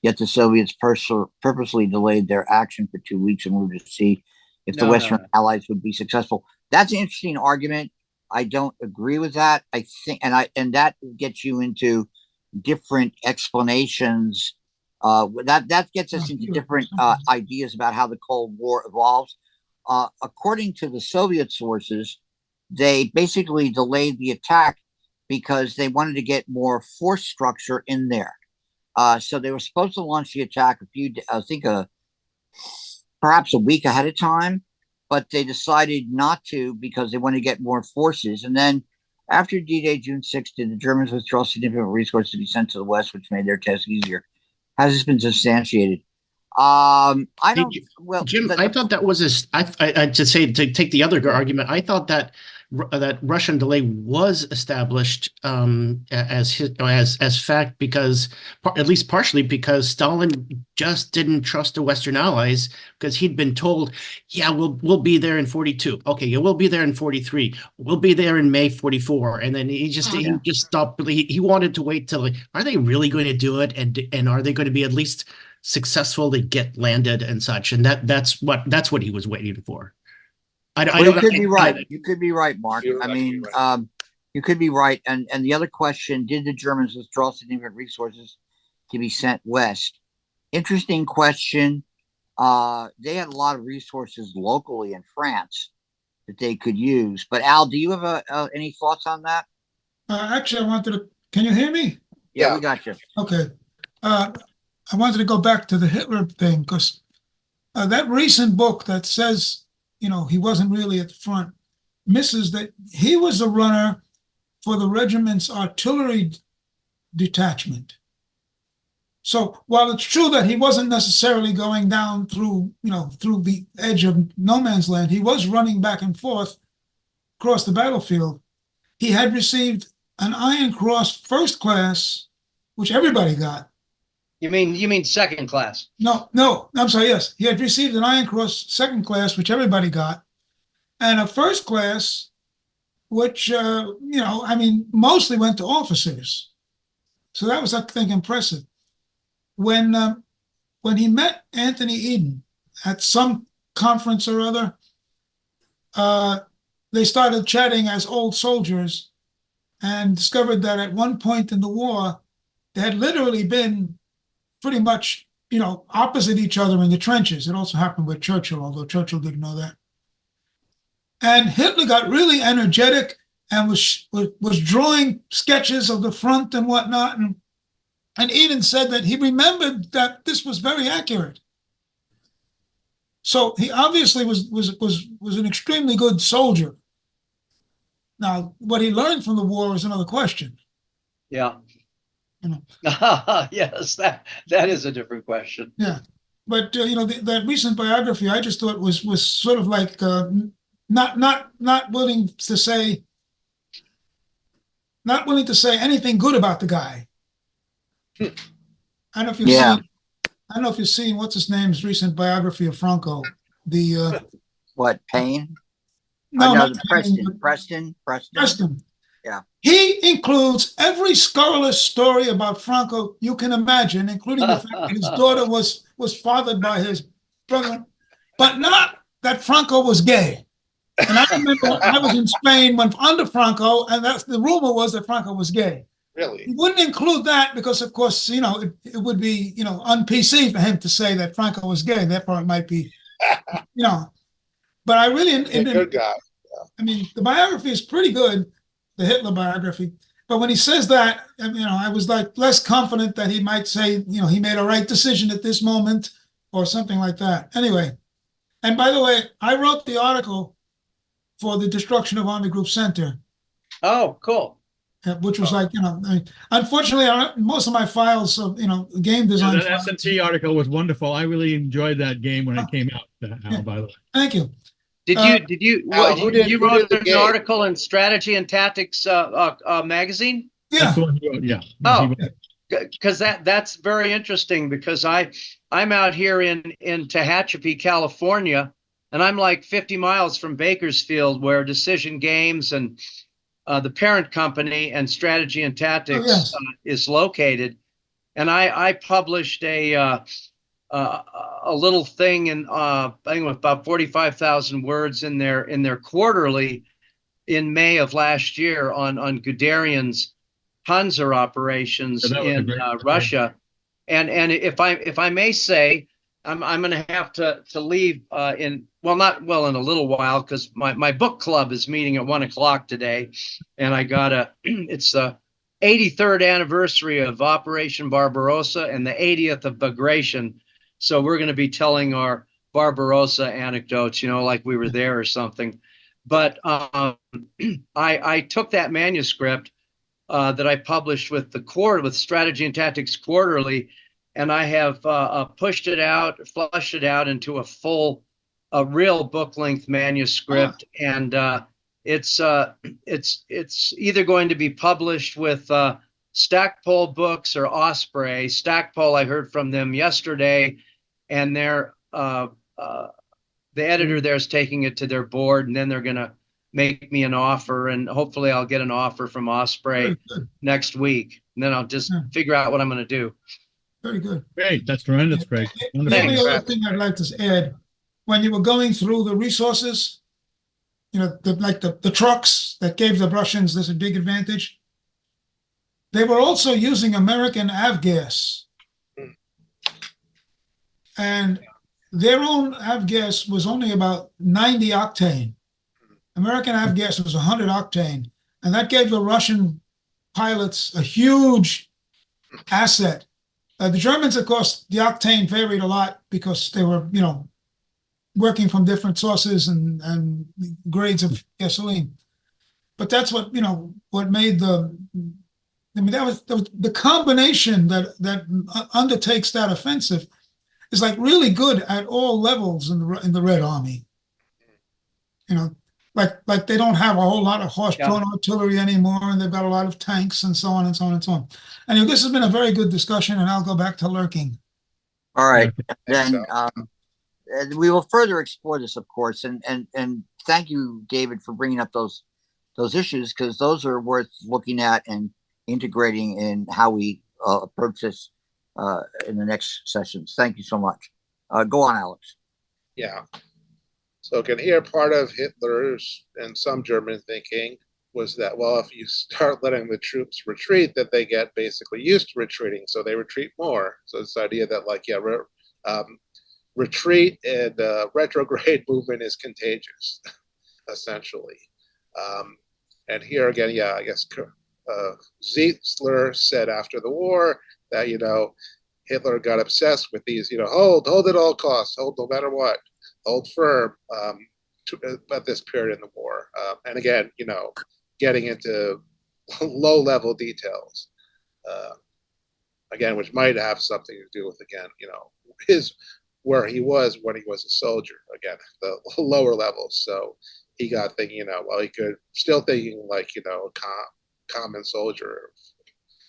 Speaker 2: yet the Soviets purposely delayed their action for 2 weeks in order to see if the Western Allies would be successful? That's an interesting argument. I don't agree with that. I think, and that gets you into different explanations. That gets us into different ideas about how the Cold War evolves. According to the Soviet sources, they basically delayed the attack because they wanted to get more force structure in there. So they were supposed to launch the attack perhaps a week ahead of time, but they decided not to because they wanted to get more forces. And then after D-Day, June 6th, did the Germans withdraw significant resources to be sent to the West, which made their task easier? Has this been substantiated? I don't. Well,
Speaker 4: Jim, I thought that was to take the other argument. I thought that Russian delay was established as fact because, at least partially, because Stalin just didn't trust the Western Allies, because he'd been told, yeah, we'll be there in 42. Okay, yeah, we'll be there in 43. We'll be there in May 44. And then he just stopped. He wanted to wait till, are they really going to do it? And are they going to be at least successful to get landed and such? And that's what he was waiting for.
Speaker 2: You could be right. You could be right, Mark. You could be right. And the other question, did the Germans withdraw significant resources to be sent west? Interesting question. They had a lot of resources locally in France that they could use. But Al, do you have any thoughts on that?
Speaker 9: Actually, can you hear me?
Speaker 2: Yeah, we got you.
Speaker 9: Okay. I wanted to go back to the Hitler thing, because that recent book that says, he wasn't really at the front, misses that he was a runner for the regiment's artillery detachment. So while it's true that he wasn't necessarily going down through the edge of no man's land, he was running back and forth across the battlefield. He had received an Iron Cross first class, which everybody got.
Speaker 3: You mean second class?
Speaker 9: No, I'm sorry, yes. He had received an Iron Cross second class, which everybody got, and a first class, which, mostly went to officers. So that was, I think, impressive. When he met Anthony Eden at some conference or other, they started chatting as old soldiers and discovered that at one point in the war, they had literally been pretty much, opposite each other in the trenches. It also happened with Churchill, although Churchill didn't know that. And Hitler got really energetic and was drawing sketches of the front and whatnot. And Eden said that he remembered that this was very accurate. So he obviously was an extremely good soldier. Now, what he learned from the war is another question.
Speaker 3: Yeah. Yes, that is a different question.
Speaker 9: Yeah, but that recent biography, I just thought was sort of like not willing to say anything good about the guy. I don't know if you've
Speaker 2: Yeah.
Speaker 9: seen. I don't know if you've seen what's his name's recent biography of Franco. The
Speaker 2: What, Payne?
Speaker 9: no,
Speaker 2: No,
Speaker 9: not
Speaker 2: the
Speaker 9: Payne,
Speaker 2: Preston.
Speaker 9: Preston.
Speaker 2: Yeah.
Speaker 9: He includes every scurrilous story about Franco you can imagine, including the fact that his daughter was fathered by his brother, but not that Franco was gay. And I remember I was in Spain when under Franco, and that's the rumor was that Franco was gay.
Speaker 5: Really?
Speaker 9: He wouldn't include that because, of course, it would be, un-PC for him to say that Franco was gay. Therefore, it might be, But I really,
Speaker 5: Good guy.
Speaker 9: I mean, the biography is pretty good, the Hitler biography. But when he says that, I was like less confident that he might say, he made a right decision at this moment or something like that. Anyway, and by the way, I wrote the article for the destruction of Army Group Center.
Speaker 3: Oh, cool.
Speaker 9: Which was unfortunately, most of my files of, game design.
Speaker 8: That S&T article was wonderful. I really enjoyed that game when it came out, Al, by the way.
Speaker 9: Thank you.
Speaker 3: Did you wrote an
Speaker 5: game?
Speaker 3: article in Strategy and Tactics magazine?
Speaker 9: Yeah.
Speaker 8: That's the one he wrote, yeah.
Speaker 3: Oh, because that's very interesting because I'm out here in Tehachapi, California, and I'm like 50 miles from Bakersfield, where Decision Games and the parent company and Strategy and Tactics is located. And I published a little thing in I think with about 45,000 words in their quarterly in May of last year on Guderian's Panzer operations in Russia. And if I may say, I'm going to have to leave in a little while because my book club is meeting at 1:00 today, and I got it's the 83rd anniversary of Operation Barbarossa and the 80th of Bagration. So we're going to be telling our Barbarossa anecdotes, like we were there or something. But I took that manuscript that I published with with Strategy and Tactics Quarterly, and I have flushed it out into a real book-length manuscript, and it's either going to be published with Stackpole Books or Osprey. Stackpole, I heard from them yesterday, and they're the editor there is taking it to their board, and then they're going to make me an offer, and hopefully I'll get an offer from Osprey next week, and then I'll just figure out what I'm going to do.
Speaker 9: Very good.
Speaker 8: Great. That's tremendous, Craig.
Speaker 9: The only other thing I'd like to add, when you were going through the resources, the trucks that gave the Russians this a big advantage, they were also using American avgas. And their own avgas was only about 90 octane. American avgas was 100 octane. And that gave the Russian pilots a huge asset. The Germans, of course, the octane varied a lot because they were, working from different sources and grades of gasoline. But that's what, what made that was the combination that undertakes that offensive is like really good at all levels in the Red Army. Like they don't have a whole lot of horse-drawn artillery anymore, and they've got a lot of tanks and so on and so on and so on. Anyway, this has been a very good discussion, and I'll go back to lurking.
Speaker 2: All right, then we will further explore this, of course, and thank you, David, for bringing up those issues, because those are worth looking at and integrating in how we approach this in the next sessions. Thank you so much. Go on, Alex.
Speaker 5: Yeah. So again, here part of Hitler's and some German thinking was that, well, if you start letting the troops retreat, that they get basically used to retreating, so they retreat more. So this idea that retreat and retrograde movement is contagious, essentially. And here again, I guess Ziegler said after the war that, Hitler got obsessed with these, hold at all costs, hold no matter what, hold firm at this period in the war. And again, getting into low-level details, again, which might have something to do with, again, where he was when he was a soldier, again, the lower levels. So he got thinking, he could still thinking like, a common soldier,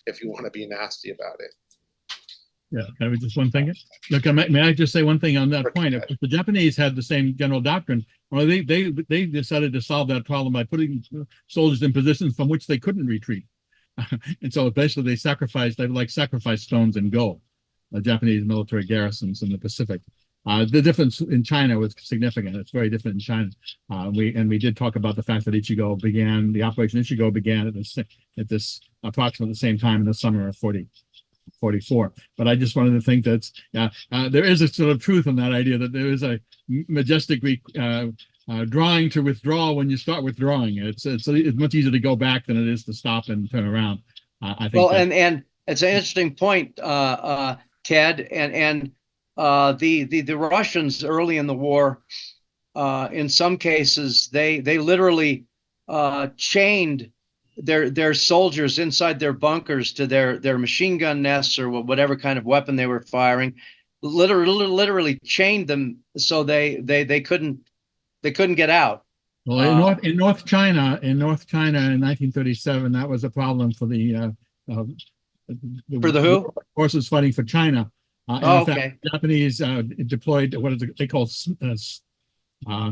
Speaker 5: if you want to be nasty about it.
Speaker 8: Yeah, can I just one thing? Look, may I just say one thing on that point? If the Japanese had the same general doctrine, well, they decided to solve that problem by putting soldiers in positions from which they couldn't retreat. And so basically they like sacrifice stones and go, the Japanese military garrisons in the Pacific. The difference in China was significant. It's very different in China. We did talk about the fact that the Operation Ichigo began at this approximately the same time in the summer of 44. But I just wanted to think that there is a sort of truth in that idea that there is a majestic drawing to withdraw when you start withdrawing. It's much easier to go back than it is to stop and turn around. I think. Well,
Speaker 3: and it's an interesting point, Ted, and the Russians early in the war, in some cases they literally chained their soldiers inside their bunkers to their machine gun nests or whatever kind of weapon they were firing, literally chained them so they couldn't get out.
Speaker 8: Well, in North China in 1937, that was a problem for the
Speaker 3: who?
Speaker 8: Forces fighting for China.
Speaker 3: Okay.
Speaker 8: Fact, the Japanese deployed what is it they call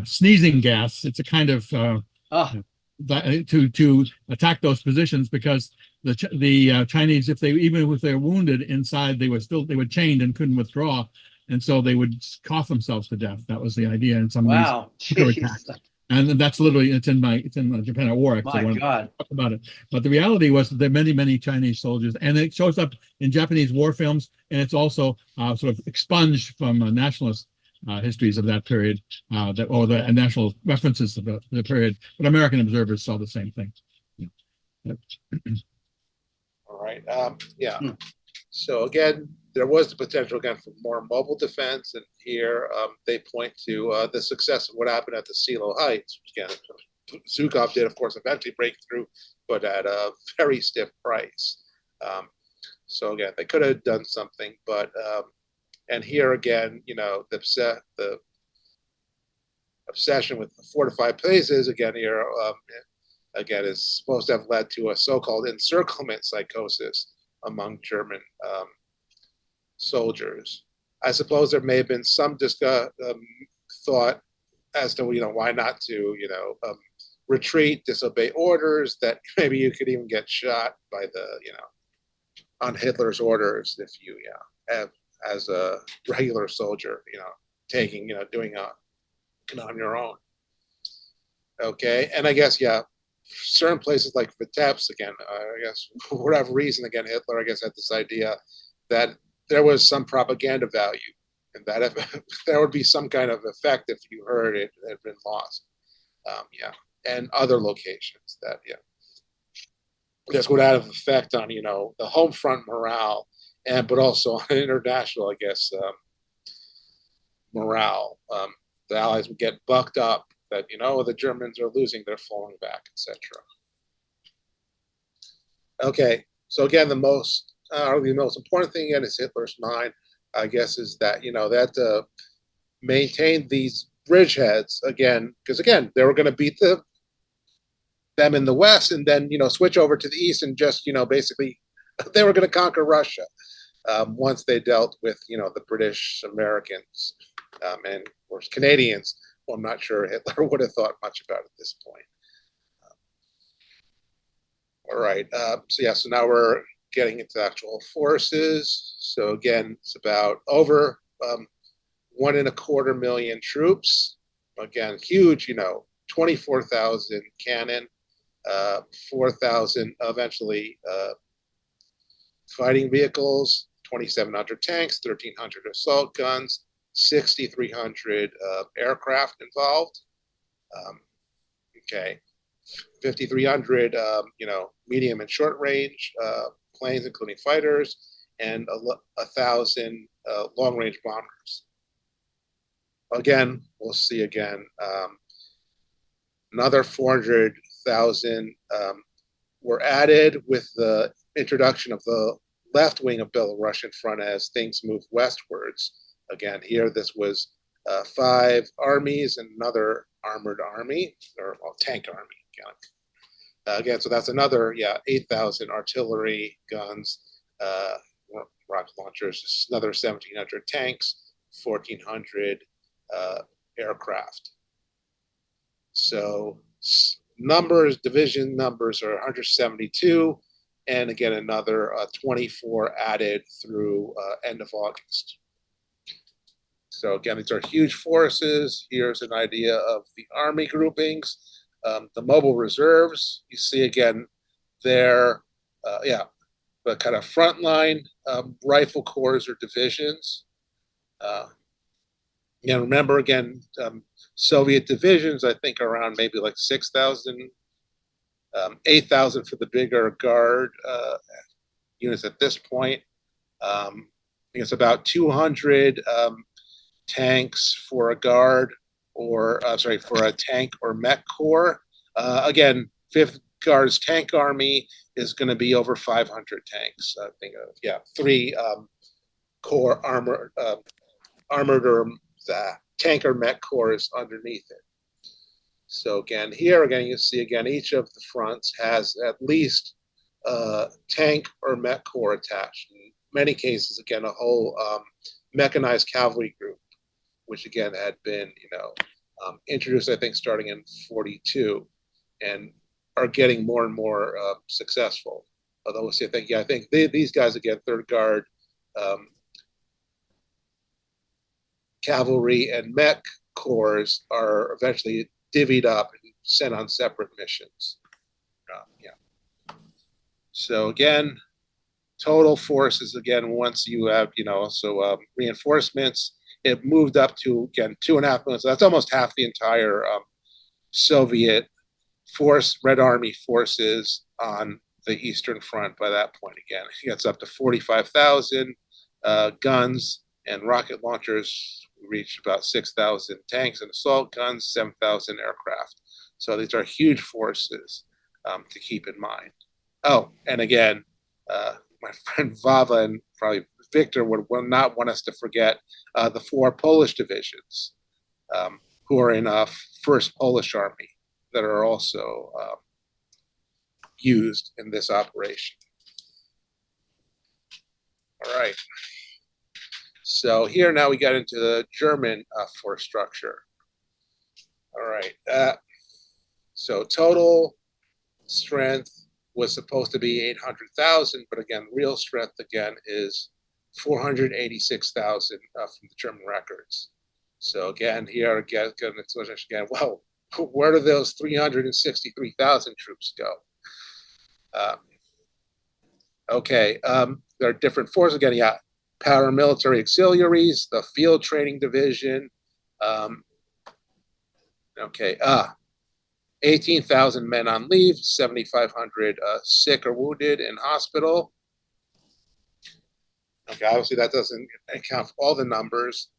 Speaker 8: sneezing gas. It's a kind of to attack those positions, because the Chinese, even if they were wounded inside, they were chained and couldn't withdraw, and so they would cough themselves to death. That was the idea in some of these attacks. And that's literally it's in the Japan at War.
Speaker 3: My God,
Speaker 8: talk about it. But the reality was that there are many Chinese soldiers, and it shows up in Japanese war films, and it's also sort of expunged from nationalist histories of that period, or the national references of the period. But American observers saw the same thing. Yeah.
Speaker 5: All right. So again, there was the potential again for more mobile defense, and here they point to the success of what happened at the Silo Heights. Again, Zhukov did, of course, eventually break through, but at a very stiff price. So again, they could have done something, but and here again, the obsession with the fortified places again here again is supposed to have led to a so-called encirclement psychosis among German soldiers. I suppose there may have been some thought as to why not to retreat, disobey orders, that maybe you could even get shot by on Hitler's orders if you as a regular soldier doing on your own. Okay, and I guess certain places like Vitebsk again, I guess for whatever reason again, Hitler I guess had this idea that there was some propaganda value, and that if there would be some kind of effect if you heard it had been lost. And other locations that this would have effect on the home front morale, but also on international I guess morale. The Allies would get bucked up that the Germans are losing, they're falling back, etc. Okay, so again, the most important thing again is Hitler's mind, I guess, is that that maintain these bridgeheads again, because again they were going to beat them in the West, and then switch over to the East, and just basically they were going to conquer Russia once they dealt with the British, Americans, and of course Canadians. Well, I'm not sure Hitler would have thought much about at this point. All right, so now we're getting into actual forces. So again, it's about over 1.25 million troops. Again, huge, 24,000 cannon, 4,000 eventually fighting vehicles, 2,700 tanks, 1,300 assault guns, 6,300 aircraft involved. Okay, 5,300 medium and short range planes, including fighters, and 1,000 long range bombers. Again, we'll see again another 400,000 were added with the introduction of the left wing of Belarusian front as things moved westwards. Again, here this was 5 armies and another armored army, or tank army. Again, so that's another 8,000 artillery guns, rocket launchers, another 1,700 tanks, 1,400 aircraft. So numbers, division numbers are 172, and again another 24 added through end of August. So again, these are huge forces. Here's an idea of the Army groupings. The mobile reserves, you see again there, the kind of frontline rifle corps or divisions. Remember again, Soviet divisions, I think around maybe like 6,000, 8,000 for the bigger guard units at this point. I think it's about 200 tanks for a guard, or for a tank or mech corps. Again, 5th Guards Tank Army is going to be over 500 tanks. I think, 3 corps armored or tank or mech corps underneath it. So again, here again, you see again, each of the fronts has at least a tank or mech corps attached. In many cases, again, a whole mechanized cavalry group, which again had been, introduced, I think, starting in 42, and are getting more and more successful. Although we'll see, I think these guys again, 3rd Guard, cavalry and mech corps are eventually divvied up and sent on separate missions. So again, total forces again, once you have, reinforcements, it moved up to, again, 2.5 million. So that's almost half the entire Soviet force, Red Army forces on the Eastern Front by that point. Again, it gets up to 45,000 guns and rocket launchers. We reached about 6,000 tanks and assault guns, 7,000 aircraft. So these are huge forces to keep in mind. Oh, and again, my friend Vava and probably Victor would not want us to forget the 4 Polish divisions who are in 1st Polish Army that are also used in this operation. All right. So here now we get into the German force structure. All right. So total strength was supposed to be 800,000, but again, real strength again is 486,000 from the German records. So again, here again, well, where do those 363,000 troops go? Okay, there are different forces again. Yeah, paramilitary auxiliaries, the field training division. 18,000 men on leave, 7,500 sick or wounded in hospital. Okay, obviously that doesn't account for all the numbers,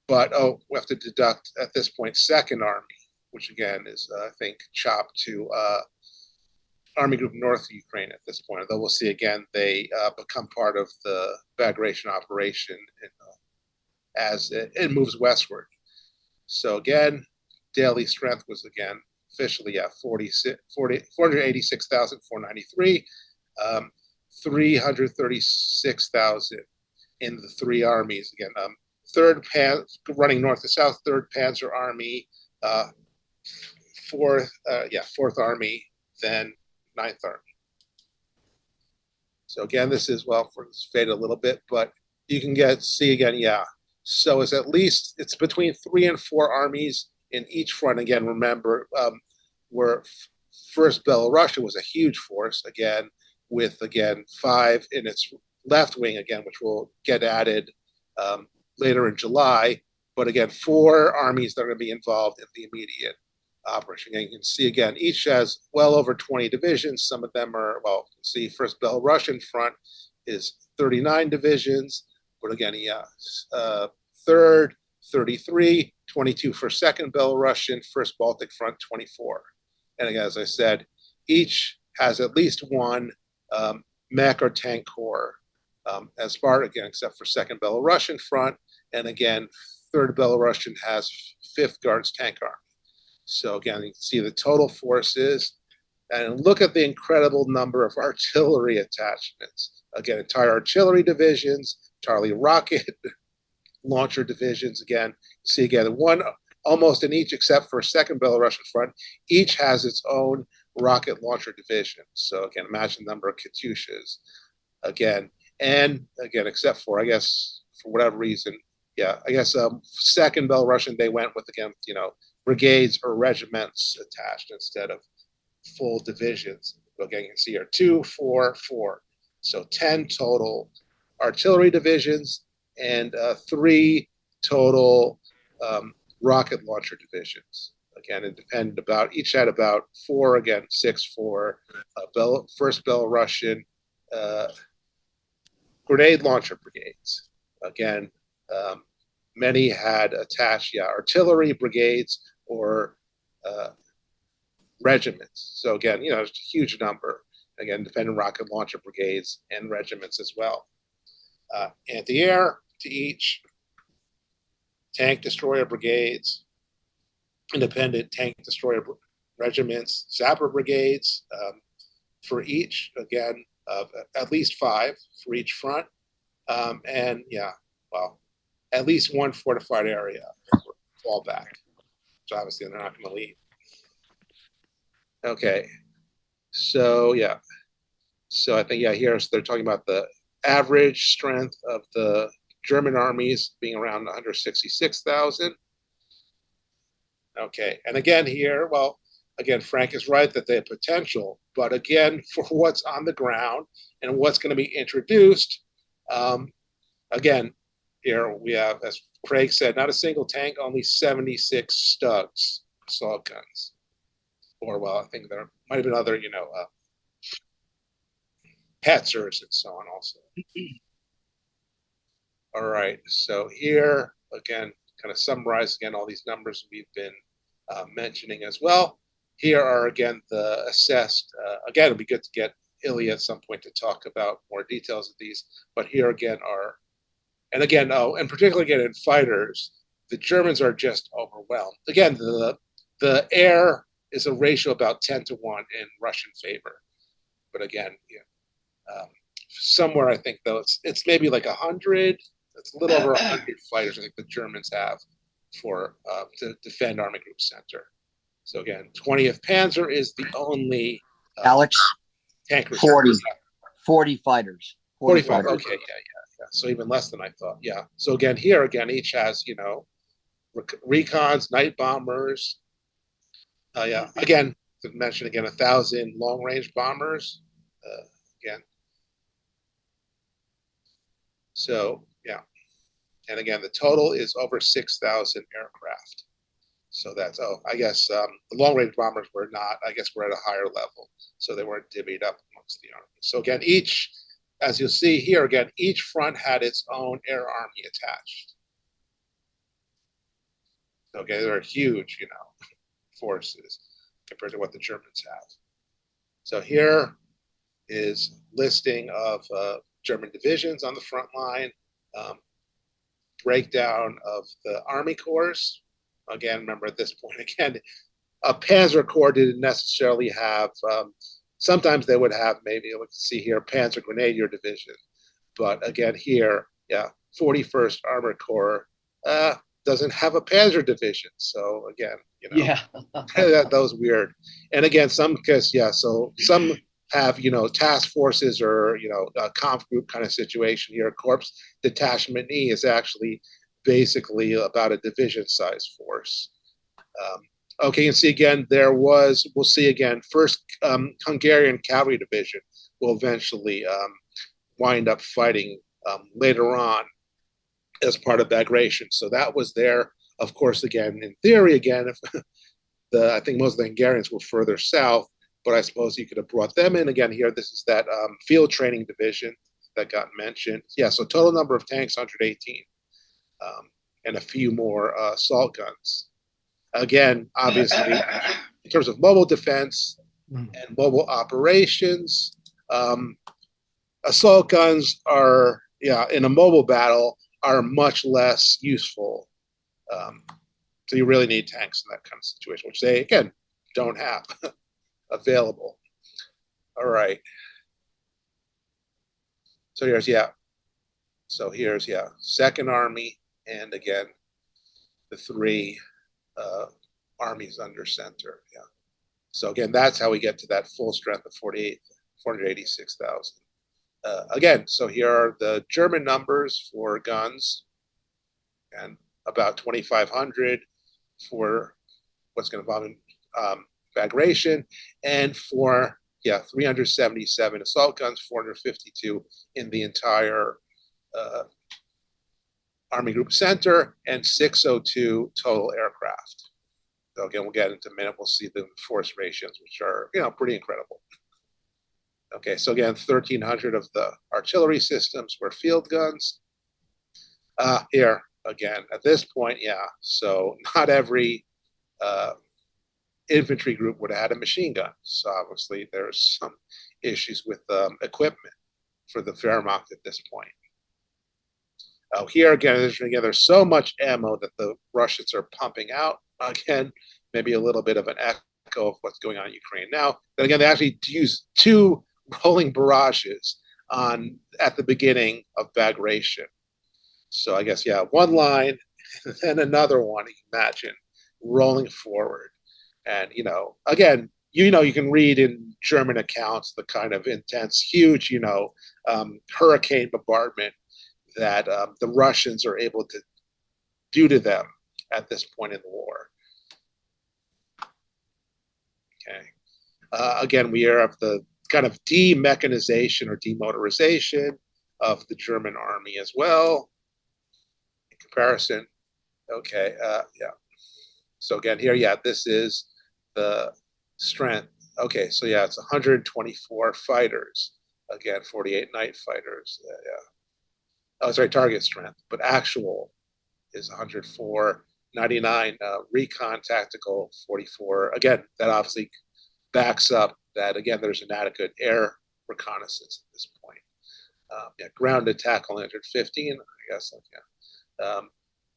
Speaker 5: but we have to deduct at this point 2nd Army, which again is I think chopped to Army Group North of Ukraine at this point. Although we'll see again they become part of the Bagration operation as it moves westward. So again, daily strength was again officially 486,493, 336,000 in the 3 armies. Again, 3rd running north to south, 3rd Panzer Army, 4th Army, then 9th Army. So again, this is, well, for this faded a little bit, but you can see again, So it's between 3 and 4 armies in each front. Again, remember, where 1st Belarusia was a huge force, again, with, again, 5 in its left wing, again, which will get added later in July. But again, 4 armies that are going to be involved in the immediate operation. And you can see, again, each has well over 20 divisions. Some of them are, well, you can see 1st Belarusian front is 39 divisions. But again, 3rd, 33, 22 for 2nd Belarusian, 1st Baltic Front, 24. And again, as I said, each has at least 1 mech or tank corps as far, again, except for 2nd Belarusian Front. And again, 3rd Belarusian has 5th Guards Tank Army. So again, you can see the total forces and look at the incredible number of artillery attachments. again, entire artillery divisions, entirely rocket launcher divisions. Again, see again, one almost in each except for second Belarusian front, each has its own rocket launcher division. So again, imagine the number of Katyushas again, and again, except for, I guess, for whatever reason, yeah, I guess second Belarusian, they went with, again, brigades or regiments attached instead of full divisions. Again, you can see here 2, 4, 4. So 10 total artillery divisions and 3 total rocket launcher divisions. Again, independent about, each had about 4, again, 6 for first Belarusian grenade launcher brigades. Again, many had attached, artillery brigades or regiments. So again, it's a huge number. Again, independent rocket launcher brigades and regiments as well. Anti-air to each, tank destroyer brigades, independent tank destroyer regiments, zapper brigades for each, again, at least 5 for each front. And at least 1 fortified area fall back. So obviously they're not going to leave. Okay. So so I think here they're talking about the average strength of the German armies being around 166,000. Okay, and again here, again, Frank is right that they have potential, but again, for what's on the ground and what's going to be introduced, again, here we have, as Craig said, not a single tank, only 76 Stugs, assault guns. Or, I think there might have been other, Hetzers and so on also. All right, so here, again, kind of summarize again all these numbers we've been mentioning as well. Here are, again, the assessed, again, it'll be good to get Ilya at some point to talk about more details of these, but here again are, and again, and particularly again in fighters, the Germans are just overwhelmed. Again, the air is a ratio about 10 to 1 in Russian favor. But again, somewhere I think though it's maybe like 100. It's a little over 100 fighters I think the Germans have for to defend Army Group Center. So again, 20th Panzer is the only
Speaker 2: Alex,
Speaker 5: tank
Speaker 2: 40 fighters.
Speaker 5: 45.
Speaker 2: fighters.
Speaker 5: Okay, yeah. So even less than I thought. Yeah. So again, here again, each has recons, night bombers. Again, to mention again, 1,000 long-range bombers. Again. So and again, the total is over 6,000 aircraft. So that's I guess the long-range bombers were not. I guess we're at a higher level, so they weren't divvied up amongst the army. So again, each, as you'll see here, again, each front had its own air army attached. Okay, they're huge, forces compared to what the Germans have. So here is listing of German divisions on the front line, breakdown of the Army Corps. Again, remember at this point, again, a Panzer Corps didn't necessarily have, sometimes they would have maybe, let's see here, Panzer Grenadier Division. But again here, 41st Armored Corps doesn't have a Panzer Division. So again, that was weird. And again, some have, task forces or, a comp group kind of situation here. Corps Detachment E is actually basically about a division size force. Okay, you can see again, we'll see again, first Hungarian Cavalry Division will eventually wind up fighting later on as part of Bagration. So that was there, of course, again, in theory, again, if I think most of the Hungarians were further south, but I suppose you could have brought them in. Again, here, this is that field training division that got mentioned. Yeah, so total number of tanks, 118, and a few more assault guns. Again, obviously, in terms of mobile defense and mobile operations, assault guns are, in a mobile battle, are much less useful. So you really need tanks in that kind of situation, which they, again, don't have available. All right. So here's, so here's, Second Army, and again, the three armies under center, So again, that's how we get to that full strength of 486,000. Again, so here are the German numbers for guns, and about 2,500 for what's going to bomb in Bagration, and for 377 assault guns, 452 in the entire Army Group Center, and 602 total aircraft. So again, we'll get into a minute. We'll see the force ratios, which are pretty incredible. Okay, so again, 1,300 of the artillery systems were field guns. Here again, at this point, so not every infantry group would have had a machine gun. So obviously there's some issues with equipment for the Wehrmacht at this point. Here again, there's so much ammo that the Russians are pumping out. Again, maybe a little bit of an echo of what's going on in Ukraine now. But again, they actually use 2 rolling barrages at the beginning of Bagration. So I guess, one line, and then another one, you can imagine, rolling forward. And, again, you can read in German accounts the kind of intense, huge, hurricane bombardment that the Russians are able to do to them at this point in the war. Okay. Again, we are of the kind of demechanization or demotorization of the German army as well. In comparison, okay, So again, here, this is the strength. Okay, so it's 124 fighters. Again, 48 night fighters. Oh, sorry, target strength, but actual is 104. 99 recon tactical, 44. Again, that obviously backs up that, again, there's inadequate air reconnaissance at this point. Ground attack only 115, I guess.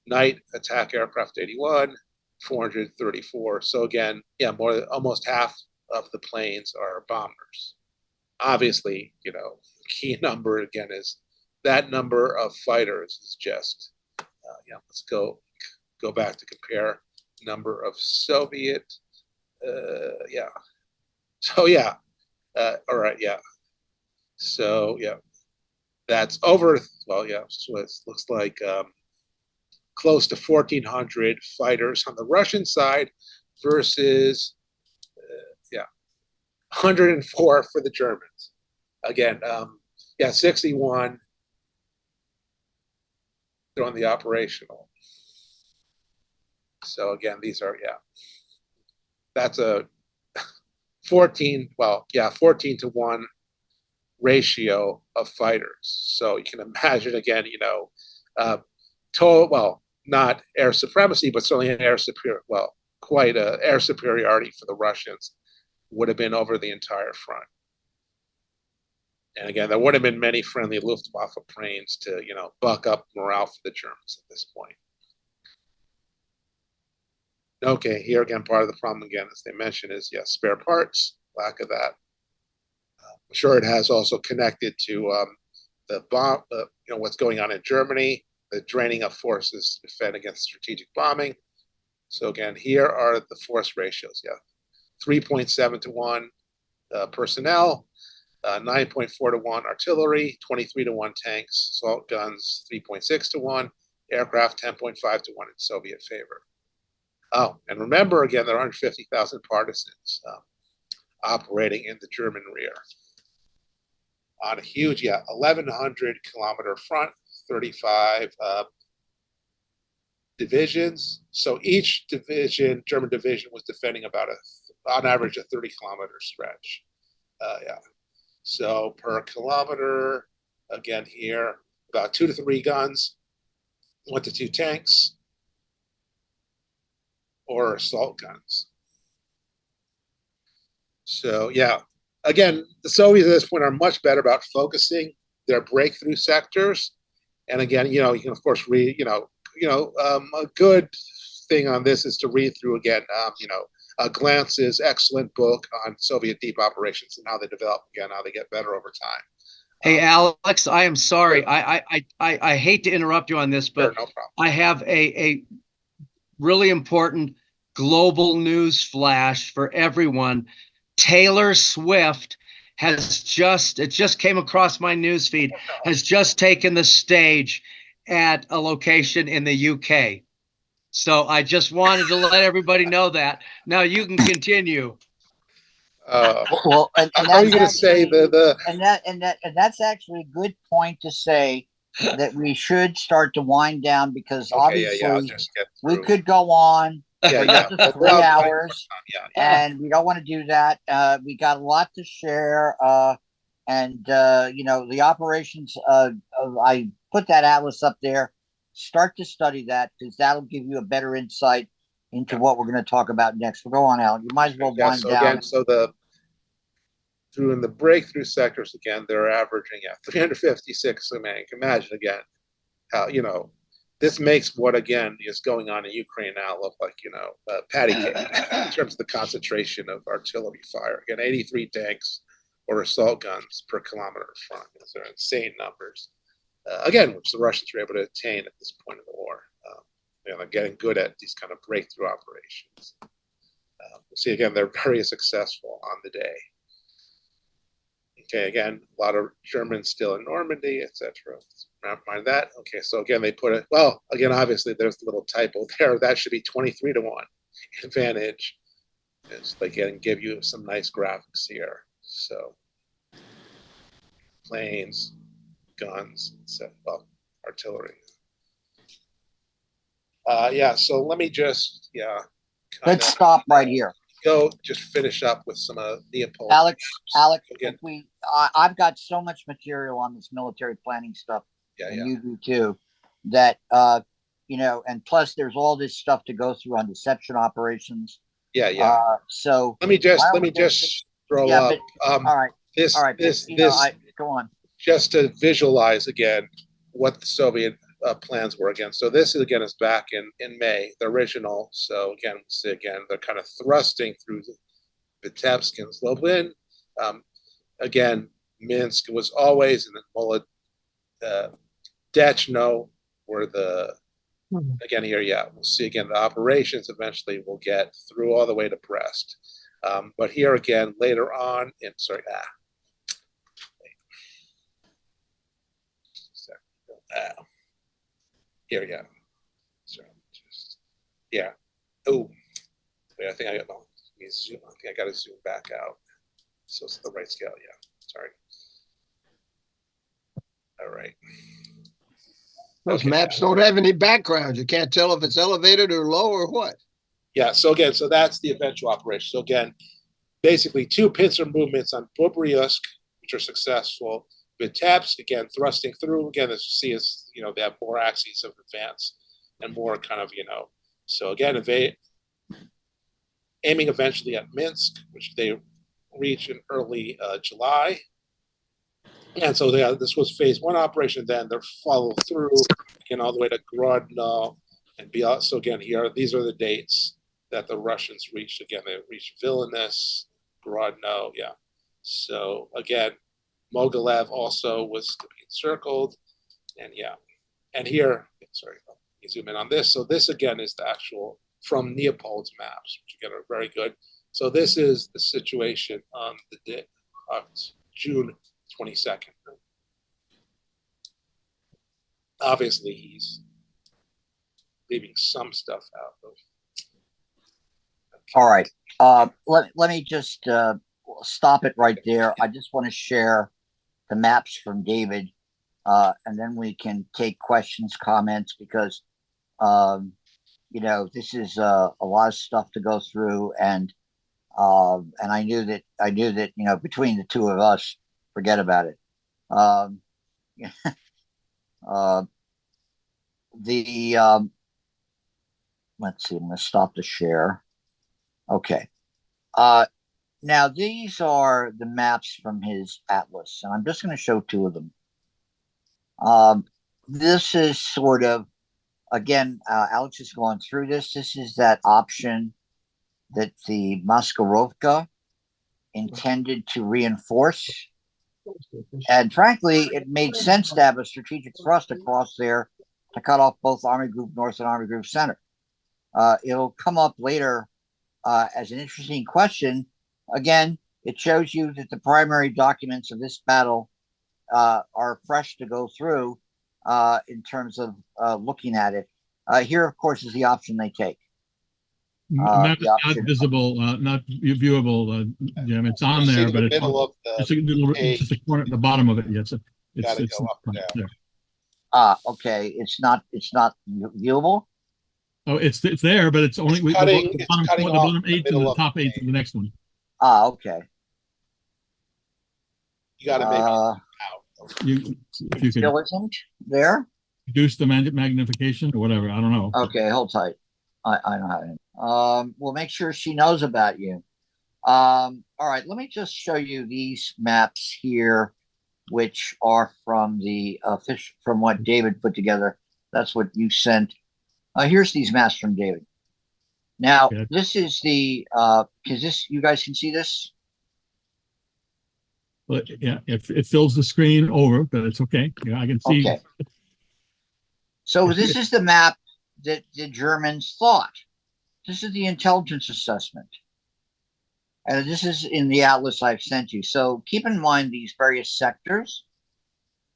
Speaker 5: Night attack aircraft 81, 434. So again, almost half of the planes are bombers. Obviously, key number again is that number of fighters is just, let's go back to compare number of Soviet, So all right, So that's over. Well, so it looks like close to 1,400 fighters on the Russian side versus 104 for the Germans. Again, 61 on the operational. So again, these are that's a 14 to 1 ratio of fighters. So you can imagine again, total, not air supremacy, but certainly an air superior, quite a air superiority for the Russians would have been over the entire front. And again, there would have been many friendly Luftwaffe planes to, buck up morale for the Germans at this point. Okay, here again, part of the problem again, as they mentioned, is spare parts, lack of that. I'm sure it has also connected to the bomb, what's going on in Germany, the draining of forces to defend against strategic bombing. So again, here are the force ratios. 3.7 to 1 personnel, 9.4 to 1 artillery, 23 to 1 tanks, assault guns, 3.6 to 1, aircraft 10.5 to 1 in Soviet favor. Oh, and remember again, there are 150,000 partisans operating in the German rear on a huge, 1,100 kilometer front, 35 divisions. So each division, German division, was defending about on average a 30 kilometer stretch. So per kilometer, again here, about 2 to 3 guns, 1 to 2 tanks, or assault guns. So again, the Soviets at this point are much better about focusing their breakthrough sectors. And again, you can of course read, a good thing on this is to read through again, Glantz's excellent book on Soviet deep operations and how they develop, again, how they get better over time.
Speaker 3: Hey, Alex, I am sorry. I hate to interrupt you on this, but
Speaker 5: Sure, no problem.
Speaker 3: I have a really important global news flash for everyone. Taylor Swift has it just came across my news feed, has just taken the stage at a location in the UK. So I just wanted to let everybody know that. Now you can continue.
Speaker 2: Well, and
Speaker 5: How are you going to say the
Speaker 2: and that's actually a good point to say that we should start to wind down, because obviously
Speaker 5: I'll just get
Speaker 2: we
Speaker 5: through.
Speaker 2: could go on for
Speaker 5: Yeah.
Speaker 2: another
Speaker 5: We're out 20
Speaker 2: hours,
Speaker 5: Yeah.
Speaker 2: and we don't want to do that. We got a lot to share, and you know, the operations. I put that atlas up there. Start to study that, because that'll give you a better insight into what we're going to talk about next. Well, go on, Alan. You might as well wind
Speaker 5: So
Speaker 2: down.
Speaker 5: again, in the breakthrough sectors, again, they're averaging 356. I mean, you can imagine again how, this makes what again is going on in Ukraine now look like, patty cake in terms of the concentration of artillery fire. Again, 83 tanks or assault guns per kilometer front. Those are insane numbers. Again, which the Russians were able to attain at this point in the war. They're getting good at these kind of breakthrough operations. We'll see again, they're very successful on the day. Okay, again, a lot of Germans still in Normandy, etc. Mind that. Okay, so again, they put it, well, again, obviously there's a little typo there. That should be 23 to 1 advantage. Is they can give you some nice graphics here. So planes, guns, etc. Well, artillery. So let me just,
Speaker 2: Let's stop right here.
Speaker 5: Go just finish up with some of Leopold.
Speaker 2: Alex,
Speaker 5: again.
Speaker 2: if I've got so much material on this military planning stuff, and you do too, that and plus there's all this stuff to go through on deception operations. So
Speaker 5: let me just throw up.
Speaker 2: All right. Go on.
Speaker 5: Just to visualize again what the Soviet plans were again. So this again is back in May, the original. So again, they're kind of thrusting through Vitebsk and Zlobin. Again, Minsk was always, and then Dechno were again here. We'll see again the operations eventually will get through all the way to Brest. But here again later on here, Oh, wait, I think I got zoom. I think I got to zoom back out, so it's the right scale. Sorry. All right.
Speaker 7: Those maps don't have any backgrounds. You can't tell if it's elevated or low or what.
Speaker 5: So again, that's the eventual operation. So again, basically 2 pincer movements on Bobryansk, which are successful. Vitebsk, again, thrusting through. Again, as you see, is they have more axes of advance and more kind of So again, aiming eventually at Minsk, which they reach in early July. And so this was phase 1 operation. Then they're follow through again all the way to Grodno and beyond. So again, these are the dates that the Russians reached. Again, they reached Vilnius, Grodno. So again, Mogilev also was to be encircled, and here, sorry, let me zoom in on this. So this again is the actual from Leopold's maps, which again are very good. So this is the situation on the day of June 22nd. Obviously, he's leaving some stuff out of.
Speaker 2: All right. Let me just stop it right there. I just want to share the maps from David, and then we can take questions, comments, because this is a lot of stuff to go through, and I knew that between the two of us, forget about it. Let's see. I'm going to stop the share. Okay. Now, these are the maps from his atlas, and I'm just going to show 2 of them. This is sort of, again, Alex is going through this. This is that option that the Maskarovka intended to reinforce And frankly, it made sense to have a strategic thrust across there to cut off both Army Group North and Army Group Center. It'll come up later as an interesting question. Again, it shows you that the primary documents of this battle are fresh to go through in terms of looking at it. Here, of course, is the option they take.
Speaker 8: Not visible, not viewable, Jim. It's on there, but it's just a corner at the bottom of it. Yes, it's
Speaker 5: go up there.
Speaker 8: there.
Speaker 2: Okay. It's not viewable.
Speaker 8: Oh, it's there, but it's only
Speaker 5: It's cutting
Speaker 8: the
Speaker 5: off
Speaker 8: bottom
Speaker 5: the
Speaker 8: eighth and
Speaker 5: middle
Speaker 8: the
Speaker 5: of
Speaker 8: top
Speaker 5: the
Speaker 8: eighth of the next one.
Speaker 2: Okay.
Speaker 5: You got to make it out.
Speaker 8: If you
Speaker 2: Still
Speaker 8: could
Speaker 2: isn't there?
Speaker 8: reduce the magnification or whatever, I don't know.
Speaker 2: Okay, hold tight. I know how to. We'll make sure she knows about you. All right, let me just show you these maps here, which are from the from what David put together. That's what you sent. Here's these maps from David. Now,
Speaker 8: Okay.
Speaker 2: this is the you guys can see this?
Speaker 8: But yeah, it fills the screen over, but it's okay. Yeah, I can see.
Speaker 2: Okay. So this is the map that the Germans thought. This is the intelligence assessment. And this is in the atlas I've sent you. So keep in mind these various sectors.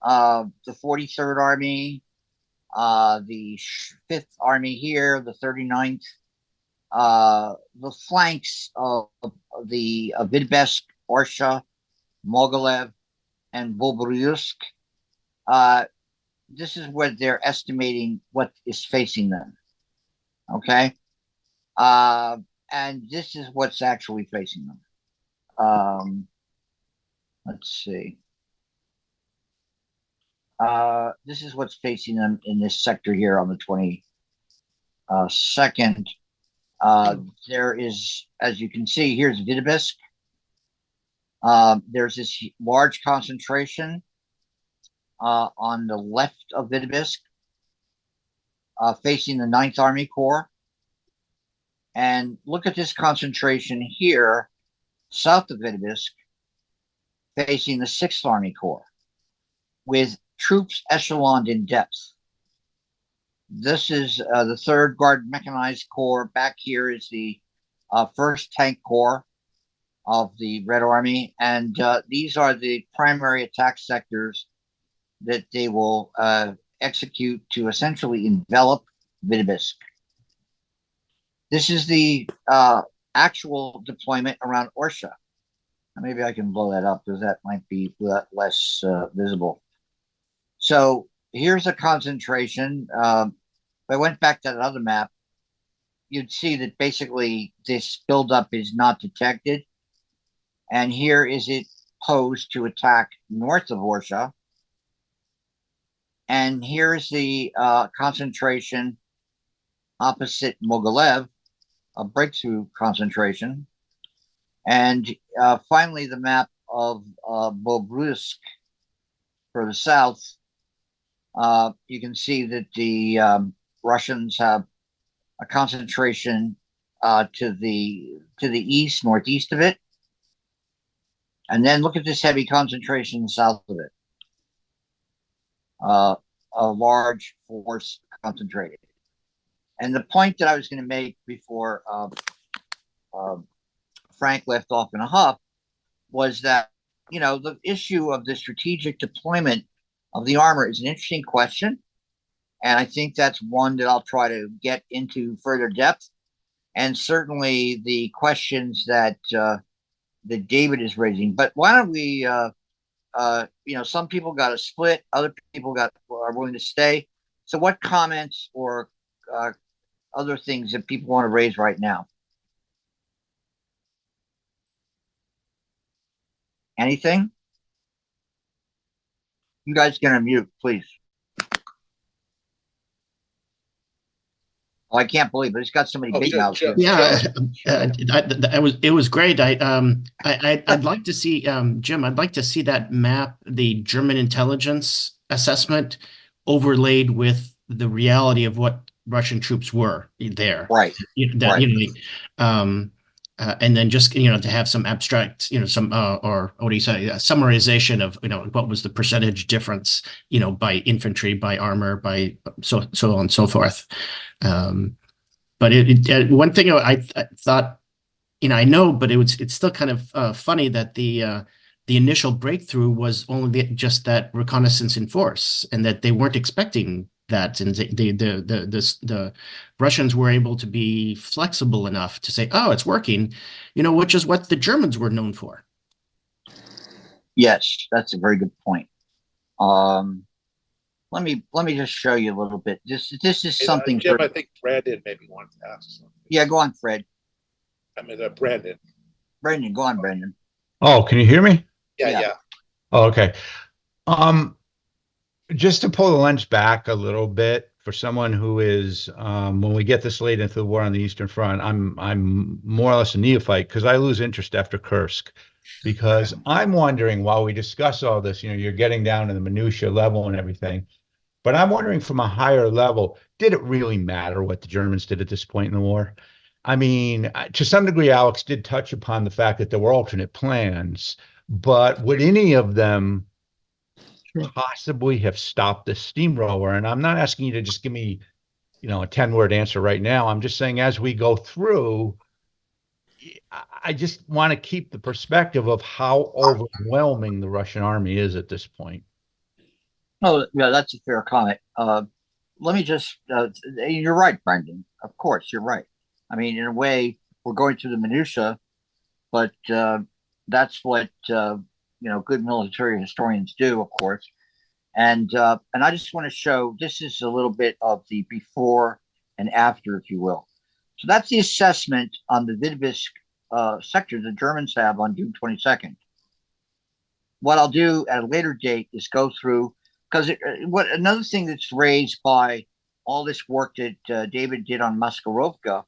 Speaker 2: The 43rd Army, the 5th Army here, the 39th, the flanks of the Videbsk, Orsha, Mogilev, and Volbruysk. This is where they're estimating what is facing them. Okay. And this is what's actually facing them. Let's see. This is what's facing them in this sector here on the 22nd. There is, as you can see, here's Videbsk. There's this large concentration on the left of Videbsk, facing the 9th Army Corps. And look at this concentration here, south of Videbsk, facing the 6th Army Corps, with troops echeloned in depth. This is the 3rd Guard Mechanized Corps. Back here is the 1st Tank Corps of the Red Army. And these are the primary attack sectors that they will execute to essentially envelop Videbsk. This is the actual deployment around Orsha. Maybe I can blow that up because that might be less visible. So here's a concentration. If I went back to another map, you'd see that basically this buildup is not detected. And here is it posed to attack north of Orsha. And here's the concentration opposite Mogilev, a breakthrough concentration. And finally, the map of Bobruisk for the south. You can see that the Russians have a concentration to the east, northeast of it. And then look at this heavy concentration south of it. A large force concentrated. And the point that I was going to make before Frank left off in a huff was that, you know, the issue of the strategic deployment of the armor is an interesting question. And I think that's one that I'll try to get into further depth. And certainly the questions that that David is raising. But why don't we, you know, some people got a split, other people are willing to stay. So what comments or other things that people want to raise right now? Anything? You guys can unmute, please. Oh, I can't believe it. It's got so many big mouths.
Speaker 4: Yeah, it was great. I'd like to see Jim. I'd like to see that map, the German intelligence assessment, overlaid with the reality of what Russian troops were there.
Speaker 2: Right.
Speaker 4: Right. And then just, to have some abstract, some, or what do you say, summarization of, what was the percentage difference, by infantry, by armor, by so on and so forth. But one thing I thought, I know, but it's still kind of funny that the initial breakthrough was only just that reconnaissance in force, and that they weren't expecting that, and the Russians were able to be flexible enough to say, "Oh, it's working," which is what the Germans were known for.
Speaker 2: Yes, that's a very good point. Let me just show you a little bit. This is something.
Speaker 5: Jim, I think Brandon maybe wants to ask something.
Speaker 2: Yeah, go on, Fred.
Speaker 5: I mean, Brandon.
Speaker 2: Brandon, go on, Brandon.
Speaker 10: Oh, can you hear me?
Speaker 2: Yeah.
Speaker 10: Oh, okay. Just to pull the lens back a little bit for someone who is, when we get this late into the war on the Eastern Front, I'm more or less a neophyte, because I lose interest after Kursk, because I'm wondering, while we discuss all this, you're getting down to the minutia level and everything, but I'm wondering from a higher level, did it really matter what the Germans did at this point in the war? I mean, to some degree, Alex did touch upon the fact that there were alternate plans, but would any of them possibly have stopped the steamroller? And I'm not asking you to just give me, a 10-word answer right now. I'm just saying, as we go through, I just want to keep the perspective of how overwhelming the Russian army is at this point.
Speaker 2: Oh, yeah, that's a fair comment. Let me just, you're right, Brendan. Of course, you're right. I mean, in a way, we're going through the minutia, but that's what, good military historians do, of course. And I just want to show, this is a little bit of the before and after, if you will. So that's the assessment on the Vitebsk sector the Germans have on June 22nd. What I'll do at a later date is go through, because another thing that's raised by all this work that David did on Maskarovka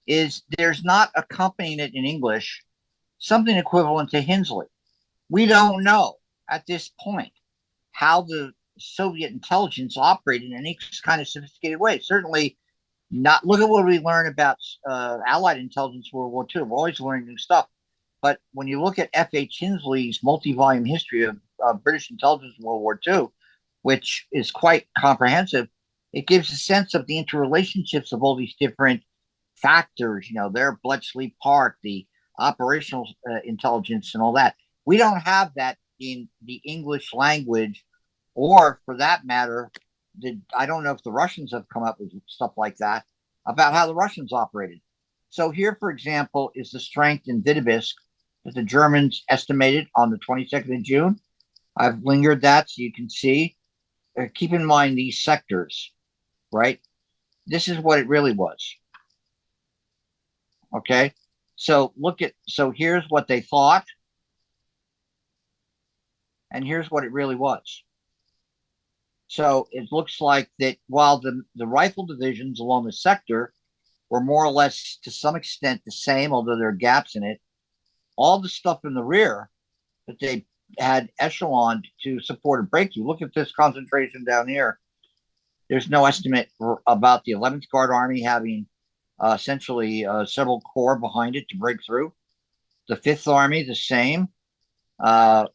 Speaker 2: is there's not accompanying it in English something equivalent to Hensley. We don't know at this point how the Soviet intelligence operated in any kind of sophisticated way. Certainly not. Look at what we learn about Allied intelligence World War II. We're always learning new stuff. But when you look at F.H. Hensley's multi-volume history of British intelligence in World War II, which is quite comprehensive, it gives a sense of the interrelationships of all these different factors, their Bletchley Park, the operational intelligence and all that. We don't have that in the English language, or for that matter, I don't know if the Russians have come up with stuff like that about how the Russians operated. So here, for example, is the strength in Vitebsk that the Germans estimated on the 22nd of June. I've lingered that so you can see. Keep in mind these sectors, right? This is what it really was. Okay, so here's what they thought, and here's what it really was. So it looks like that while the rifle divisions along the sector were more or less to some extent the same, although there are gaps in it, all the stuff in the rear that they had echeloned to support a breakthrough. Look at this concentration down here. There's no estimate about the 11th Guard Army having essentially several corps behind it to break through. The 5th Army, the same. A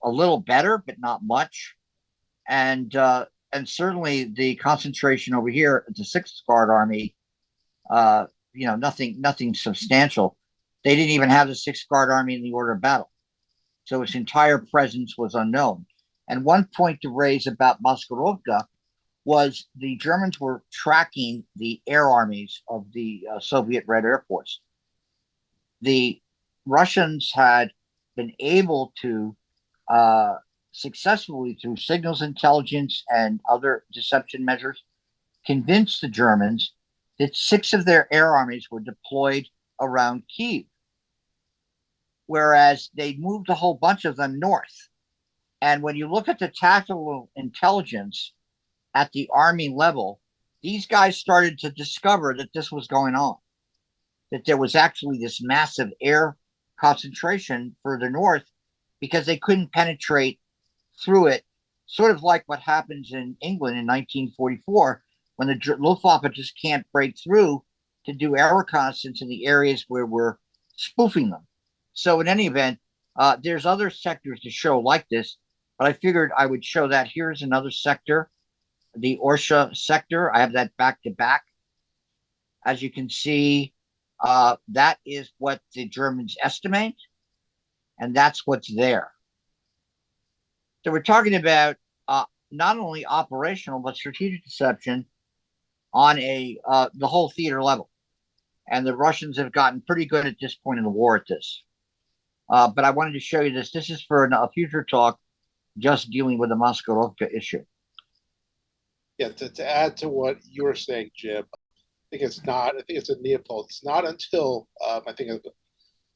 Speaker 2: little better, but not much. And certainly the concentration over here at the 6th Guard Army, nothing substantial. They didn't even have the 6th Guard Army in the order of battle. So its entire presence was unknown. And one point to raise about Maskarovka was the Germans were tracking the air armies of the Soviet Red Air Force. The Russians had been able to successfully, through signals intelligence and other deception measures, convince the Germans that 6 of their air armies were deployed around Kyiv, whereas they moved a whole bunch of them north. And when you look at the tactical intelligence at the army level, these guys started to discover that this was going on, that there was actually this massive air concentration further north because they couldn't penetrate through it, sort of like what happens in England in 1944 when the Luftwaffe just can't break through to do air reconnaissance in the areas where we're spoofing them. So in any event, there's other sectors to show like this, but I figured I would show that. Here's another sector, the Orsha sector. I have that back to back. As you can see, that is what the Germans estimate, and that's what's there. So we're talking about not only operational but strategic deception on the whole theater level. And the Russians have gotten pretty good at this point in the war at this. But I wanted to show you this. This is for a future talk, just dealing with the Misallocation issue.
Speaker 5: Yeah, to add to what you were saying, Jim, I think it's a Neapol. It's not until I think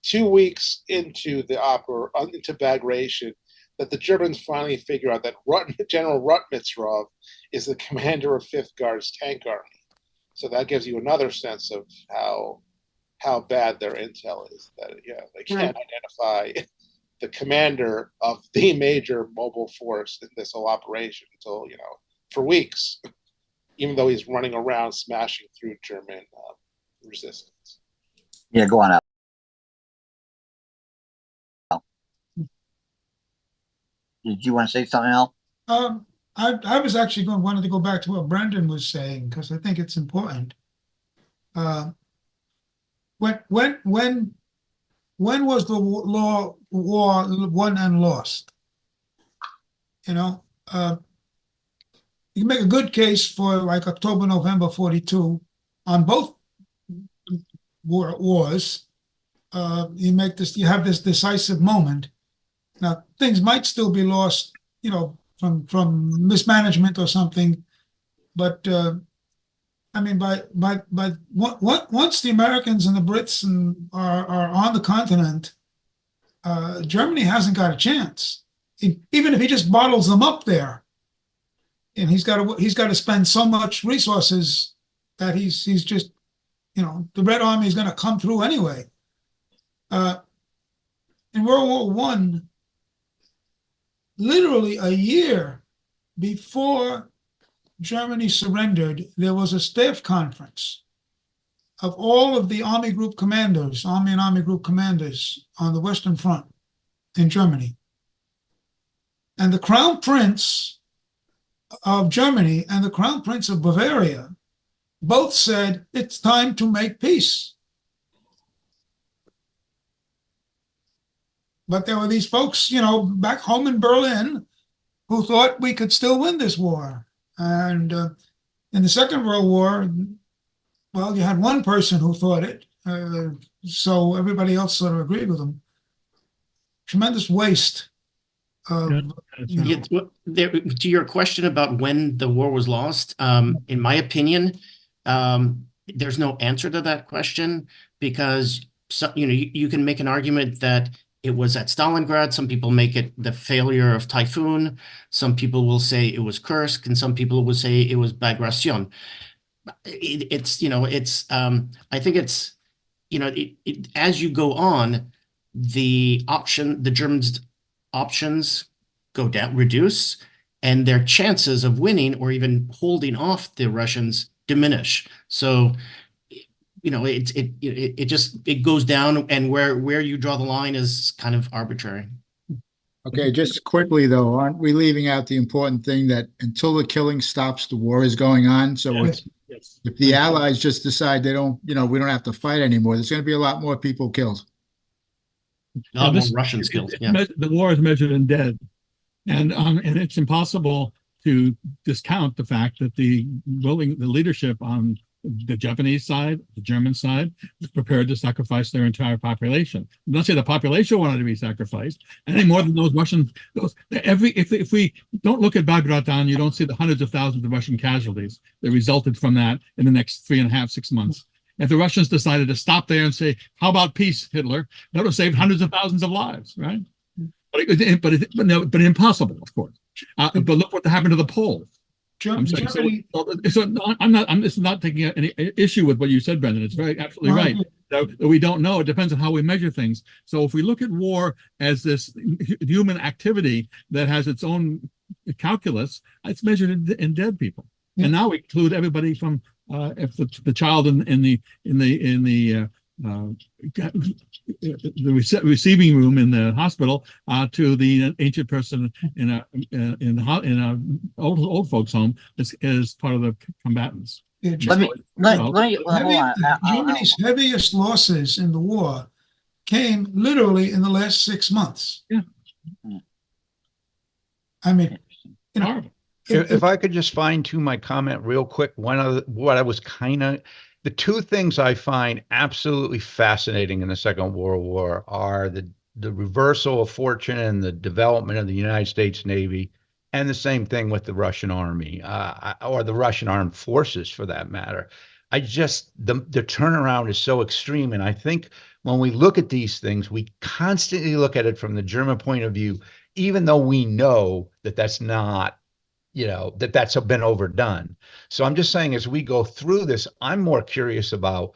Speaker 5: 2 weeks into into Bagration that the Germans finally figure out that General Rutmistrov is the commander of Fifth Guards Tank Army. So that gives you another sense of how bad their intel is. That they can't identify the commander of the major mobile force in this whole operation until for weeks, even though he's running around smashing through German resistance.
Speaker 2: Yeah, go on, Al. Did you want to say something, Al?
Speaker 9: I was actually wanted to go back to what Brendan was saying, because I think it's important. When was the war won and lost? You can make a good case for like October, November 42 on both wars. You have this decisive moment. Now, things might still be lost, from mismanagement or something, but I mean, once the Americans and the Brits are on the continent, Germany hasn't got a chance. Even if he just bottles them up there, and he's got to spend so much resources that he's just, the Red Army is going to come through anyway. In World War I, literally a year before Germany surrendered, there was a staff conference of all of the Army Group commanders, Army and Army Group commanders on the Western Front in Germany. And the Crown Prince of Germany and the Crown Prince of Bavaria both said, it's time to make peace. But there were these folks, back home in Berlin who thought we could still win this war. And in the Second World War, well, you had one person who thought it, so everybody else sort of agreed with him. Tremendous waste.
Speaker 4: To your question about when the war was lost, in my opinion, there's no answer to that question, because you can make an argument that it was at Stalingrad. Some people make it the failure of Typhoon. Some people will say it was Kursk, and some people will say it was Bagration. I think it's, as you go on, the Germans' options go down, reduce, and their chances of winning or even holding off the Russians diminish. So, it goes down, and where you draw the line is kind of arbitrary.
Speaker 11: Okay, just quickly though, aren't we leaving out the important thing that until the killing stops, the war is going on? So
Speaker 9: Yes.
Speaker 11: if the Allies just decide they don't, we don't have to fight anymore, there's going to be a lot more people killed.
Speaker 4: A lot more Russians killed. Yeah.
Speaker 8: The war is measured in dead, and it's impossible to discount the fact that the leadership on the Japanese side, the German side, was prepared to sacrifice their entire population. Let's say the population wanted to be sacrificed any more than those Russians. If we don't look at Bagration, you don't see the hundreds of thousands of Russian casualties that resulted from that in the next 3.5, 6 months. If the Russians decided to stop there and say, "How about peace, Hitler?" that would have saved hundreds of thousands of lives, right? But impossible, of course. But look what happened to the Poles.
Speaker 9: Germany.
Speaker 8: This is not taking any issue with what you said, Brendan. It's absolutely right. We don't know. It depends on how we measure things. So if we look at war as this human activity that has its own calculus, it's measured in dead people. Yeah. And now we include everybody from if the child in the receiving room in the hospital to the ancient person in a old folks home as part of the combatants.
Speaker 9: Yeah,
Speaker 2: Let me hold on.
Speaker 9: Germany's heaviest losses in the war came literally in the last 6 months.
Speaker 8: Yeah.
Speaker 9: I mean, you know,
Speaker 10: if I could just fine tune my comment real quick, what I was the two things I find absolutely fascinating in the Second World War are the reversal of fortune and the development of the United States Navy, and the same thing with the Russian Army, or the Russian armed forces for that matter. The turnaround is so extreme. And I think when we look at these things, we constantly look at it from the German point of view, even though we know that that's not, that's been overdone. So I'm just saying, as we go through this, I'm more curious about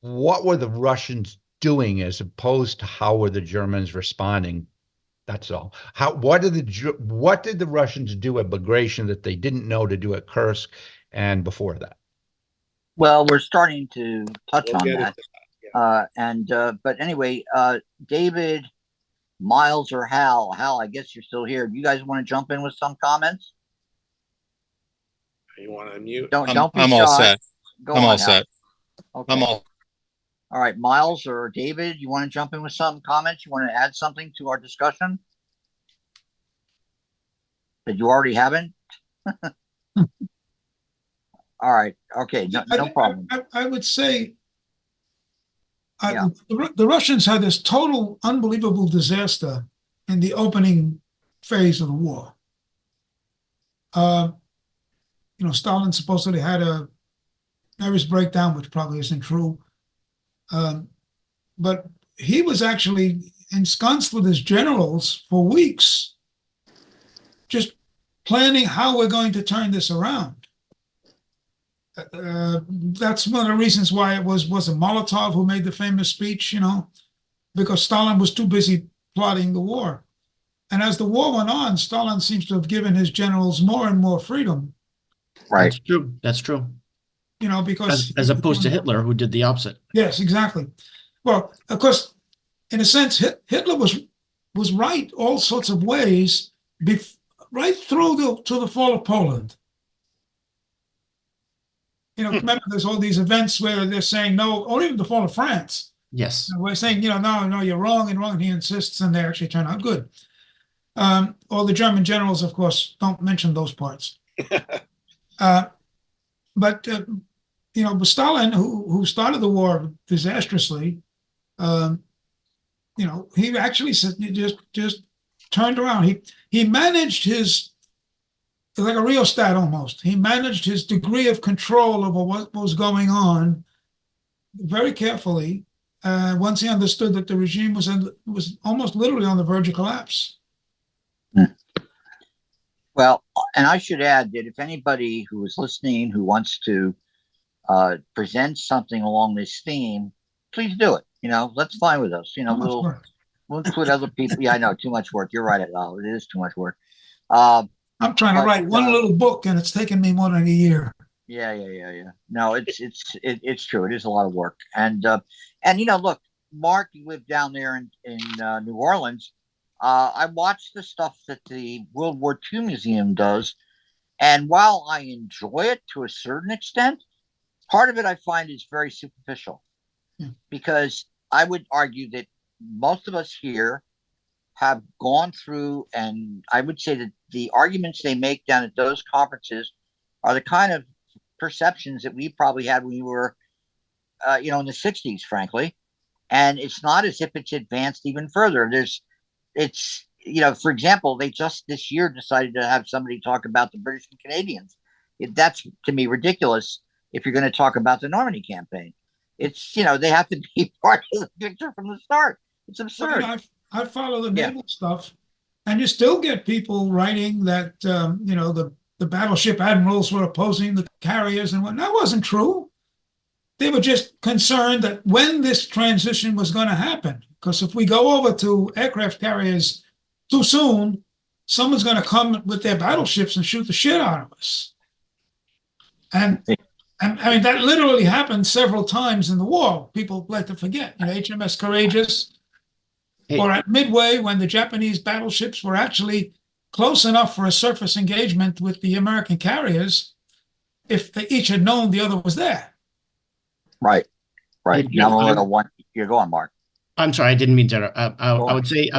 Speaker 10: what were the Russians doing as opposed to how were the Germans responding. That's all. What did the Russians do at Bagration that they didn't know to do at Kursk and before that?
Speaker 2: Well, we're starting to touch on that. But anyway, David, Miles, or Hal, I guess you're still here. Do you guys want to jump in with some comments?
Speaker 5: You want to unmute?
Speaker 2: Don't be
Speaker 12: I'm
Speaker 2: shy.
Speaker 12: all set.
Speaker 2: I'm all set. Okay.
Speaker 12: I'm all.
Speaker 2: All right, Miles or David, you want to jump in with some comments? You want to add something to our discussion that you already haven't? All right. Okay. No problem.
Speaker 9: I would say the Russians had this total unbelievable disaster in the phase of the war. Stalin supposedly had a nervous breakdown, which probably isn't true. But he was actually ensconced with his generals for weeks, just planning how we're going to turn this around. That's one of the reasons why it was Molotov who made the famous speech, because Stalin was too busy plotting the war. And as the war went on, Stalin seems to have given his generals more and more freedom.
Speaker 2: Right.
Speaker 4: That's true.
Speaker 9: Because
Speaker 4: as opposed to Hitler, who did the opposite.
Speaker 9: Yes, exactly. Well, of course, in a sense, Hitler was right all sorts of ways, right through to the fall of Poland. Remember, there's all these events where they're saying no, or even the fall of France.
Speaker 4: Yes.
Speaker 9: We're saying, no, you're wrong and wrong. And he insists, and they actually turn out good. All the German generals, of course, don't mention those parts. But Stalin, who started the war disastrously, he actually just turned around. He managed his, like a rheostat almost. He managed his degree of control over what was going on very carefully. Once he understood that the regime was almost literally on the verge of collapse.
Speaker 2: Well, and I should add that if anybody who is listening who wants to present something along this theme, please do it. That's fine with us. We'll include other people. Yeah, I know, too much work. You're right, Al. It is too much work.
Speaker 9: I'm trying to write one little book, and it's taken me more than a year.
Speaker 2: Yeah. No, it's true. It is a lot of work. And look, Mark, you live down there in New Orleans. I watched the stuff that the World War II Museum does, and while I enjoy it to a certain extent, part of it I find is very superficial, because I would argue that most of us here have gone through, and I would say that the arguments they make down at those conferences are the kind of perceptions that we probably had when we were, in the 60s, frankly. And it's not as if it's advanced even further. For example, they just this year decided to have somebody talk about the British and Canadians. That's, to me, ridiculous if you're going to talk about the Normandy campaign. It's, they have to be part of the picture from the start. It's absurd.
Speaker 9: I follow the naval stuff, and you still get people writing that, the battleship admirals were opposing the carriers and what. That wasn't true. They were just concerned that when this transition was going to happen, because if we go over to aircraft carriers too soon, someone's going to come with their battleships and shoot the shit out of us. And I mean, that literally happened several times in the war. People like to forget, HMS Courageous, or at Midway when the Japanese battleships were actually close enough for a surface engagement with the American carriers if they each had known the other was there.
Speaker 2: Right.
Speaker 4: It-
Speaker 2: You're going, Mark.
Speaker 4: I'm sorry, I didn't mean to. I
Speaker 2: Go on.
Speaker 4: would say,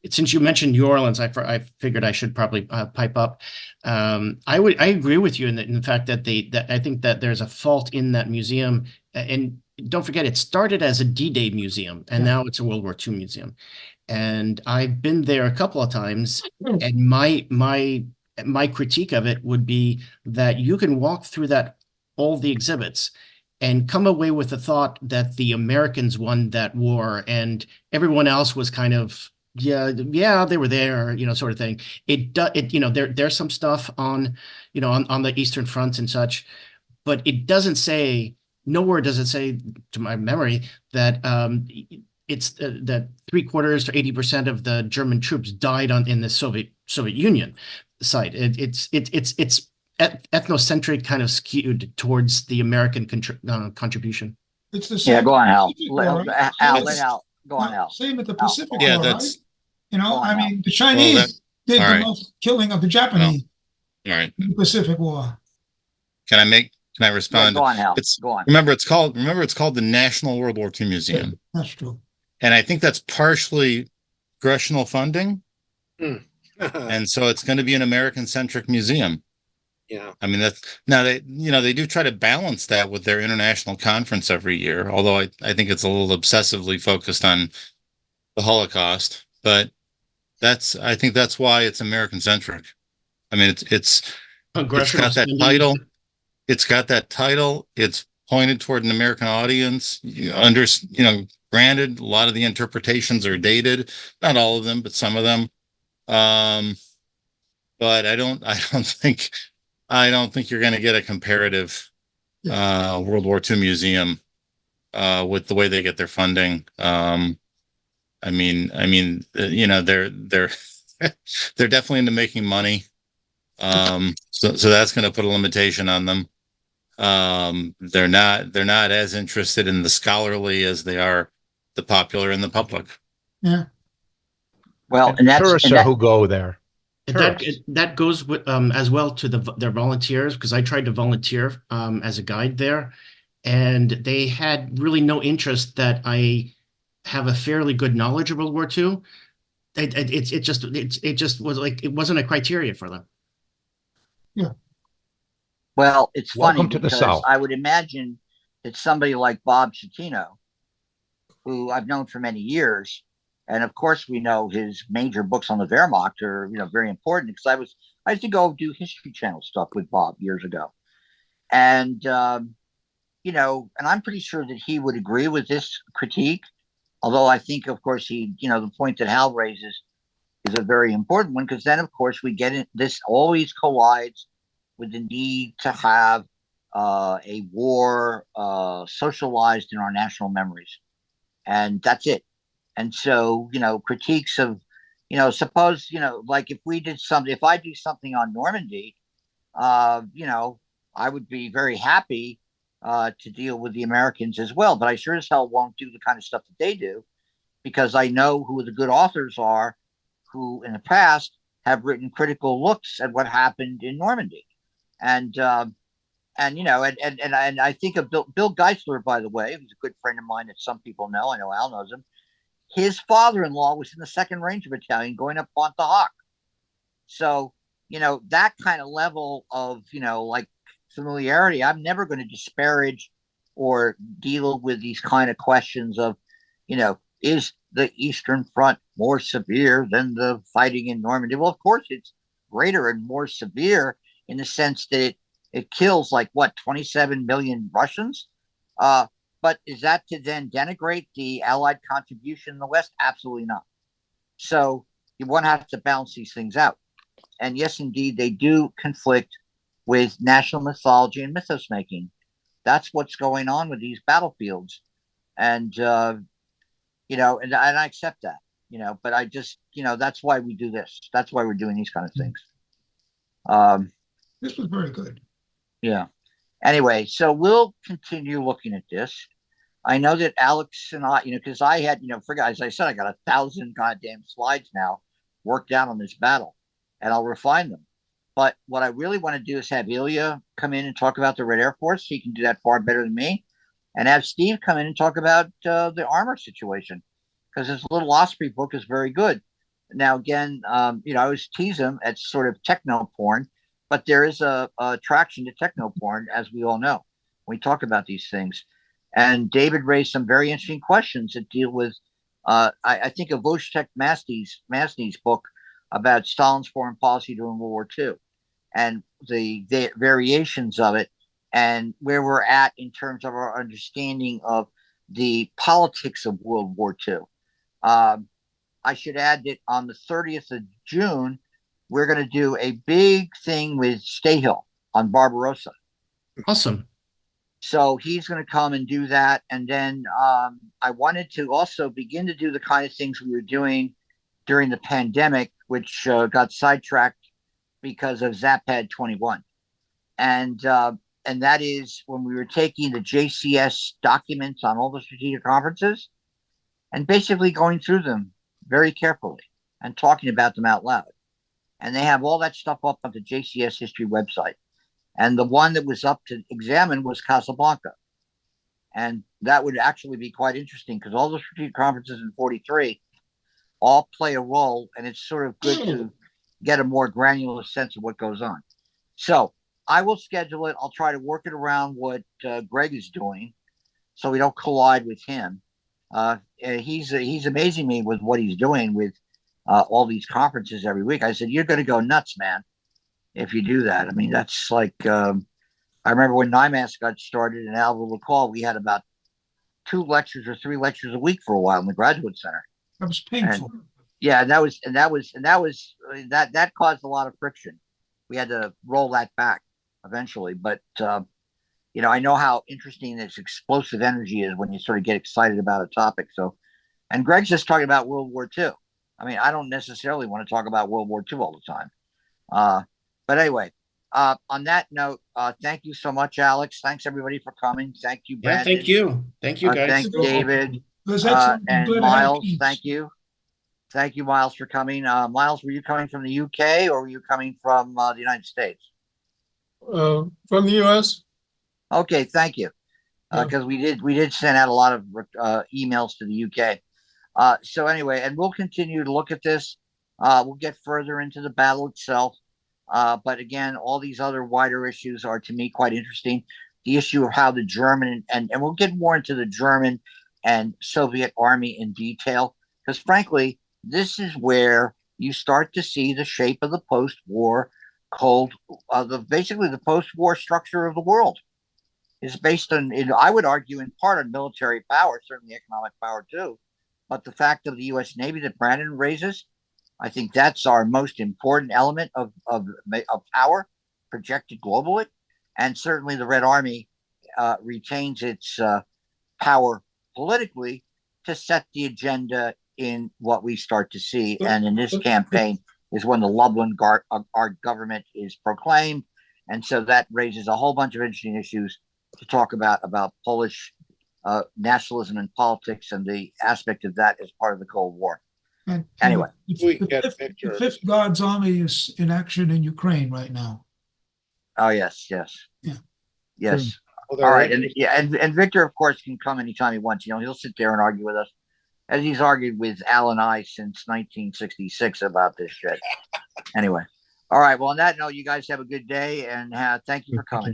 Speaker 4: since you mentioned New Orleans, I figured I should probably pipe up. I agree with you in the fact that I think that there's a fault in that museum, and don't forget it started as a D-Day museum, and now it's a World War II museum. And I've been there a couple of times, and my critique of it would be that you can walk through all the exhibits and come away with the thought that the Americans won that war and everyone else was kind of, yeah, they were there, sort of thing. There's some stuff on the Eastern Front and such, but it doesn't say, nowhere does it say, to my memory, that it's that 3/4 to 80% of the German troops died in the Soviet Union side. It's ethnocentric, kind of skewed towards the American contribution.
Speaker 9: It's the same.
Speaker 2: Yeah, go on, Al.
Speaker 9: Al.
Speaker 2: Go on, Al.
Speaker 9: Same at the Pacific
Speaker 5: Yeah,
Speaker 9: War,
Speaker 5: that's
Speaker 9: right? I mean, the Chinese did the most killing of the Japanese
Speaker 12: Right.
Speaker 9: in the Pacific War.
Speaker 12: Can I respond?
Speaker 2: Go on, Al.
Speaker 12: Go on. Remember, it's called the National World War II Museum.
Speaker 9: That's true.
Speaker 12: And I think that's partially congressional funding. And so it's going to be an American-centric museum.
Speaker 5: Yeah.
Speaker 12: I mean, they do try to balance that with their international conference every year, although I think it's a little obsessively focused on the Holocaust, but I think that's why it's American-centric. I mean, it's got that title. It's got that title. It's pointed toward an American audience. Granted, a lot of the interpretations are dated, not all of them, but some of them. But I don't think you're going to get a comparative World War II museum with the way they get their funding. I mean, they're definitely into making money. So that's going to put a limitation on them. They're not as interested in the scholarly as they are the popular and the public.
Speaker 9: Yeah.
Speaker 2: Well, and
Speaker 10: tourists who go there.
Speaker 4: That goes with as well to their volunteers, because I tried to volunteer as a guide there, and they had really no interest that I have a fairly good knowledge of World War II. It just was like, it wasn't a criteria for them.
Speaker 9: Yeah.
Speaker 2: Well, it's funny
Speaker 10: Welcome to the
Speaker 2: because
Speaker 10: South.
Speaker 2: I would imagine that somebody like Bob Chatino, who I've known for many years, and of course we know his major books on the Wehrmacht are very important, because I used to go do History Channel stuff with Bob years ago, and and I'm pretty sure that he would agree with this critique. Although I think, of course, the point that Hal raises is a very important one, because then, of course, we get this always collides with the need to have a war socialized in our national memories. And that's it. And so, critiques of, suppose, like if I do something on Normandy, I would be very happy to deal with the Americans as well. But I sure as hell won't do the kind of stuff that they do, because I know who the good authors are who in the past have written critical looks at what happened in Normandy. And I think of Bill Geisler, by the way, who's a good friend of mine that some people know. I know Al knows him. His father-in-law was in the 2nd Ranger Battalion going up Pont de Hoc. So, that kind of level of, like familiarity, I'm never going to disparage or deal with these kind of questions of, is the Eastern Front more severe than the fighting in Normandy? Well, of course, it's greater and more severe in the sense that it kills 27 million Russians. But is that to then denigrate the Allied contribution in the West? Absolutely not. So you want to have to balance these things out. And yes, indeed, they do conflict with national mythology and mythos making. That's what's going on with these battlefields. And, and I accept that, but I just, that's why we do this. That's why we're doing these kind of things.
Speaker 9: This was very good.
Speaker 2: Yeah. Anyway, so we'll continue looking at this. I know that Alex and I, because I had, as I said, I got 1,000 goddamn slides now worked out on this battle, and I'll refine them. But what I really want to do is have Ilya come in and talk about the Red Air Force. He can do that far better than me. And have Steve come in and talk about the armor situation, because his little Osprey book is very good. Now, again, I always tease him at sort of techno porn, but there is a attraction to techno porn, as we all know. We talk about these things. And David raised some very interesting questions that deal with, I think, of Wojciech Masny's book about Stalin's foreign policy during World War II and the variations of it and where we're at in terms of our understanding of the politics of World War II. I should add that on the 30th of June, we're going to do a big thing with Stayhill on Barbarossa.
Speaker 4: Awesome.
Speaker 2: So he's going to come and do that. And then I wanted to also begin to do the kind of things we were doing during the pandemic, which got sidetracked because of Zapad 21. And that is when we were taking the JCS documents on all the strategic conferences and basically going through them very carefully and talking about them out loud. And they have all that stuff up on the JCS history website. And the one that was up to examine was Casablanca. And that would actually be quite interesting because all the strategic conferences in 43 all play a role, and it's sort of good to get a more granular sense of what goes on. So I will schedule it. I'll try to work it around what Greg is doing so we don't collide with him. He's amazing me with what he's doing with all these conferences every week. I said, you're going to go nuts, man, if you do that. I mean, that's like, I remember when NIMAS got started, and Al will recall, we had about 2 lectures or 3 lectures a week for a while in the Graduate Center.
Speaker 9: That was painful.
Speaker 2: And that caused a lot of friction. We had to roll that back eventually. But, I know how interesting this explosive energy is when you sort of get excited about a topic. So, and Greg's just talking about World War II. I mean, I don't necessarily want to talk about World War II all the time. But anyway, on that note, thank you so much, Alex. Thanks everybody for coming. Thank you, Brandon.
Speaker 4: Yeah, thank you. Thank you, guys.
Speaker 2: Thank David. And Miles, thank you. Thank you, Miles, for coming. Miles, were you coming from the UK or were you coming from the United States?
Speaker 13: From the US.
Speaker 2: Okay, thank you. Because we did send out a lot of emails to the UK. So anyway, and we'll continue to look at this. We'll get further into the battle itself. But again, all these other wider issues are to me quite interesting. The issue of how the German and we'll get more into the German and Soviet army in detail, because frankly, this is where you start to see the shape of the post-war basically the post-war structure of the world is based on, I would argue, in part on military power, certainly economic power too. But the fact of the U.S. Navy that Brandon raises, I think that's our most important element of power projected globally. And certainly the Red Army retains its power politically to set the agenda in what we start to see. And in this campaign is when the Lublin our government is proclaimed. And so that raises a whole bunch of interesting issues to talk about Polish nationalism and politics and the aspect of that as part of the Cold War.
Speaker 9: And
Speaker 2: anyway,
Speaker 9: the Fifth Guards Army is in action in Ukraine right now.
Speaker 2: Oh yes.
Speaker 9: Yeah.
Speaker 2: Yes. All right, and Victor, of course, can come anytime he wants. He'll sit there and argue with us, as he's argued with Al and I since 1966 about this shit. Anyway, all right. Well, on that note, you guys have a good day, and thank you for coming.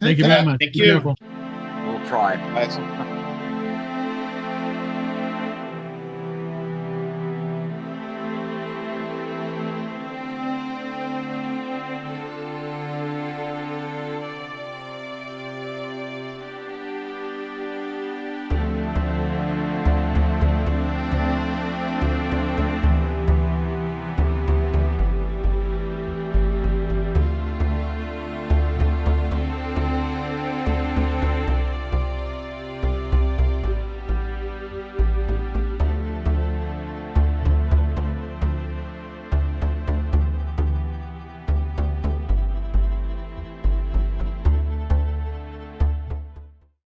Speaker 8: Thank you very much.
Speaker 4: Thank you.
Speaker 2: We'll try.